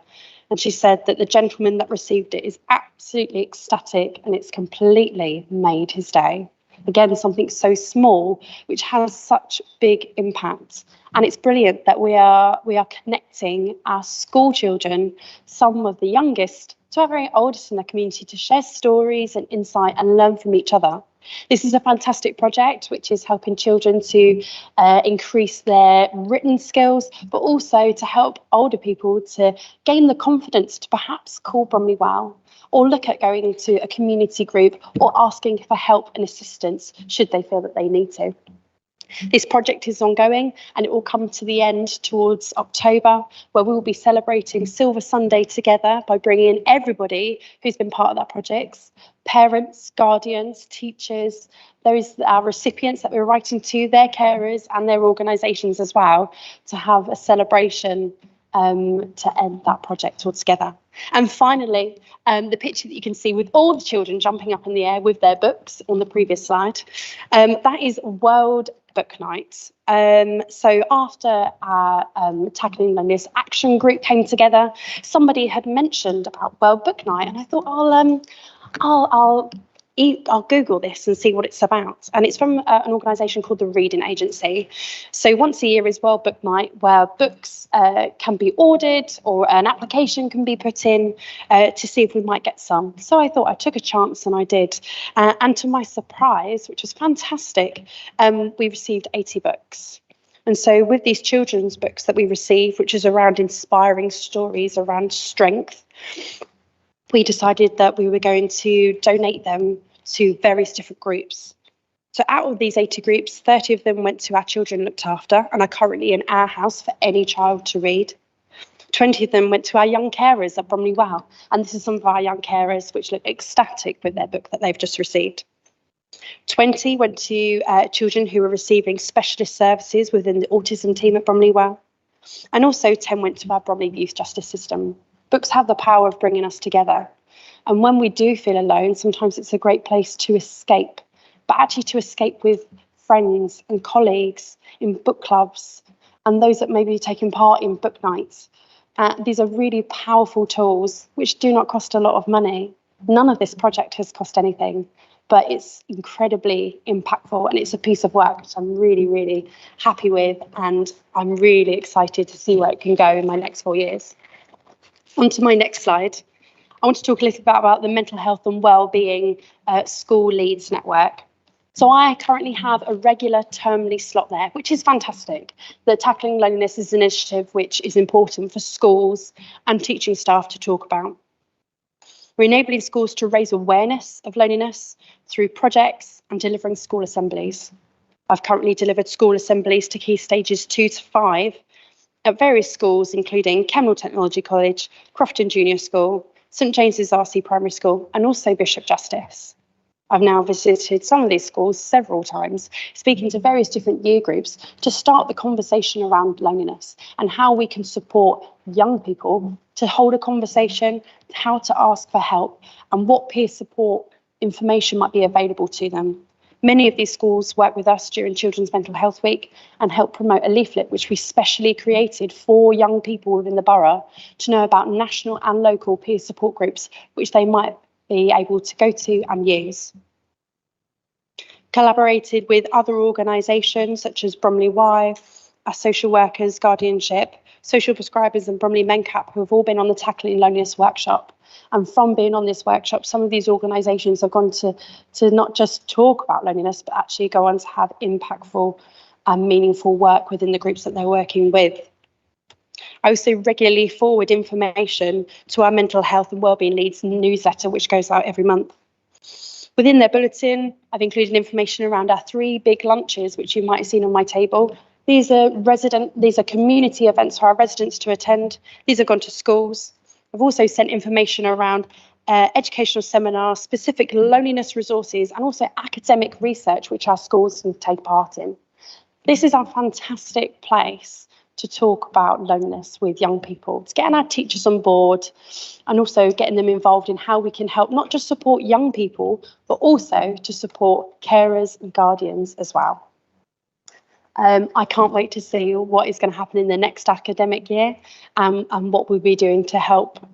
And she said that the gentleman that received it is absolutely ecstatic and it's completely made his day. Again, something so small, which has such big impact. And it's brilliant that we are connecting our school children, some of the youngest, to our very oldest in the community, to share stories and insight and learn from each other. This is a fantastic project which is helping children to increase their written skills, but also to help older people to gain the confidence to perhaps call Bromley Well, or look at going to a community group or asking for help and assistance should they feel that they need to. This project is ongoing and it will come to the end towards October, where we will be celebrating Silver Sunday together by bringing in everybody who's been part of that project, parents, guardians, teachers, those our recipients that we're writing to, their carers and their organisations as well, to have a celebration to end that project altogether. And finally, the picture that you can see with all the children jumping up in the air with their books on the previous slide, that is World Book Night. So after our Tackling Loneliness Action Group came together, somebody had mentioned about World Book Night, and I thought I'll Google this and see what it's about. And it's from an organisation called the Reading Agency. So once a year is World Book Night, where books can be ordered or an application can be put in to see if we might get some. So I thought I took a chance and I did. And to my surprise, which was fantastic, we received 80 books. And so with these children's books that we received, which is around inspiring stories around strength, we decided that we were going to donate them to various different groups. So out of these 80 groups, 30 of them went to our Children Looked After and are currently in our house for any child to read. 20 of them went to our young carers at Bromley Well, and this is some of our young carers which look ecstatic with their book that they've just received. 20 went to children who were receiving specialist services within the autism team at Bromley Well, and also 10 went to our Bromley Youth Justice System. Books have the power of bringing us together. And when we do feel alone, sometimes it's a great place to escape, but actually to escape with friends and colleagues in book clubs and those that may be taking part in book nights. These are really powerful tools which do not cost a lot of money. None of this project has cost anything, but it's incredibly impactful and it's a piece of work which I'm really, really happy with, and I'm really excited to see where it can go in my next 4 years. On to my next slide. I want to talk a little bit about the Mental Health and Wellbeing School Leads Network. So I currently have a regular termly slot there, which is fantastic. The Tackling Loneliness is an initiative which is important for schools and teaching staff to talk about. We're enabling schools to raise awareness of loneliness through projects and delivering school assemblies. I've currently delivered school assemblies to key stages 2 to 5, at various schools, including Kemnall Technology College, Crofton Junior School, St James's RC Primary School, and also Bishop Justice. I've now visited some of these schools several times, speaking to various different year groups to start the conversation around loneliness and how we can support young people to hold a conversation, how to ask for help, and what peer support information might be available to them. Many of these schools work with us during Children's Mental Health Week and help promote a leaflet which we specially created for young people within the borough to know about national and local peer support groups which they might be able to go to and use. Collaborated with other organisations such as Bromley Y, our social workers, guardianship, social prescribers and Bromley MenCap, who have all been on the Tackling Loneliness workshop. And from being on this workshop, some of these organisations have gone to not just talk about loneliness, but actually go on to have impactful and meaningful work within the groups that they're working with. I also regularly forward information to our mental health and wellbeing leads newsletter, which goes out every month. Within their bulletin, I've included information around our 3 big lunches, which you might have seen on my table. These are community events for our residents to attend. These have gone to schools. I've also sent information around educational seminars, specific loneliness resources, and also academic research, which our schools can take part in. This is a fantastic place to talk about loneliness with young people. It's getting our teachers on board and also getting them involved in how we can help not just support young people, but also to support carers and guardians as well. I can't wait to see what is going to happen in the next academic year and what we'll be doing to help,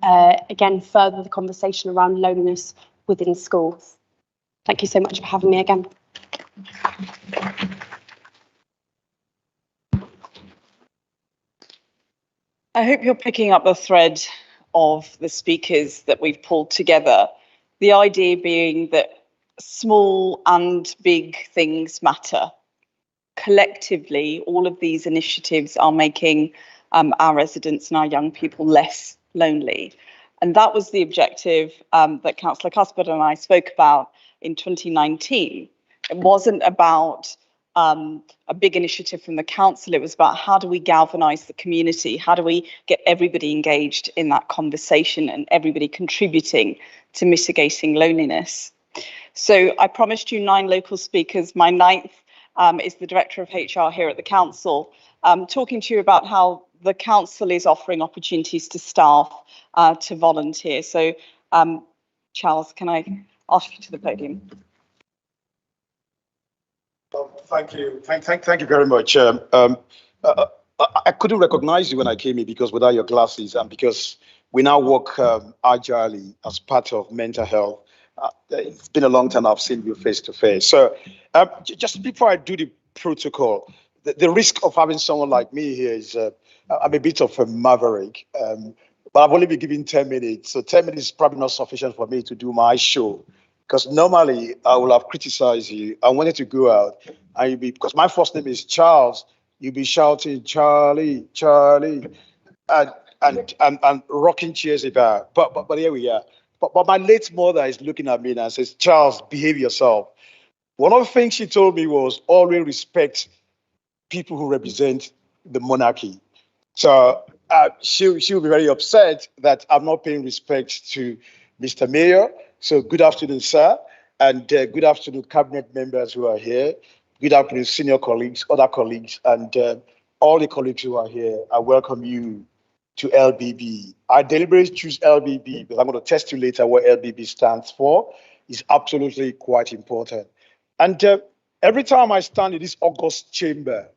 again, further the conversation around loneliness within schools. Thank you so much for having me again. I hope you're picking up the thread of the speakers that we've pulled together. The idea being that small and big things matter. Collectively, all of these initiatives are making our residents and our young people less lonely. And that was the objective that Councillor Cuthbert and I spoke about in 2019. It wasn't about a big initiative from the council. It was about how do we galvanise the community? How do we get everybody engaged in that conversation and everybody contributing to mitigating loneliness? So I promised you 9 local speakers. My 9th is the Director of HR here at the council, talking to you about how the council is offering opportunities to staff to volunteer. So Charles, can I ask you to the podium? Thank you. Thank you very much. I couldn't recognize you when I came in because without your glasses and because we now work agilely as part of mental health. It's been a long time I've seen you face to face. So just before I do the protocol, the risk of having someone like me here is I'm a bit of a maverick, but I've only been given 10 minutes. So 10 minutes is probably not sufficient for me to do my show. Because normally I will have criticized you. I wanted to go out and you'll be, because my first name is Charles, you'll be shouting, Charlie, Charlie, and rocking chairs about. But here we are. But my late mother is looking at me and says, Charles, behave yourself. One of the things she told me was always respect people who represent the monarchy. So she'll be very upset that I'm not paying respect to Mr. Mayor. So good afternoon, sir, and good afternoon, cabinet members who are here. Good afternoon, senior colleagues, other colleagues, and all the colleagues who are here. I welcome you to LBB. I deliberately choose LBB because I'm going to test you later what LBB stands for. It's absolutely quite important. And every time I stand in this august chamber,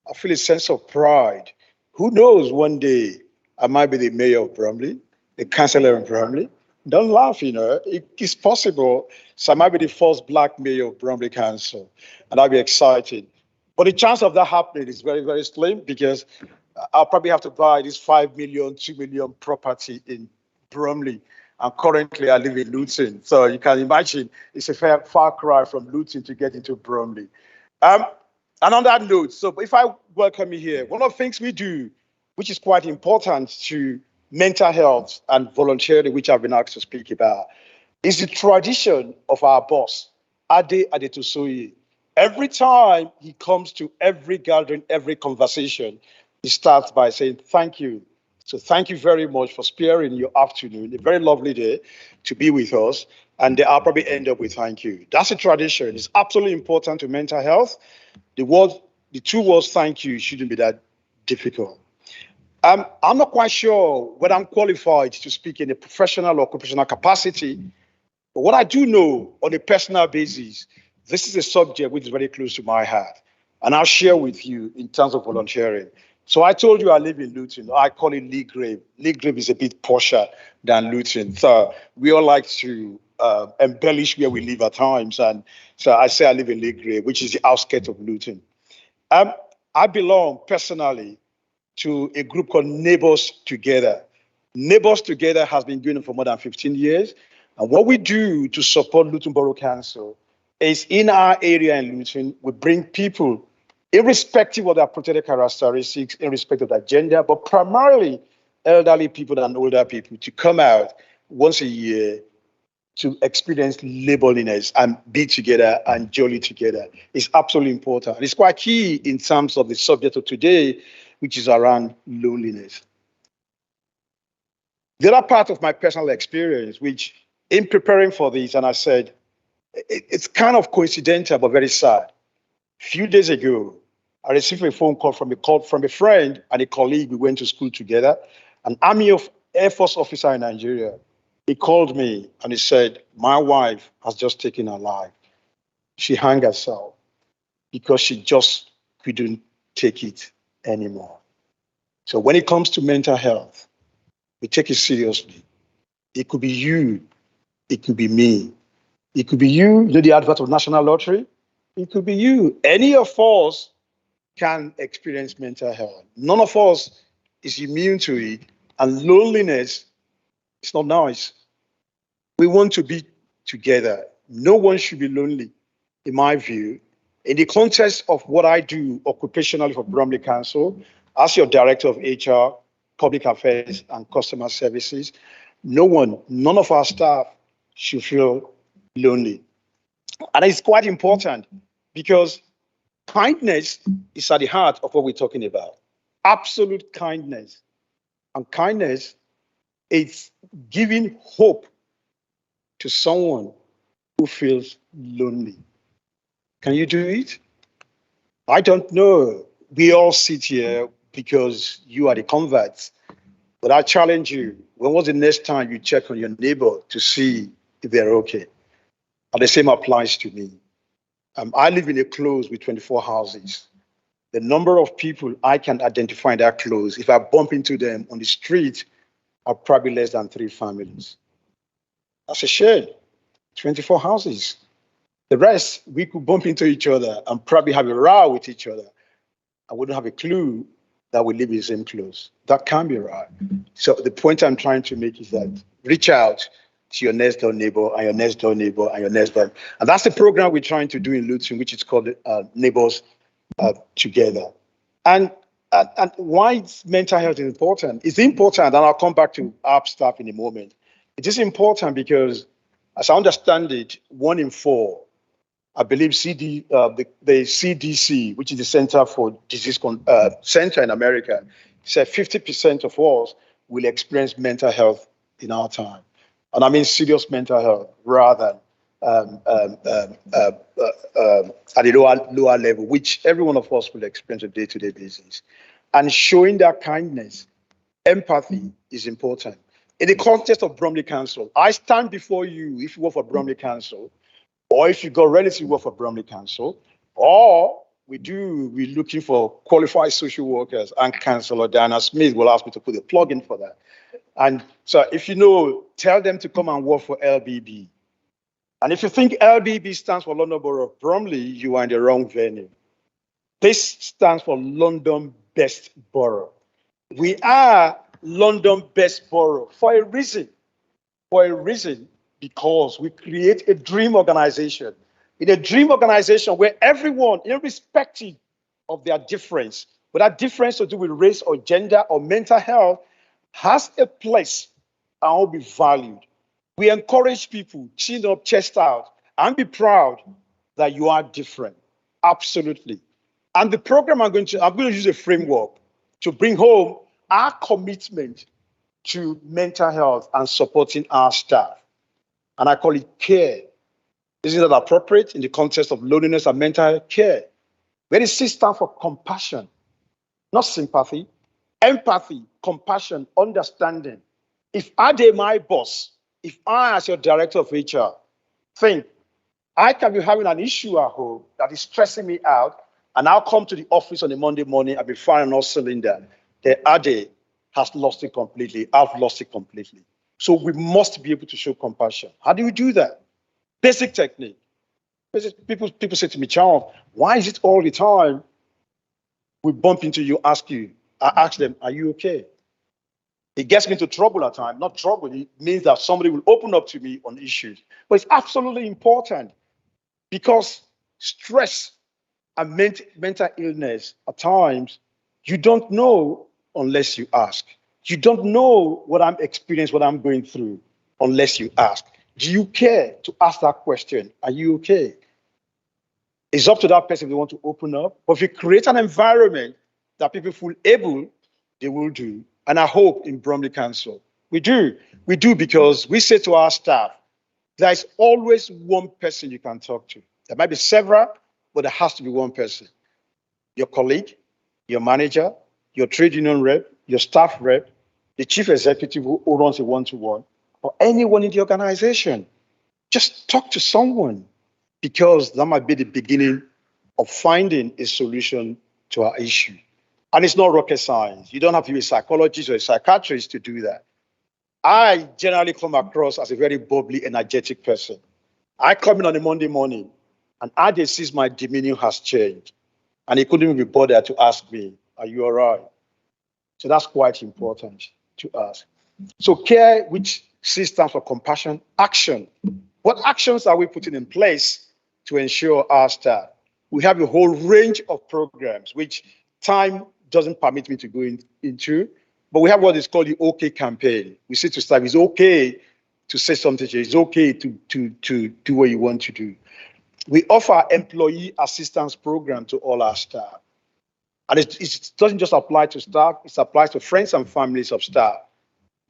I feel a sense of pride. Who knows, one day I might be the mayor of Bromley, the councillor of Bromley. Don't laugh, you know, it's possible. So I might be the first black mayor of Bromley Council, and I'll be excited. But the chance of that happening is very, very slim because I'll probably have to buy this 5 million, 2 million property in Bromley. And currently I live in Luton. So you can imagine it's a far cry from Luton to get into Bromley. And on that note, so if I welcome you here, one of the things we do, which is quite important to mental health and volunteering, which I've been asked to speak about, is the tradition of our boss, Ade Adetosoye. Every time he comes to every gathering, every conversation, he starts by saying thank you. So thank you very much for sparing your afternoon, a very lovely day to be with us. And I'll probably end up with thank you. That's a tradition. It's absolutely important to mental health. The two words thank you shouldn't be that difficult. I'm not quite sure whether I'm qualified to speak in a professional or occupational capacity, but what I do know on a personal basis, this is a subject which is very close to my heart, and I'll share with you in terms of volunteering. So I told you I live in Luton. I call it Lee Grave. Lee Grave is a bit posher than Luton. So we all like to embellish where we live at times, and so I say I live in Lee Grave, which is the outskirts of Luton. I belong personally to a group called Neighbors Together. Neighbors Together has been going on for more than 15 years. And what we do to support Luton Borough Council is in our area in Luton, we bring people, irrespective of their protected characteristics, irrespective of their gender, but primarily elderly people and older people, to come out once a year to experience labourliness and be together and jolly together. It's absolutely important. It's quite key in terms of the subject of today, which is around loneliness. The other part of my personal experience, which in preparing for this, and I said, it's kind of coincidental, but very sad. A few days ago, I received a phone call from a friend and a colleague. We went to school together, an Army of Air Force officer in Nigeria. He called me and he said, my wife has just taken her life. She hung herself because she just couldn't take it anymore. So when it comes to mental health, we take it seriously. It could be you, it could be me, it could be you know the advert of National Lottery, it could be you. Any of us can experience mental health. None of us is immune to it, and loneliness is not nice. We want to be together. No one should be lonely, in my view. In the context of what I do occupationally for Bromley Council, as your Director of HR, Public Affairs and Customer Services, none of our staff should feel lonely. And it's quite important because kindness is at the heart of what we're talking about. Absolute kindness. And kindness is giving hope to someone who feels lonely. Can you do it? I don't know. We all sit here because you are the converts. But I challenge you, when was the next time you check on your neighbor to see if they're okay? And the same applies to me. I live in a close with 24 houses. The number of people I can identify in that close, if I bump into them on the street, are probably less than 3 families. That's a shame. 24 houses. The rest, we could bump into each other and probably have a row with each other. I wouldn't have a clue that we live in the same close. That can't be right. So the point I'm trying to make is that reach out to your next door neighbor and your next door neighbor and your next door. And that's the program we're trying to do in Luton, which is called Neighbors Together. And why mental health is important? It's important, and I'll come back to ARP staff in a moment. It is important because, as I understand it, 1 in 4, I believe the CDC, which is the Center for Disease Center in America, said 50% of us will experience mental health in our time. And I mean serious mental health rather than at a lower level, which every one of us will experience on a day-to-day basis. And showing that kindness, empathy is important. In the context of Bromley Council, I stand before you, if you work for Bromley Council, or if you got relatives who work for Bromley Council, or we're looking for qualified social workers, and Councillor Diana Smith will ask me to put a plug in for that. And so if you know, tell them to come and work for LBB. And if you think LBB stands for London Borough of Bromley, you are in the wrong venue. This stands for London Best Borough. We are London Best Borough for a reason. Because we create a dream organization. In a dream organization where everyone, irrespective of their difference, whether difference to do with race or gender or mental health, has a place and will be valued. We encourage people, chin up, chest out, and be proud that you are different. Absolutely. And the program I'm going to use a framework. to bring home our commitment to mental health and supporting our staff. And I call it care. Isn't that appropriate in the context of loneliness and mental health care? Where the C stands for compassion, not sympathy, empathy, compassion, understanding. If Ade, my boss, if I, as your director of HR, think I can be having an issue at home that is stressing me out, and I'll come to the office on a Monday morning, I'll be firing all cylinder, then Ade has lost it completely. I've lost it completely. So we must be able to show compassion. How do we do that? Basic technique. People say to me, Charles, why is it all the time we bump into you, I ask them, are you okay? It gets me into trouble at times. Not trouble, it means that somebody will open up to me on issues. But it's absolutely important because stress and mental illness, at times, you don't know unless you ask. You don't know what I'm experiencing, what I'm going through, unless you ask. Do you care to ask that question? Are you okay? It's up to that person if they want to open up. But if you create an environment that people feel able, they will do. And I hope in Bromley Council, we do. We do because we say to our staff, there's always one person you can talk to. There might be several, but there has to be one person. Your colleague, your manager, your trade union rep, your staff rep, the chief executive who runs a one-to-one, or anyone in the organization. Just talk to someone because that might be the beginning of finding a solution to our issue. And it's not rocket science. You don't have to be a psychologist or a psychiatrist to do that. I generally come across as a very bubbly, energetic person. I come in on a Monday morning and Ade sees my demeanor has changed. And he couldn't even be bothered to ask me, are you all right? So that's quite important to ask. So care, which C stands for compassion, action. What actions are we putting in place to ensure our staff? We have a whole range of programs, which time doesn't permit me to go into, but we have what is called the OK campaign. We say to staff, it's okay to say something to you. It's okay to do what you want to do. We offer employee assistance program to all our staff. And it doesn't just apply to staff, it applies to friends and families of staff.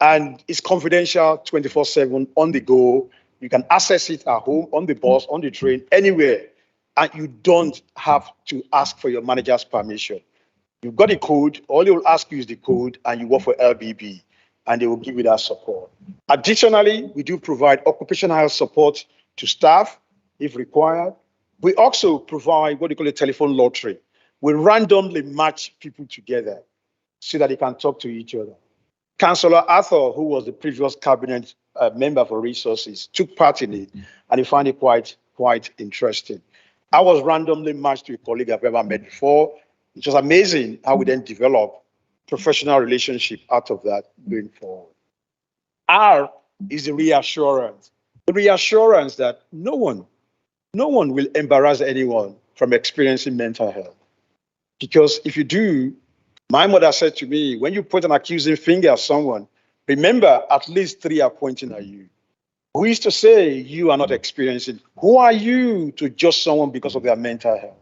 And it's confidential 24/7 on the go. You can access it at home, on the bus, on the train, anywhere. And you don't have to ask for your manager's permission. You've got a code, all they will ask you is the code, and you work for LBB, and they will give you that support. Additionally, we do provide occupational health support to staff if required. We also provide what we call a telephone lottery. We randomly match people together so that they can talk to each other. Councillor Arthur, who was the previous cabinet member for resources, took part in it, and he found it quite interesting. I was randomly matched to a colleague I've never met before. It was amazing how we then develop professional relationship out of that going forward. R is the reassurance. The reassurance that no one will embarrass anyone from experiencing mental health. Because if you do, my mother said to me, when you point an accusing finger at someone, remember at least 3 are pointing at you. Who is to say you are not experiencing? Who are you to judge someone because of their mental health?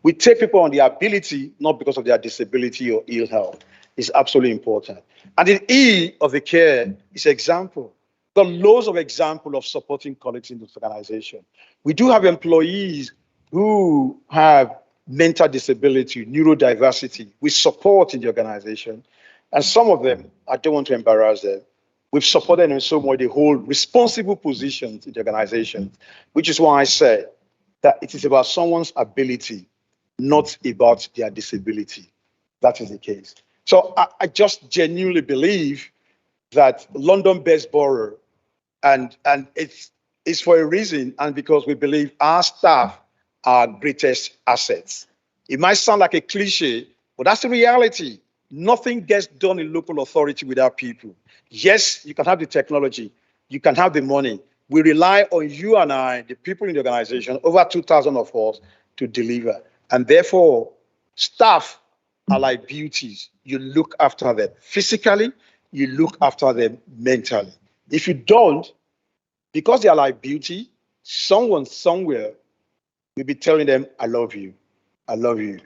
We take people on their ability, not because of their disability or ill health. It's absolutely important. And the E of the care is example. There are loads of examples of supporting colleagues in this organization. We do have employees who have mental disability, neurodiversity. We support in the organization. And some of them, I don't want to embarrass them, we've supported them in so much they hold responsible positions in the organization, which is why I said that it is about someone's ability, not about their disability. That is the case. So I just genuinely believe that London-based borough, and it's for a reason, and because we believe our staff are our greatest assets. It might sound like a cliche, but that's the reality. Nothing gets done in local authority without people. Yes, you can have the technology, you can have the money. We rely on you and I, the people in the organization, over 2,000 of us, to deliver. And therefore, staff are like beauties. You look after them physically, you look after them mentally. If you don't, because they are like beauty, someone somewhere will be telling them, I love you. I love you.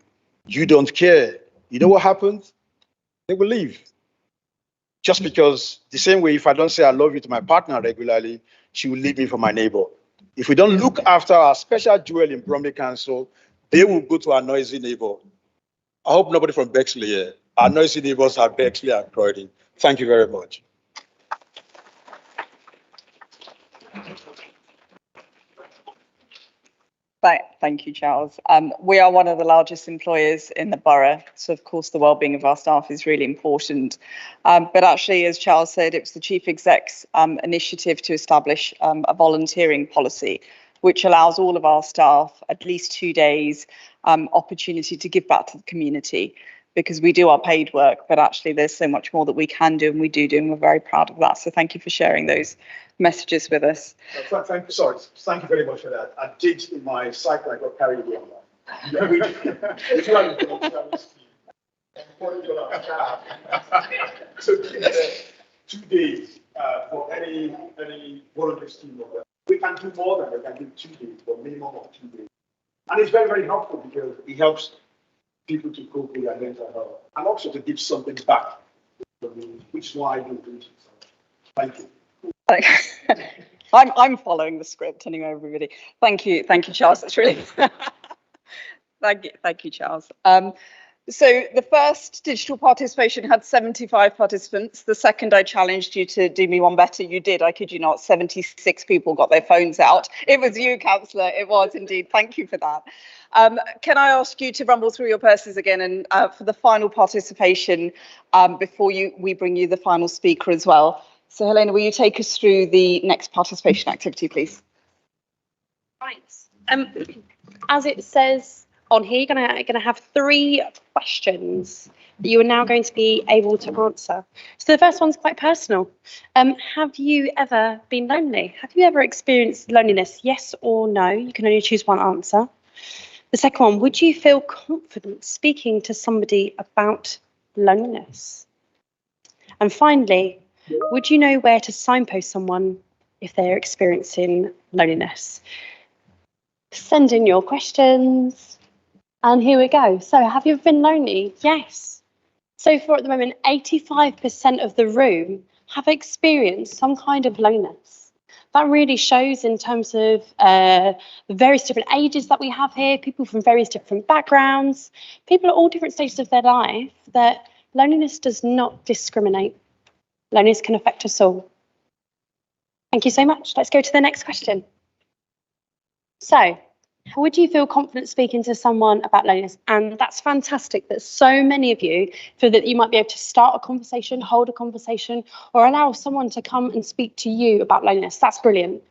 You don't care. You know what happens? they will leave. Just because the same way, if I don't say I love you to my partner regularly, she will leave me for my neighbor. If we don't look after our special jewel in Bromley Council, they will go to our noisy neighbor. I hope nobody from Bexley here. Our noisy neighbors are Bexley and Croydon. Thank you very much. Thank you, Charles. We are one of the largest employers in the borough, so of course the well-being of our staff is really important. But actually, as Charles said, it was the Chief Exec's initiative to establish a volunteering policy, which allows all of our staff at least 2 days opportunity to give back to the community, because we do our paid work, but actually there's so much more that we can do, and we do, and we're very proud of that. So thank you for sharing those messages with us. Thank you very much for that. I did in my cycle, I got carried away on that. So 2 days for any voluntary scheme of that. We can do more than we can do 2 days, but minimum of 2 days. And it's very, very helpful because it helps people to cope with their mental health and also to give something back, which is why I do it. Thank you. I'm following the script anyway, everybody. Thank you, Charles. That's really thank you, Charles. So the first digital participation had 75 participants. The second I challenged you to do me one better. You did, I kid you not. 76 people got their phones out. It was you, Councillor. It was indeed. Thank you for that. Can I ask you to rumble through your purses again and for the final participation before we bring you the final speaker as well. So Helena, will you take us through the next participation activity, please? Right. As it says on here, you're gonna have 3 questions that you are now going to be able to answer. So the first one's quite personal. Have you ever been lonely? Have you ever experienced loneliness? Yes or no? You can only choose one answer. The second one, would you feel confident speaking to somebody about loneliness? And finally, would you know where to signpost someone if they're experiencing loneliness? Send in your questions. And here we go. So have you ever been lonely? Yes. So far at the moment, 85% of the room have experienced some kind of loneliness. That really shows in terms of the various different ages that we have here, people from various different backgrounds, people at all different stages of their life, that loneliness does not discriminate. Loneliness can affect us all. Thank you so much. Let's go to the next question. So, would you feel confident speaking to someone about loneliness? And that's fantastic that so many of you feel that you might be able to start a conversation, hold a conversation, or allow someone to come and speak to you about loneliness. That's brilliant.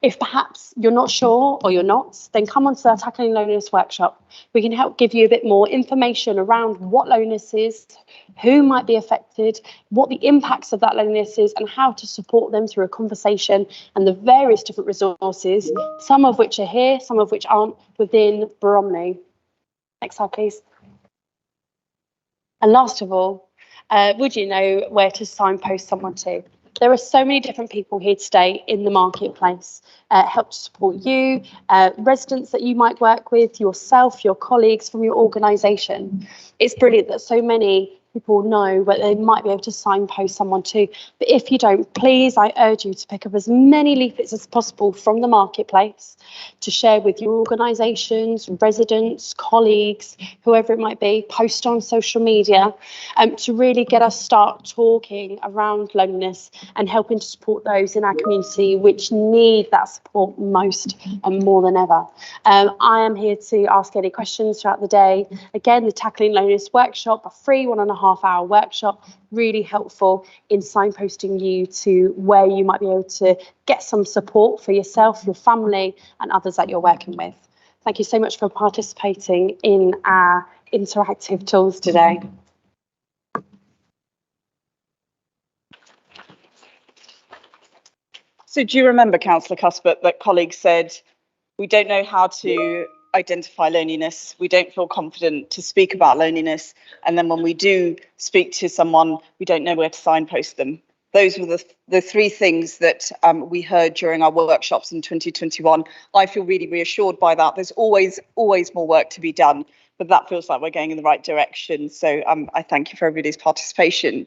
If perhaps you're not sure or you're not, then come onto our Tackling Loneliness workshop. We can help give you a bit more information around what loneliness is, who might be affected, what the impacts of that loneliness is, and how to support them through a conversation and the various different resources, some of which are here, some of which aren't, within Bromley. Next slide, please. And last of all, would you know where to signpost someone to? There are so many different people here today in the marketplace, help to support you, residents that you might work with, yourself, your colleagues from your organisation. It's brilliant that so many people know where they might be able to signpost someone to. But if you don't, please, I urge you to pick up as many leaflets as possible from the marketplace to share with your organisations, residents, colleagues, whoever it might be, post on social media to really get us start talking around loneliness and helping to support those in our community which need that support most and more than ever. I am here to ask any questions throughout the day. Again, the Tackling Loneliness workshop, a free 1.5-hour workshop, really helpful in signposting you to where you might be able to get some support for yourself, your family and others that you're working with. Thank you so much for participating in our interactive tools today. So do you remember, Councillor Cuthbert, that colleagues said, we don't know how to identify loneliness, we don't feel confident to speak about loneliness, and then when we do speak to someone, we don't know where to signpost them. those were the three things that we heard during our workshops in 2021. I feel really reassured by that. There's always more work to be done, but that feels like we're going in the right direction. So I thank you for everybody's participation.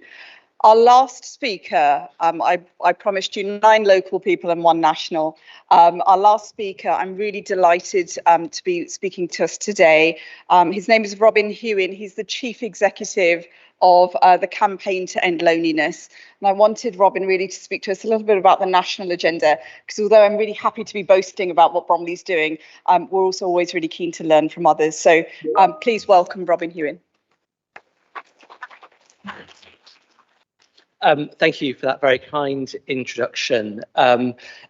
Our last speaker, I promised you 9 local people and 1 national. Our last speaker, I'm really delighted to be speaking to us today. His name is Robin Hewin. He's the Chief Executive of the Campaign to End Loneliness. And I wanted Robin really to speak to us a little bit about the national agenda, because although I'm really happy to be boasting about what Bromley's doing, we're also always really keen to learn from others. So please welcome Robin Hewin. Thank you for that very kind introduction.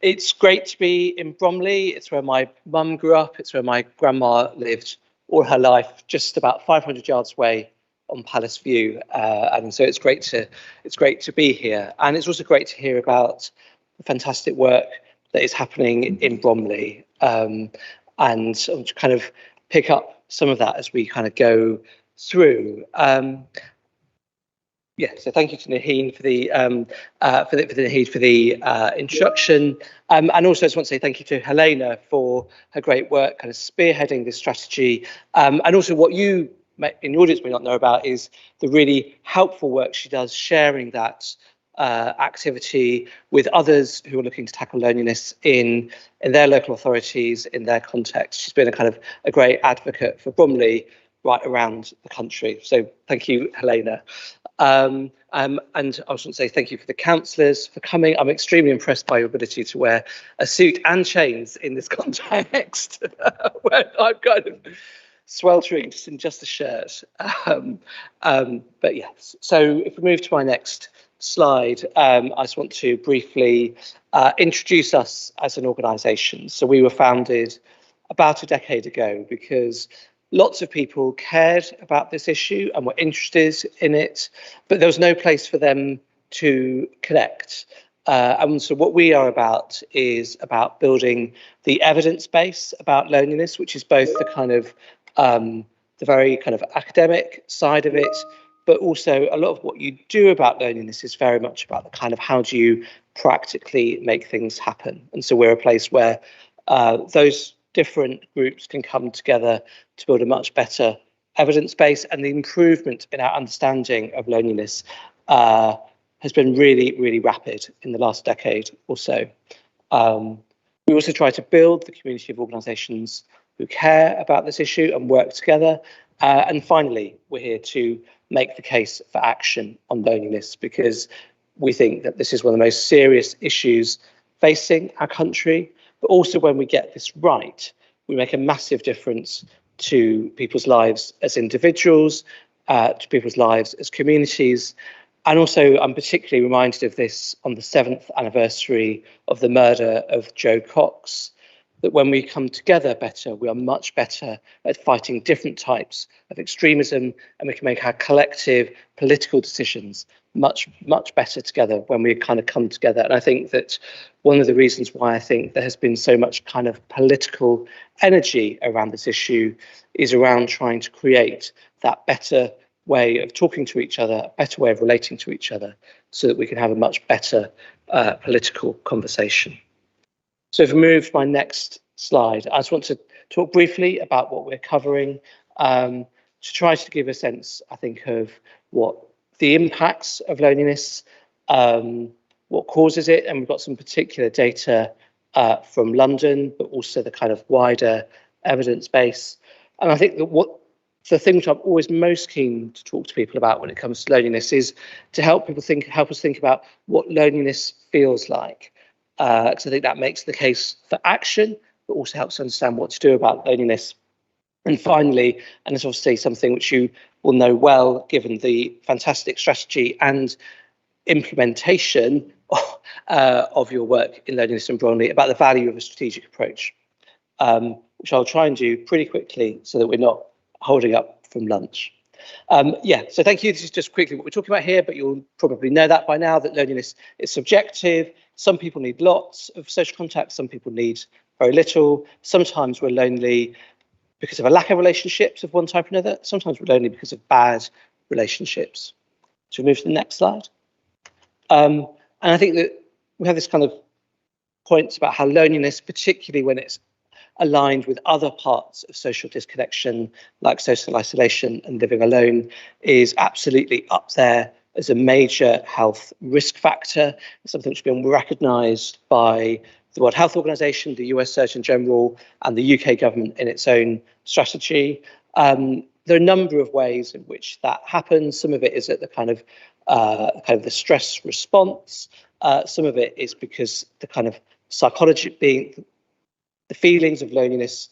It's great to be in Bromley. It's where my mum grew up. It's where my grandma lived all her life, just about 500 yards away on Palace View. And so it's great to be here. And it's also great to hear about the fantastic work that is happening in Bromley. And to kind of pick up some of that as we kind of go through. Yeah, so thank you to Naheen for the introduction, and also I just want to say thank you to Helena for her great work, kind of spearheading this strategy, and also what you in the audience may not know about is the really helpful work she does, sharing that activity with others who are looking to tackle loneliness in their local authorities, in their context. She's been a great advocate for Bromley right around the country. So thank you, Helena. And I also want to say thank you for the councillors for coming. I'm extremely impressed by your ability to wear a suit and chains in this context, where I'm kind of sweltering just a shirt. But yes, so if we move to my next slide, I just want to briefly introduce us as an organisation. So we were founded about a decade ago because lots of people cared about this issue and were interested in it, but there was no place for them to connect. And so what we are about is about building the evidence base about loneliness, which is both the kind of the very kind of academic side of it, but also a lot of what you do about loneliness is very much about the kind of how do you practically make things happen. And so we're a place where those different groups can come together to build a much better evidence base, and the improvement in our understanding of loneliness has been really, really rapid in the last decade or so. We also try to build the community of organisations who care about this issue and work together. And finally, we're here to make the case for action on loneliness, because we think that this is one of the most serious issues facing our country. But also when we get this right, we make a massive difference to people's lives as individuals, to people's lives as communities. And also I'm particularly reminded of this on the 7th anniversary of the murder of Jo Cox, that when we come together better, we are much better at fighting different types of extremism, and we can make our collective political decisions much better together when we kind of come together. And I think that one of the reasons why I think there has been so much kind of political energy around this issue is around trying to create that better way of talking to each other, a better way of relating to each other, so that we can have a much better political conversation. So if we move to my next slide, I just want to talk briefly about what we're covering, to try to give a sense, I think, of what the impacts of loneliness, what causes it, and we've got some particular data from London, but also the kind of wider evidence base. And I think that the thing which I'm always most keen to talk to people about when it comes to loneliness is to help us think about what loneliness feels like. Because I think that makes the case for action, but also helps understand what to do about loneliness. And finally, and it's obviously something which you will know well, given the fantastic strategy and implementation of your work in loneliness and Bromley, about the value of a strategic approach, which I'll try and do pretty quickly so that we're not holding up from lunch. So thank you. This is just quickly what we're talking about here, but you'll probably know that by now, that loneliness is subjective. Some people need lots of social contact, some people need very little. Sometimes we're lonely because of a lack of relationships of one type or another. Sometimes we're lonely because of bad relationships. Should we move to the next slide? And I think that we have this kind of points about how loneliness, particularly when it's aligned with other parts of social disconnection, like social isolation and living alone, is absolutely up there as a major health risk factor. It's something that's been recognised by the World Health Organization, the US Surgeon General, and the UK government in its own strategy. There are a number of ways in which that happens. Some of it is at the kind of the stress response. Some of it is because the kind of psychology, being the feelings of loneliness,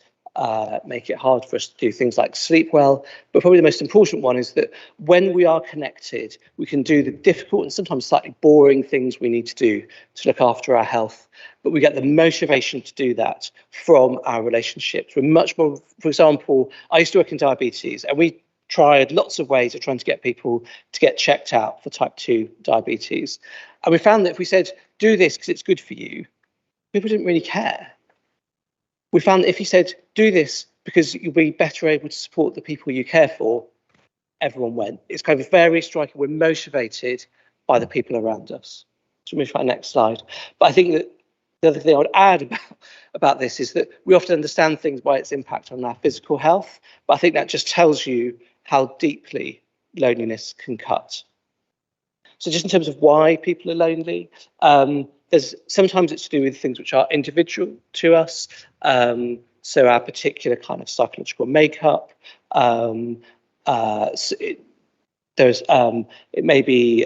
make it hard for us to do things like sleep well. But probably the most important one is that when we are connected, we can do the difficult and sometimes slightly boring things we need to do to look after our health. But we get the motivation to do that from our relationships. We're much more, for example, I used to work in diabetes, and we tried lots of ways of trying to get people to get checked out for type 2 diabetes. And we found that if we said, do this because it's good for you, people didn't really care. We found that if you said, do this because you'll be better able to support the people you care for, everyone went. It's kind of very striking. We're motivated by the people around us. So move to our next slide. But I think that the other thing I would add about this is that we often understand things by its impact on our physical health, but I think that just tells you how deeply loneliness can cut. So just in terms of why people are lonely, sometimes it's to do with things which are individual to us. So our particular kind of psychological makeup. It may be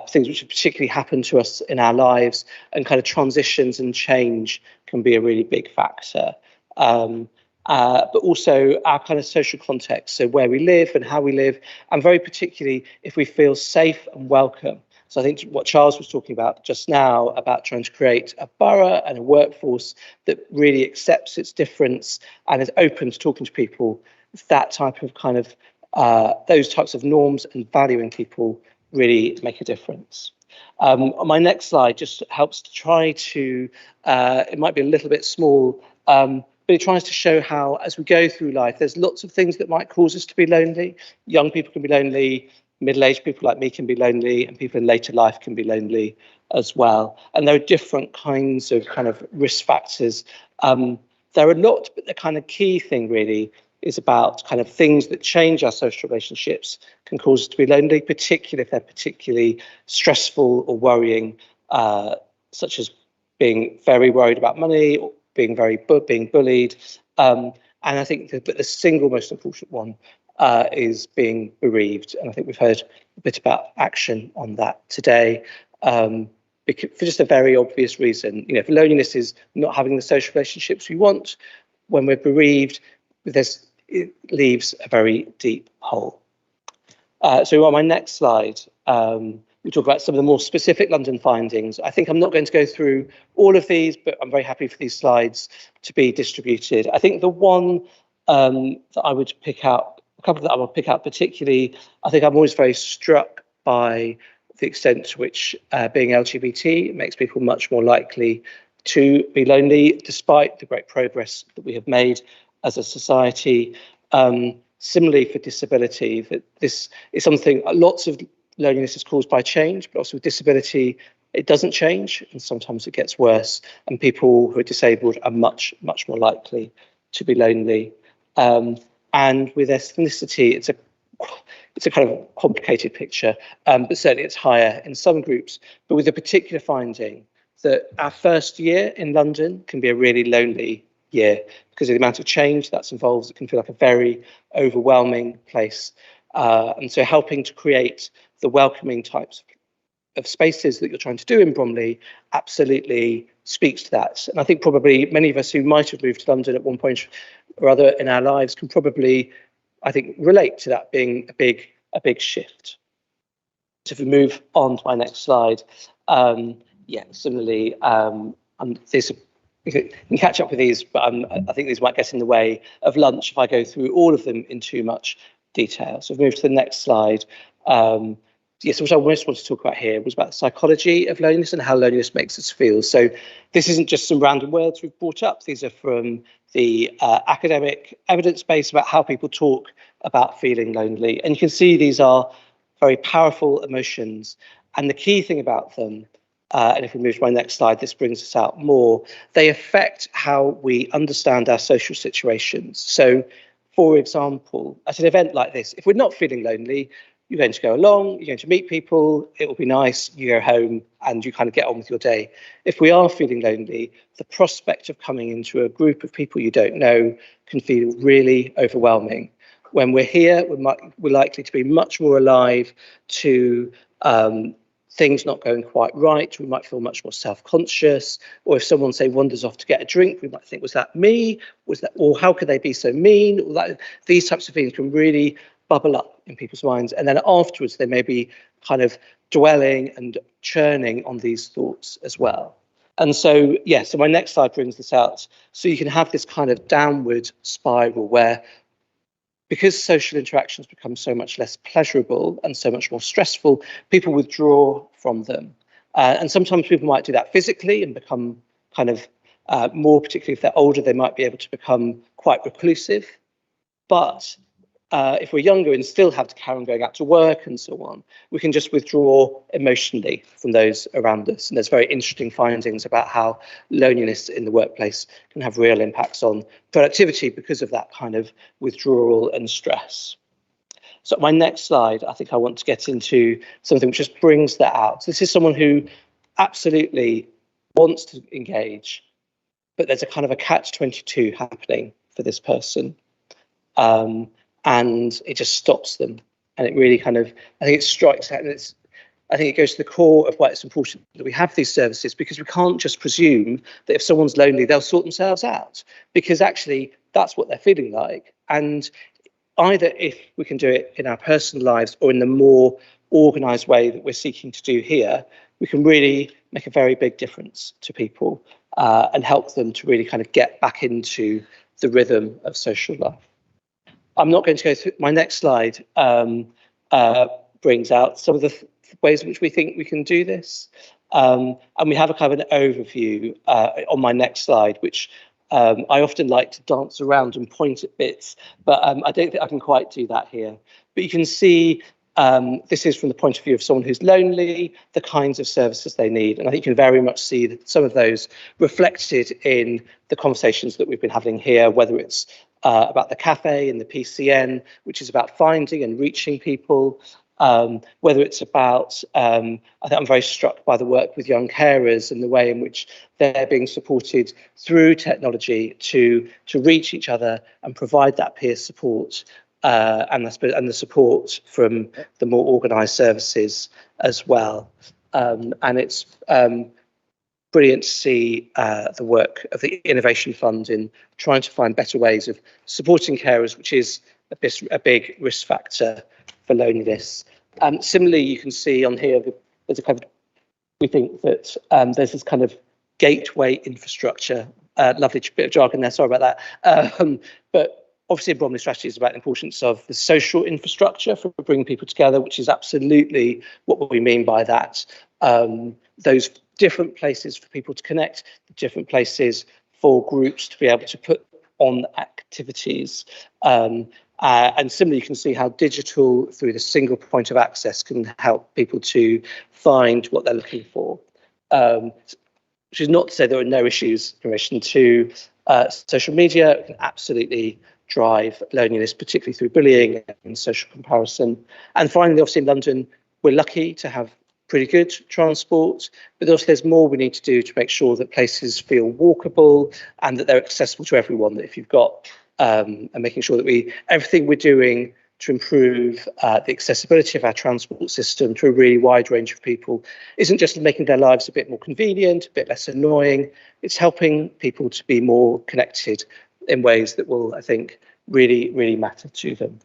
things which have particularly happened to us in our lives, and kind of transitions and change can be a really big factor. But also our kind of social context, so where we live and how we live, and very particularly if we feel safe and welcome. So I think what Charles was talking about just now, about trying to create a borough and a workforce that really accepts its difference and is open to talking to people, that type of kind of, those types of norms and valuing people really make a difference. On my next slide just helps to try to, it might be a little bit small, but it tries to show how, as we go through life, there's lots of things that might cause us to be lonely. Young people can be lonely, middle-aged people like me can be lonely, and people in later life can be lonely as well. And there are different kinds of kind of risk factors. There are a lot, but the kind of key thing really is about kind of things that change our social relationships can cause us to be lonely, particularly if they're particularly stressful or worrying, such as being very worried about money, or being bullied. And I think the single most important one is being bereaved. And I think we've heard a bit about action on that today. For just a very obvious reason, if loneliness is not having the social relationships we want, when we're bereaved, it leaves a very deep hole. So on my next slide, we talk about some of the more specific London findings. I think I'm not going to go through all of these, but I'm very happy for these slides to be distributed. I think the one that I would pick out, a couple that I will pick out particularly, I think I'm always very struck by the extent to which being LGBT makes people much more likely to be lonely, despite the great progress that we have made as a society. Similarly for disability, that this is something, lots of loneliness is caused by change, but also with disability, it doesn't change, and sometimes it gets worse, and people who are disabled are much, much more likely to be lonely. And with ethnicity, it's a kind of complicated picture, but certainly it's higher in some groups, but with a particular finding that our first year in London can be a really lonely year because of the amount of change that's involved. It can feel like a very overwhelming place. And so helping to create the welcoming types of spaces that you're trying to do in Bromley absolutely speaks to that. And I think probably many of us who might have moved to London at one point or other in our lives can probably, I think, relate to that being a big shift. So if we move on to my next slide, similarly, you can catch up with these, but I think these might get in the way of lunch if I go through all of them in too much detail. So if we move to the next slide. So what I just want to talk about here was about the psychology of loneliness and how loneliness makes us feel. So this isn't just some random words we've brought up. These are from the academic evidence base about how people talk about feeling lonely. And you can see these are very powerful emotions. And the key thing about them, and if we move to my next slide, this brings us out more, they affect how we understand our social situations. So, for example, at an event like this, if we're not feeling lonely, you're going to go along, you're going to meet people, it will be nice, you go home and you kind of get on with your day. If we are feeling lonely, the prospect of coming into a group of people you don't know can feel really overwhelming. When we're here, we're likely to be much more alive to things not going quite right. We might feel much more self-conscious, or if someone, say, wanders off to get a drink, we might think, was that me? Was that, or how could they be so mean? Or that, these types of things can really bubble up in people's minds. And then afterwards, they may be kind of dwelling and churning on these thoughts as well. And so, yeah, so my next slide brings this out. So you can have this kind of downward spiral where, because social interactions become so much less pleasurable and so much more stressful, people withdraw from them. And sometimes people might do that physically and become kind of more, particularly if they're older, they might be able to become quite reclusive. But if we're younger and still have to carry on going out to work and so on, we can just withdraw emotionally from those around us. And there's very interesting findings about how loneliness in the workplace can have real impacts on productivity because of that kind of withdrawal and stress. So my next slide, I think I want to get into something which just brings that out. So this is someone who absolutely wants to engage, but there's a kind of a catch-22 happening for this person. And it just stops them. And it really kind of, I think it strikes out, and I think it goes to the core of why it's important that we have these services, because we can't just presume that if someone's lonely, they'll sort themselves out, because actually that's what they're feeling like. And either if we can do it in our personal lives or in the more organised way that we're seeking to do here, we can really make a very big difference to people and help them to really kind of get back into the rhythm of social life. I'm not going to go through, my next slide brings out some of the ways in which we think we can do this. And we have a kind of an overview on my next slide, which I often like to dance around and point at bits, but I don't think I can quite do that here. But you can see this is from the point of view of someone who's lonely, the kinds of services they need. And I think you can very much see some of those reflected in the conversations that we've been having here, whether it's about the cafe and the PCN, which is about finding and reaching people, whether it's about, I think I'm very struck by the work with young carers and the way in which they're being supported through technology to reach each other and provide that peer support and the support from the more organised services as well. And it's brilliant to see the work of the Innovation Fund in trying to find better ways of supporting carers, which is a big risk factor for loneliness. Similarly, you can see on here, there's a kind of, we think that there's this kind of gateway infrastructure, lovely bit of jargon there, sorry about that. But obviously, Bromley strategy is about the importance of the social infrastructure for bringing people together, which is absolutely what we mean by that. Those different places for people to connect, different places for groups to be able to put on activities. And similarly, you can see how digital through the single point of access can help people to find what they're looking for. Which is not to say there are no issues in relation to social media. It can absolutely drive loneliness, particularly through bullying and social comparison. And finally, obviously in London, we're lucky to have pretty good transport, but also there's more we need to do to make sure that places feel walkable and that they're accessible to everyone. That if you've got, and making sure that everything we're doing to improve the accessibility of our transport system to a really wide range of people isn't just making their lives a bit more convenient, a bit less annoying, it's helping people to be more connected in ways that will, I think, really, really matter to them.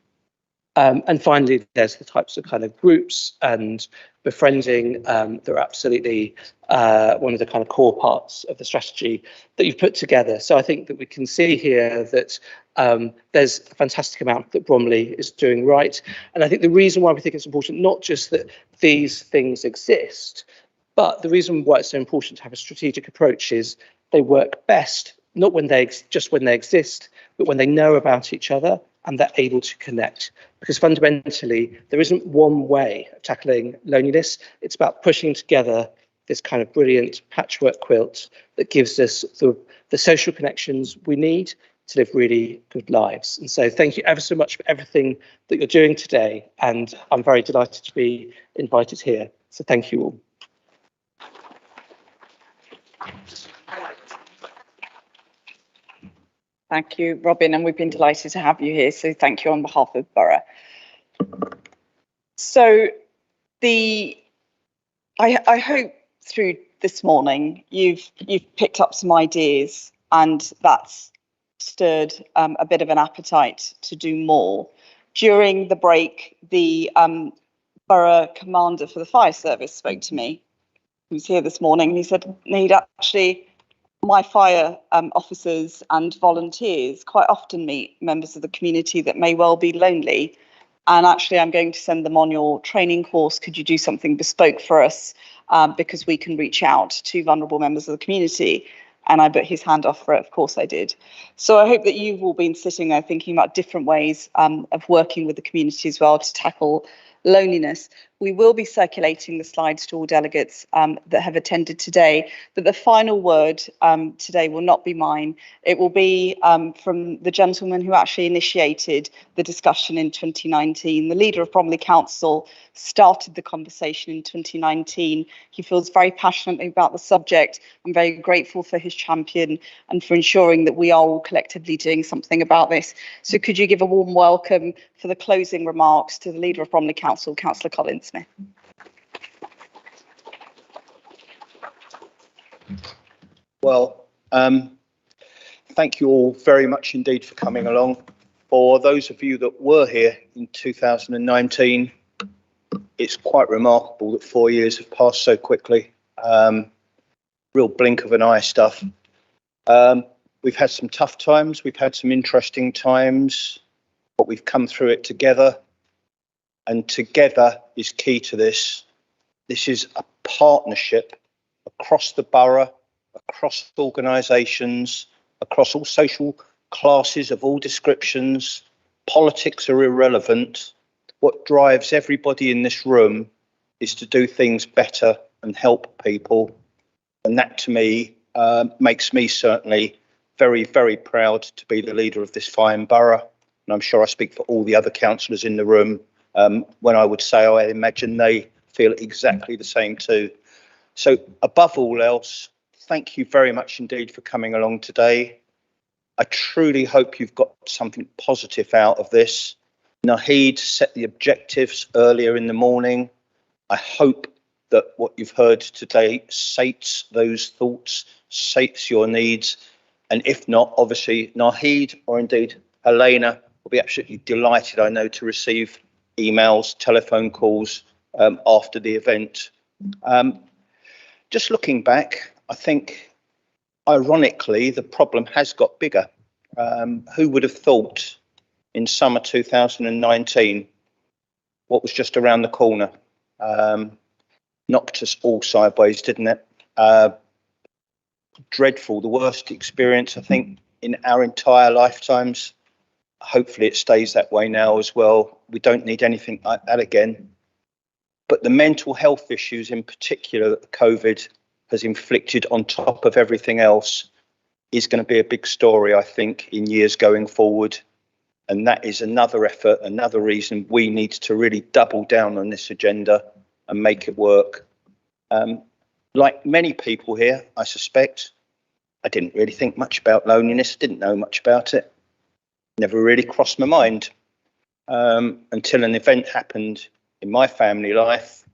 And finally, there's the types of kind of groups and befriending that are absolutely one of the kind of core parts of the strategy that you've put together. So I think that we can see here that there's a fantastic amount that Bromley is doing right. And I think the reason why we think it's important, not just that these things exist, but the reason why it's so important to have a strategic approach is they work best, not when they exist, but when they know about each other and they're able to connect. Because fundamentally, there isn't one way of tackling loneliness. It's about pushing together this kind of brilliant patchwork quilt that gives us the social connections we need to live really good lives. And so thank you ever so much for everything that you're doing today. And I'm very delighted to be invited here. So thank you all. Thank you, Robin, and we've been delighted to have you here. So thank you on behalf of Borough. So I hope through this morning you've picked up some ideas, and that's stirred a bit of an appetite to do more. During the break, the Borough Commander for the Fire Service spoke to me. He was here this morning. He said, "Need actually." My fire officers and volunteers quite often meet members of the community that may well be lonely. And actually, I'm going to send them on your training course. Could you do something bespoke for us? Because we can reach out to vulnerable members of the community. And I put his hand off for it. Of course I did. So I hope that you've all been sitting there thinking about different ways of working with the community as well to tackle loneliness. We will be circulating the slides to all delegates that have attended today, but the final word today will not be mine. It will be from the gentleman who actually initiated the discussion in 2019. The leader of Bromley Council started the conversation in 2019. He feels very passionately about the subject. I'm very grateful for his champion and for ensuring that we are all collectively doing something about this. So could you give a warm welcome for the closing remarks to the leader of Bromley Council, Councillor Colin Smith. Well, thank you all very much indeed for coming along. For those of you that were here in 2019, it's quite remarkable that 4 years have passed so quickly. Real blink of an eye stuff. We've had some tough times, we've had some interesting times, but we've come through it together. And together is key to this. This is a partnership across the borough, across organisations, across all social classes of all descriptions. Politics are irrelevant. What drives everybody in this room is to do things better and help people. And that to me makes me certainly very, very proud to be the leader of this fine borough. And I'm sure I speak for all the other councillors in the room when I would say I imagine they feel exactly the same too. So above all else, thank you very much indeed for coming along today. I truly hope you've got something positive out of this. Naheed set the objectives earlier in the morning. I hope that what you've heard today sates those thoughts, sates your needs. And if not, obviously, Naheed or indeed Helena will be absolutely delighted, I know, to receive emails, telephone calls after the event. Just looking back, I think, ironically, the problem has got bigger. Who would have thought in summer 2019 what was just around the corner? Knocked us all sideways, didn't it? Dreadful, the worst experience, I think, in our entire lifetimes. Hopefully it stays that way now as well. We don't need anything like that again. But the mental health issues in particular that COVID has inflicted on top of everything else is going to be a big story, I think, in years going forward. And that is another effort, another reason we need to really double down on this agenda and make it work. Like many people here, I suspect, I didn't really think much about loneliness, didn't know much about it. Never really crossed my mind until an event happened in my family life.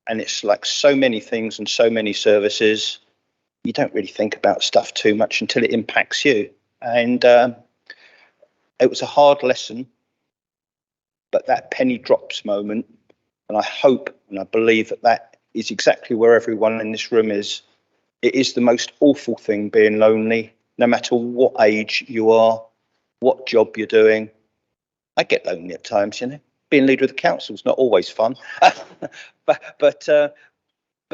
And it's like so many things and so many services, you don't really think about stuff too much until it impacts you. And it was a hard lesson, but that penny drops moment, and I hope and I believe that that is exactly where everyone in this room is. It is the most awful thing being lonely, no matter what age you are, what job you're doing. I get lonely at times, you know. Being leader of the council is not always fun, but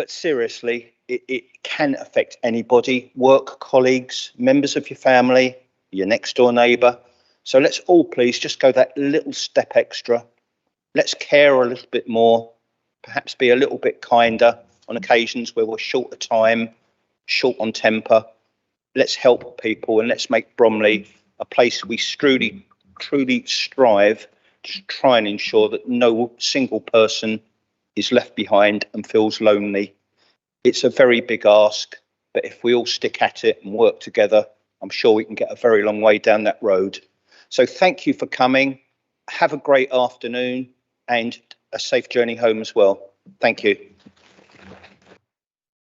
seriously, it can affect anybody: work colleagues, members of your family, your next door neighbour. So let's all please just go that little step extra. Let's care a little bit more, perhaps be a little bit kinder on occasions where we're short of time, short on temper. Let's help people and let's make Bromley a place we truly strive to try and ensure that no single person is left behind and feels lonely. It's a very big ask, but if we all stick at it and work together, I'm sure we can get a very long way down that road. So thank you for coming. Have a great afternoon and a safe journey home as well. Thank you.